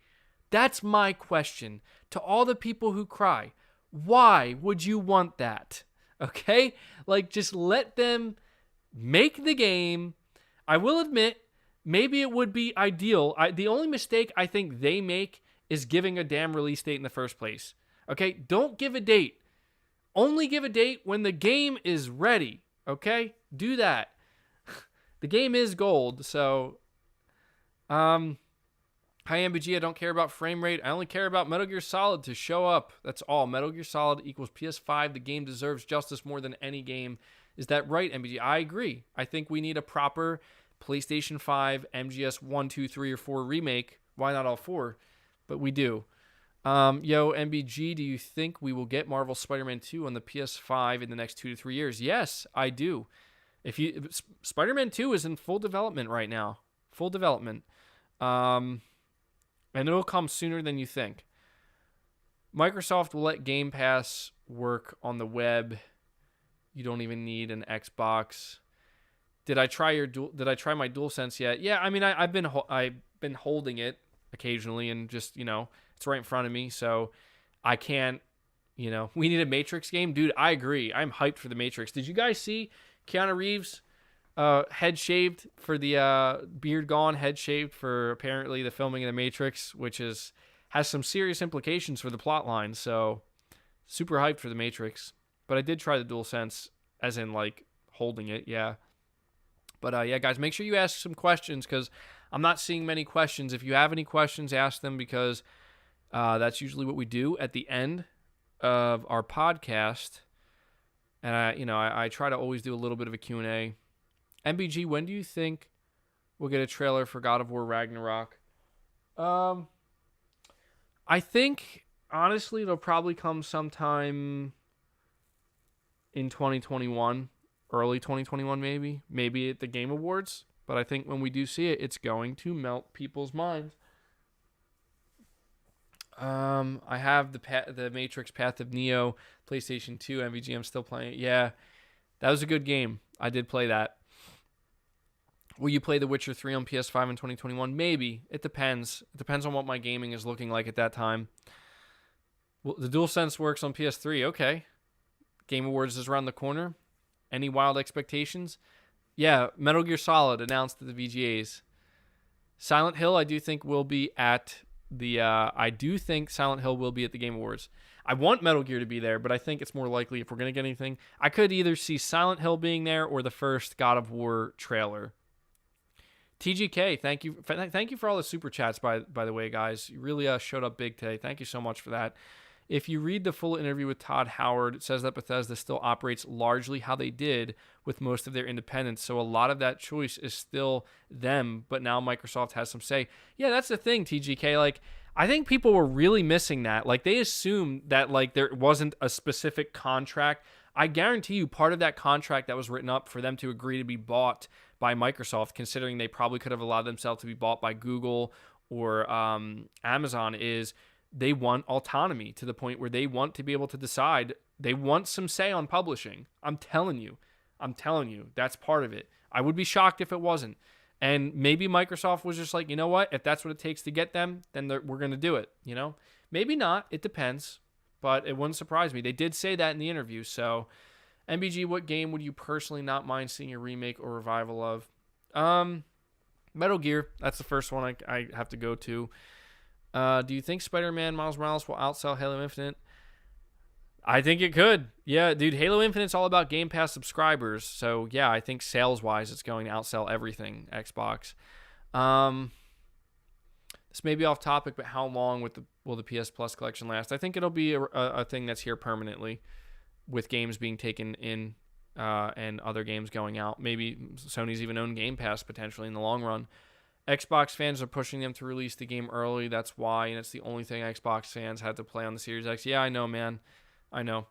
[SPEAKER 1] That's my question to all the people who cry. Why would you want that? Okay? Like, just let them make the game. I will admit, maybe it would be ideal. The only mistake I think they make is giving a damn release date in the first place. Okay? Don't give a date. Only give a date when the game is ready. Okay? Do that. The game is gold, so... Hi, MBG, I don't care about frame rate. I only care about Metal Gear Solid to show up. That's all. Metal Gear Solid equals PS5. The game deserves justice more than any game. Is that right, MBG? I agree. I think we need a proper PlayStation 5 MGS 1, 2, 3, or 4 remake. Why not all 4? But we do. Yo, MBG, do you think we will get Marvel Spider-Man 2 on the PS5 in the next 2 to 3 years? Yes, I do. Spider-Man 2 is in full development right now. Full development. And it'll come sooner than you think. Microsoft will let Game Pass work on the web. You don't even need an Xbox. Did I try my DualSense yet? Yeah, I mean, I've been holding it occasionally, and just, it's right in front of me, so I can't. We need a Matrix game, dude. I agree. I'm hyped for the Matrix. Did you guys see Keanu Reeves? Head shaved for the beard gone, head shaved for apparently the filming of the Matrix, which has some serious implications for the plot line. So super hyped for the Matrix. But I did try the DualSense, as in like holding it, yeah. But yeah, guys, make sure you ask some questions because I'm not seeing many questions. If you have any questions, ask them because that's usually what we do at the end of our podcast. And I try to always do a little bit of a Q&A. MBG, when do you think we'll get a trailer for God of War Ragnarok? I think, honestly, it'll probably come sometime in 2021, early 2021 maybe. Maybe at the Game Awards. But I think when we do see it, it's going to melt people's minds. I have the Matrix Path of Neo, PlayStation 2, MVG. I'm still playing it. Yeah, that was a good game. I did play that. Will you play The Witcher 3 on PS5 in 2021? Maybe. It depends. It depends on what my gaming is looking like at that time. Well, the DualSense works on PS3. Okay. Game Awards is around the corner. Any wild expectations? Yeah, Metal Gear Solid announced at the VGAs. Silent Hill, I do think will be at the... Silent Hill will be at the Game Awards. I want Metal Gear to be there, but I think it's more likely if we're going to get anything. I could either see Silent Hill being there or the first God of War trailer. TGK, thank you for all the super chats, by the way, guys. You really showed up big today. Thank you so much for that. If you read the full interview with Todd Howard, it says that Bethesda still operates largely how they did with most of their independence. So a lot of that choice is still them, but now Microsoft has some say. Yeah, that's the thing, TGK. Like, I think people were really missing that. Like, they assumed that, like, there wasn't a specific contract. I guarantee you part of that contract that was written up for them to agree to be bought by Microsoft, considering they probably could have allowed themselves to be bought by Google or Amazon, is they want autonomy to the point where they want to be able to decide. They want some say on publishing. I'm telling you, that's part of it. I would be shocked if it wasn't. And maybe Microsoft was just like, you know what? If that's what it takes to get them, then we're going to do it, Maybe not. It depends. But it wouldn't surprise me. They did say that in the interview. So, MBG, what game would you personally not mind seeing a remake or revival of? Metal Gear, that's the first one I have to go to. Do you think Spider-Man Miles Morales will outsell Halo Infinite? I think it could. Yeah, dude, Halo Infinite's all about Game Pass subscribers. So, yeah, I think sales-wise it's going to outsell everything Xbox. This may be off topic, but how long will the PS Plus collection last? I think it'll be a thing that's here permanently with games being taken in and other games going out. Maybe Sony's even own Game Pass potentially in the long run. Xbox fans are pushing them to release the game early. That's why, and it's the only thing Xbox fans had to play on the Series X. Yeah, I know, man. I know.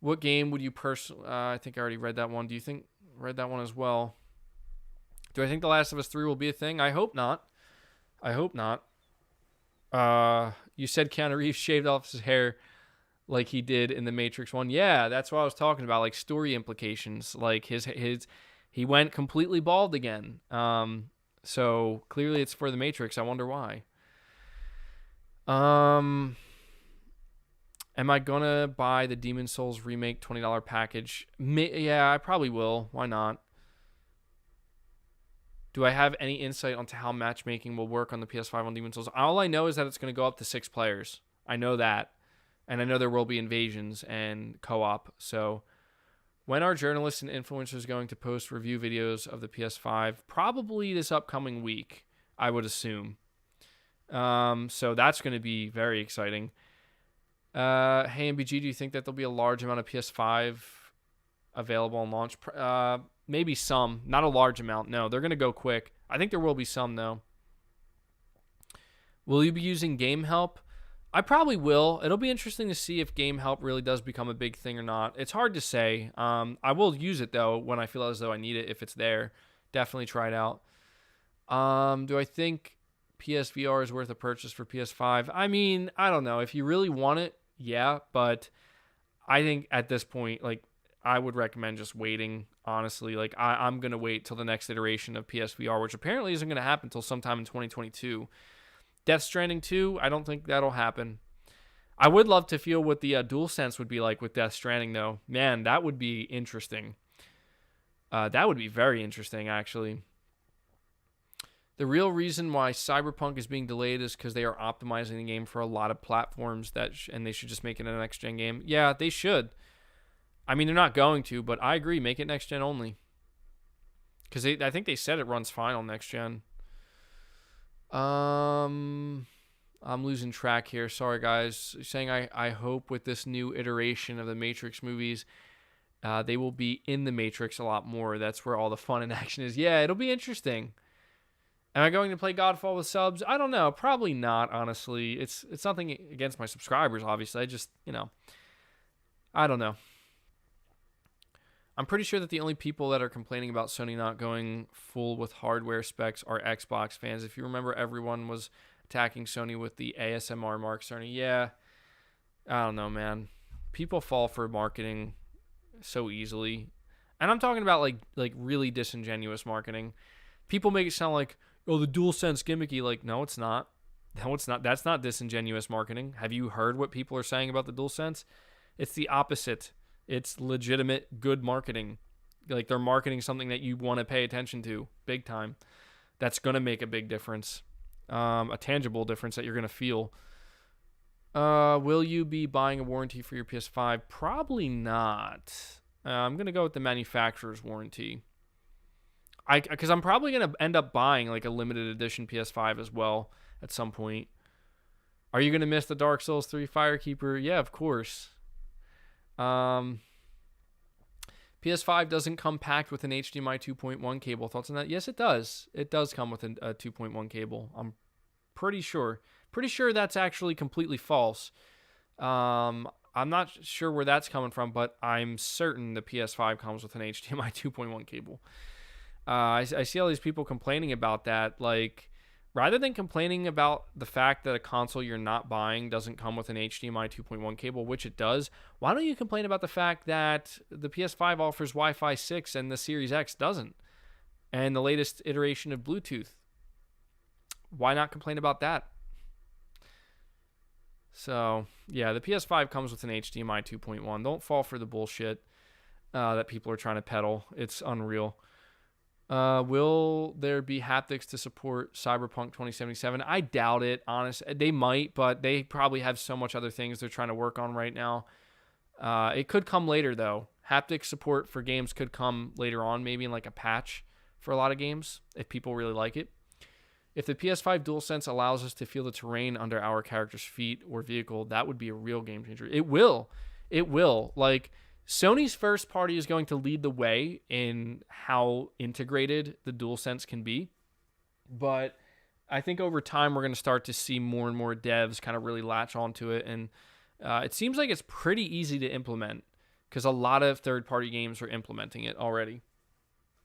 [SPEAKER 1] What game would you personally... I think I already read that one. Do you think... read that one as well. Do I think The Last of Us 3 will be a thing? I hope not. I hope not. You said Keanu Reeves shaved off his hair like he did in the Matrix 1. Yeah, that's what I was talking about. Like story implications. Like he went completely bald again. So clearly it's for the Matrix. I wonder why. Am I gonna buy the Demon's Souls remake $20 package? Yeah, I probably will. Why not? Do I have any insight onto how matchmaking will work on the PS5 on Demon's Souls? All I know is that it's going to go up to 6 players. I know that. And I know there will be invasions and co-op. So when are journalists and influencers going to post review videos of the PS5? Probably this upcoming week, I would assume. So that's going to be very exciting. Hey, MBG, do you think that there'll be a large amount of PS5 available on launch? Maybe some. Not a large amount. No, they're going to go quick. I think there will be some, though. Will you be using Game Help? I probably will. It'll be interesting to see if Game Help really does become a big thing or not. It's hard to say. I will use it, though, when I feel as though I need it, if it's there. Definitely try it out. Do I think PSVR is worth a purchase for PS5? I mean, I don't know. If you really want it, yeah. But I think at this point, like, I would recommend just waiting, honestly. Like, I'm going to wait till the next iteration of PSVR, which apparently isn't going to happen until sometime in 2022. Death Stranding 2, I don't think that'll happen. I would love to feel what the DualSense would be like with Death Stranding, though. Man, that would be interesting. That would be very interesting, actually. The real reason why Cyberpunk is being delayed is because they are optimizing the game for a lot of platforms, and they should just make it a next-gen game. Yeah, they should. I mean, they're not going to, but I agree. Make it next-gen only. Because I think they said it runs fine on next-gen. I'm losing track here. Sorry, guys. Saying I hope with this new iteration of the Matrix movies, they will be in the Matrix a lot more. That's where all the fun and action is. Yeah, it'll be interesting. Am I going to play Godfall with subs? I don't know. Probably not, honestly. It's nothing against my subscribers, obviously. I just, I don't know. I'm pretty sure that the only people that are complaining about Sony not going full with hardware specs are Xbox fans. If you remember, everyone was attacking Sony with the ASMR mark. Sony, yeah. I don't know, man. People fall for marketing so easily. And I'm talking about like really disingenuous marketing. People make it sound like, oh, the DualSense gimmicky. Like, no, it's not. No, it's not. That's not disingenuous marketing. Have you heard what people are saying about the DualSense? It's the opposite. It's legitimate good marketing. Like, they're marketing something that you want to pay attention to big time. That's going to make a big difference. A tangible difference that you're going to feel. Will you be buying a warranty for your PS5? Probably not. I'm going to go with the manufacturer's warranty. Because I'm probably going to end up buying like a limited edition PS5 as well at some point. Are you going to miss the Dark Souls 3 Firekeeper? Yeah, of course. PS5 doesn't come packed with an HDMI 2.1 cable. Thoughts on that? Yes, it does. It does come with a 2.1 cable. I'm pretty sure. Pretty sure that's actually completely false. I'm not sure where that's coming from, but I'm certain the PS5 comes with an HDMI 2.1 cable. I see all these people complaining about that. Like, rather than complaining about the fact that a console you're not buying doesn't come with an HDMI 2.1 cable, which it does, why don't you complain about the fact that the PS5 offers Wi-Fi 6 and the Series X doesn't? And the latest iteration of Bluetooth. Why not complain about that? So, yeah, the PS5 comes with an HDMI 2.1. Don't fall for the bullshit that people are trying to peddle. It's unreal. Will there be haptics to support Cyberpunk 2077? I doubt it, honestly. They might, but they probably have so much other things they're trying to work on right now. It could come later, though. Haptic support for games could come later on, maybe in like a patch for a lot of games, if people really like it. If the PS5 DualSense allows us to feel the terrain under our character's feet or vehicle, that would be a real game changer. It will. It will. Like, Sony's first party is going to lead the way in how integrated the DualSense can be. But I think over time, we're going to start to see more and more devs kind of really latch onto it. And it seems like it's pretty easy to implement because a lot of third-party games are implementing it already.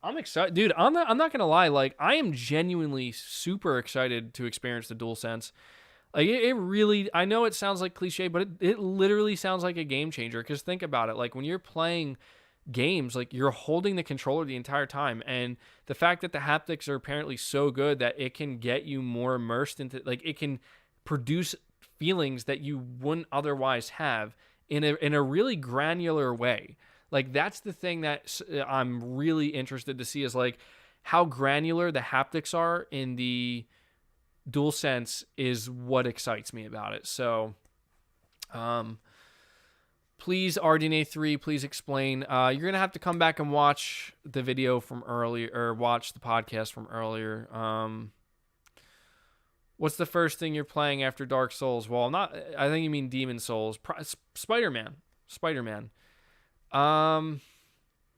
[SPEAKER 1] I'm excited. Dude, I'm not going to lie. Like, I am genuinely super excited to experience the DualSense. Like, it really, I know it sounds like cliche, but it literally sounds like a game changer. Because think about it. Like, when you're playing games, like, you're holding the controller the entire time. And the fact that the haptics are apparently so good that it can get you more immersed into, like, it can produce feelings that you wouldn't otherwise have in a really granular way. Like, that's the thing that I'm really interested to see is, like, how granular the haptics are in the DualSense is what excites me about it. So, please, RDNA3, please explain. You're going to have to come back and watch the video from earlier, or watch the podcast from earlier. What's the first thing you're playing after Dark Souls? Well, I think you mean Demon Souls. Spider-Man.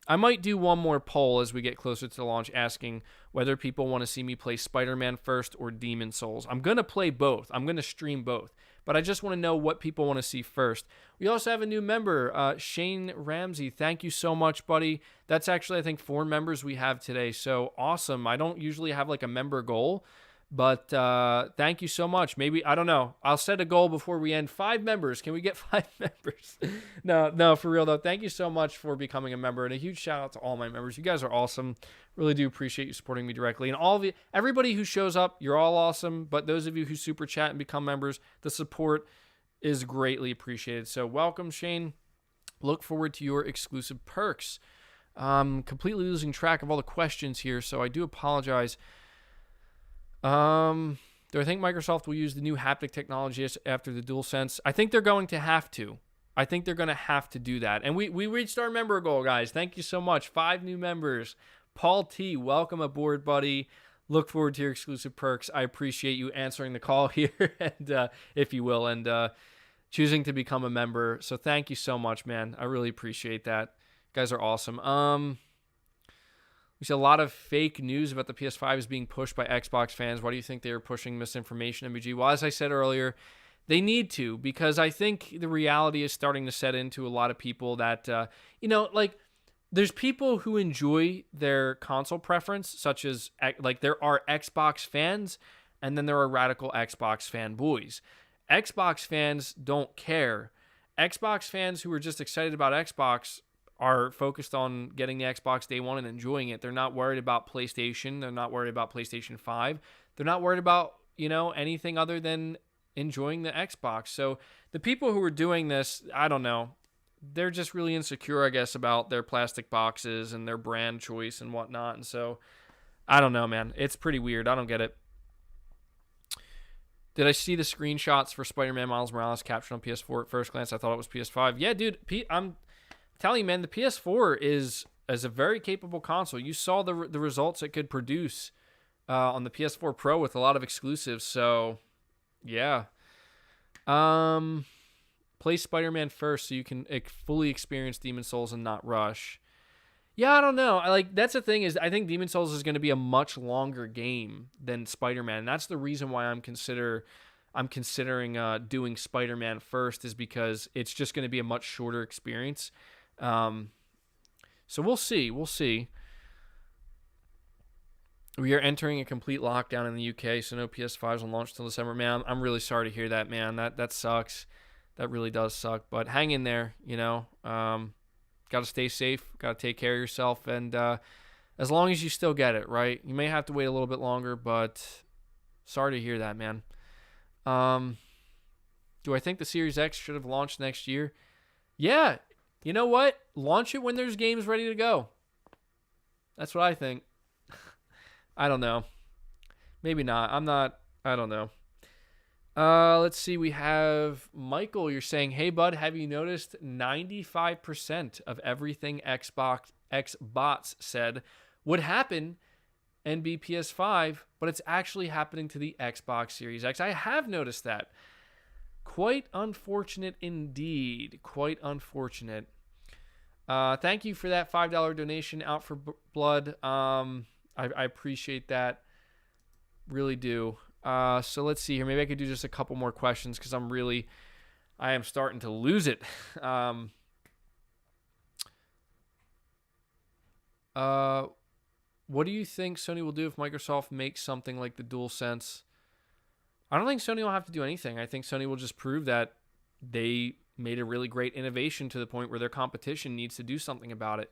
[SPEAKER 1] I might do one more poll as we get closer to the launch asking whether people want to see me play Spider-Man first or Demon Souls. I'm going to play both. I'm going to stream both. But I just want to know what people want to see first. We also have a new member, Shane Ramsey. Thank you so much, buddy. That's actually, I think, 4 members we have today. So awesome. I don't usually have like a member goal. But thank you so much. Maybe, I don't know. I'll set a goal before we end. 5 members. Can we get 5 members? No, for real though. Thank you so much for becoming a member. And a huge shout out to all my members. You guys are awesome. Really do appreciate you supporting me directly. And everybody who shows up, you're all awesome. But those of you who super chat and become members, the support is greatly appreciated. So welcome, Shane. Look forward to your exclusive perks. Completely losing track of all the questions here, so I do apologize. Do I think Microsoft will use the new haptic technology after the DualSense? I think they're going to have to. I think they're going to have to do that. And we reached our member goal, guys. Thank you so much. 5 new members. Paul T, welcome aboard, buddy. Look forward to your exclusive perks. I appreciate you answering the call here, and if you will, and choosing to become a member. So thank you so much, man. I really appreciate that. You guys are awesome. We see a lot of fake news about the PS5 is being pushed by Xbox fans. Why do you think they are pushing misinformation, MBG? Well, as I said earlier, they need to, because I think the reality is starting to set into a lot of people that, like, there's people who enjoy their console preference, such as, like, there are Xbox fans, and then there are radical Xbox fanboys. Xbox fans don't care. Xbox fans who are just excited about Xbox are focused on getting the Xbox day one and enjoying it. They're not worried about PlayStation. They're not worried about PlayStation 5. They're not worried about, anything other than enjoying the Xbox. So the people who are doing this, I don't know, they're just really insecure, I guess, about their plastic boxes and their brand choice and whatnot. And so, I don't know, man. It's pretty weird. I don't get it. Did I see the screenshots for Spider-Man Miles Morales captured on PS4 at first glance? I thought it was PS5. Yeah, dude, I'm telling you, man, the PS4 is a very capable console. You saw the results it could produce on the PS4 Pro with a lot of exclusives. So, yeah. Play Spider-Man first so you can fully experience Demon Souls and not rush. Yeah, I don't know. That's the thing is, I think Demon Souls is going to be a much longer game than Spider-Man. And that's the reason why I'm considering doing Spider-Man first, is because it's just going to be a much shorter experience. So we'll see. We are entering a complete lockdown in the UK, so no PS5s will launch till December. Man, I'm really sorry to hear that, man. That sucks. That really does suck. But hang in there, Got to stay safe. Got to take care of yourself. And as long as you still get it, right? You may have to wait a little bit longer, but sorry to hear that, man. Do I think the Series X should have launched next year? Yeah. You know what? Launch it when there's games ready to go. That's what I think. I don't know. Maybe not. I don't know. Let's see. We have Michael. You're saying, hey, bud, have you noticed 95% of everything Xbox said would happen and be PS5, but it's actually happening to the Xbox Series X? I have noticed that. Quite unfortunate indeed. Quite unfortunate. Thank you for that $5 donation, Out for Blood. I appreciate that. Really do. So let's see here. Maybe I could do just a couple more questions because I am starting to lose it. What do you think Sony will do if Microsoft makes something like the DualSense? I don't think Sony will have to do anything. I think Sony will just prove that they made a really great innovation to the point where their competition needs to do something about it.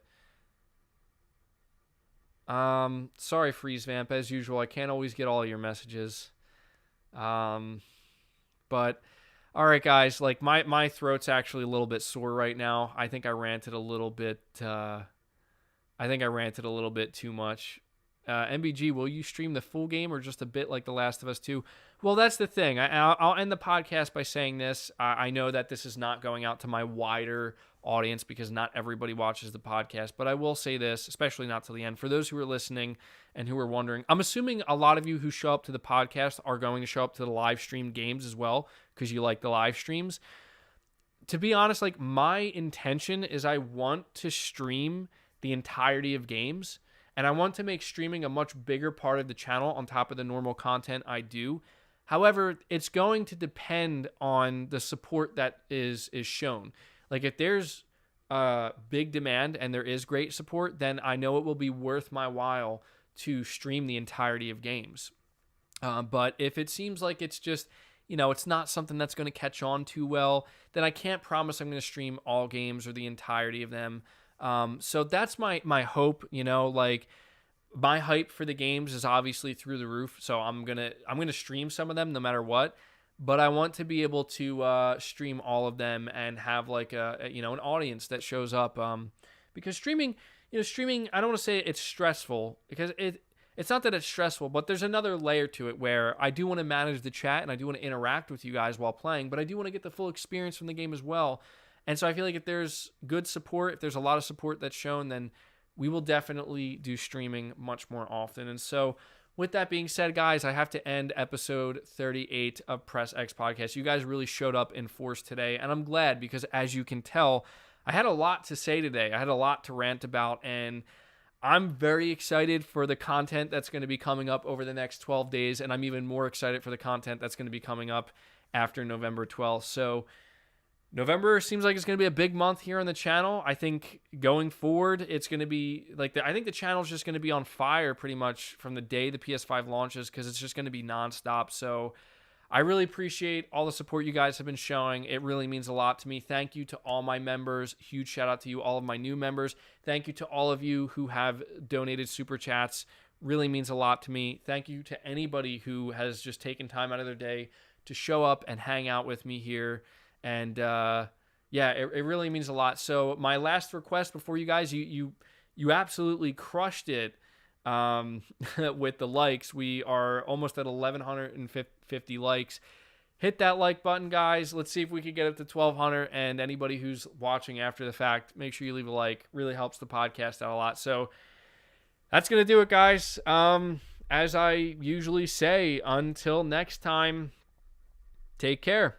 [SPEAKER 1] Sorry, Freeze Vamp. As usual, I can't always get all your messages. But all right, guys. Like my throat's actually a little bit sore right now. I think I ranted a little bit. I think I ranted a little bit too much. MBG, will you stream the full game or just a bit like The Last of Us 2? Well, that's the thing. I'll end the podcast by saying this. I know that this is not going out to my wider audience because not everybody watches the podcast, but I will say this, especially not till the end. For those who are listening and who are wondering, I'm assuming a lot of you who show up to the podcast are going to show up to the live stream games as well because you like the live streams. To be honest, like my intention is I want to stream the entirety of games, and I want to make streaming a much bigger part of the channel on top of the normal content I do. However, it's going to depend on the support that is shown. Like if there's big demand and there is great support, then I know it will be worth my while to stream the entirety of games. But if it seems like it's just, it's not something that's going to catch on too well, then I can't promise I'm going to stream all games or the entirety of them. So that's my hope, like my hype for the games is obviously through the roof. So I'm going to stream some of them no matter what, but I want to be able to, stream all of them and have like an audience that shows up. Because streaming, I don't want to say it's stressful because it's not that it's stressful, but there's another layer to it where I do want to manage the chat and I do want to interact with you guys while playing, but I do want to get the full experience from the game as well. And so I feel like if there's good support, if there's a lot of support that's shown, then we will definitely do streaming much more often. And so with that being said, guys, I have to end episode 38 of Press X Podcast. You guys really showed up in force today, and I'm glad because as you can tell, I had a lot to say today. I had a lot to rant about, and I'm very excited for the content that's going to be coming up over the next 12 days, and I'm even more excited for the content that's going to be coming up after November 12th. So November seems like it's going to be a big month here on the channel. I think going forward, it's going to be like I think the channel's just going to be on fire pretty much from the day the PS5 launches because it's just going to be nonstop. So I really appreciate all the support you guys have been showing. It really means a lot to me. Thank you to all my members. Huge shout out to you, all of my new members. Thank you to all of you who have donated super chats. Really means a lot to me. Thank you to anybody who has just taken time out of their day to show up and hang out with me here. And it really means a lot. So my last request before you guys, you absolutely crushed it with the likes. We are almost at 1,150 likes. Hit that like button, guys. Let's see if we can get up to 1,200. And anybody who's watching after the fact, make sure you leave a like. Really helps the podcast out a lot. So that's going to do it, guys. As I usually say, until next time, take care.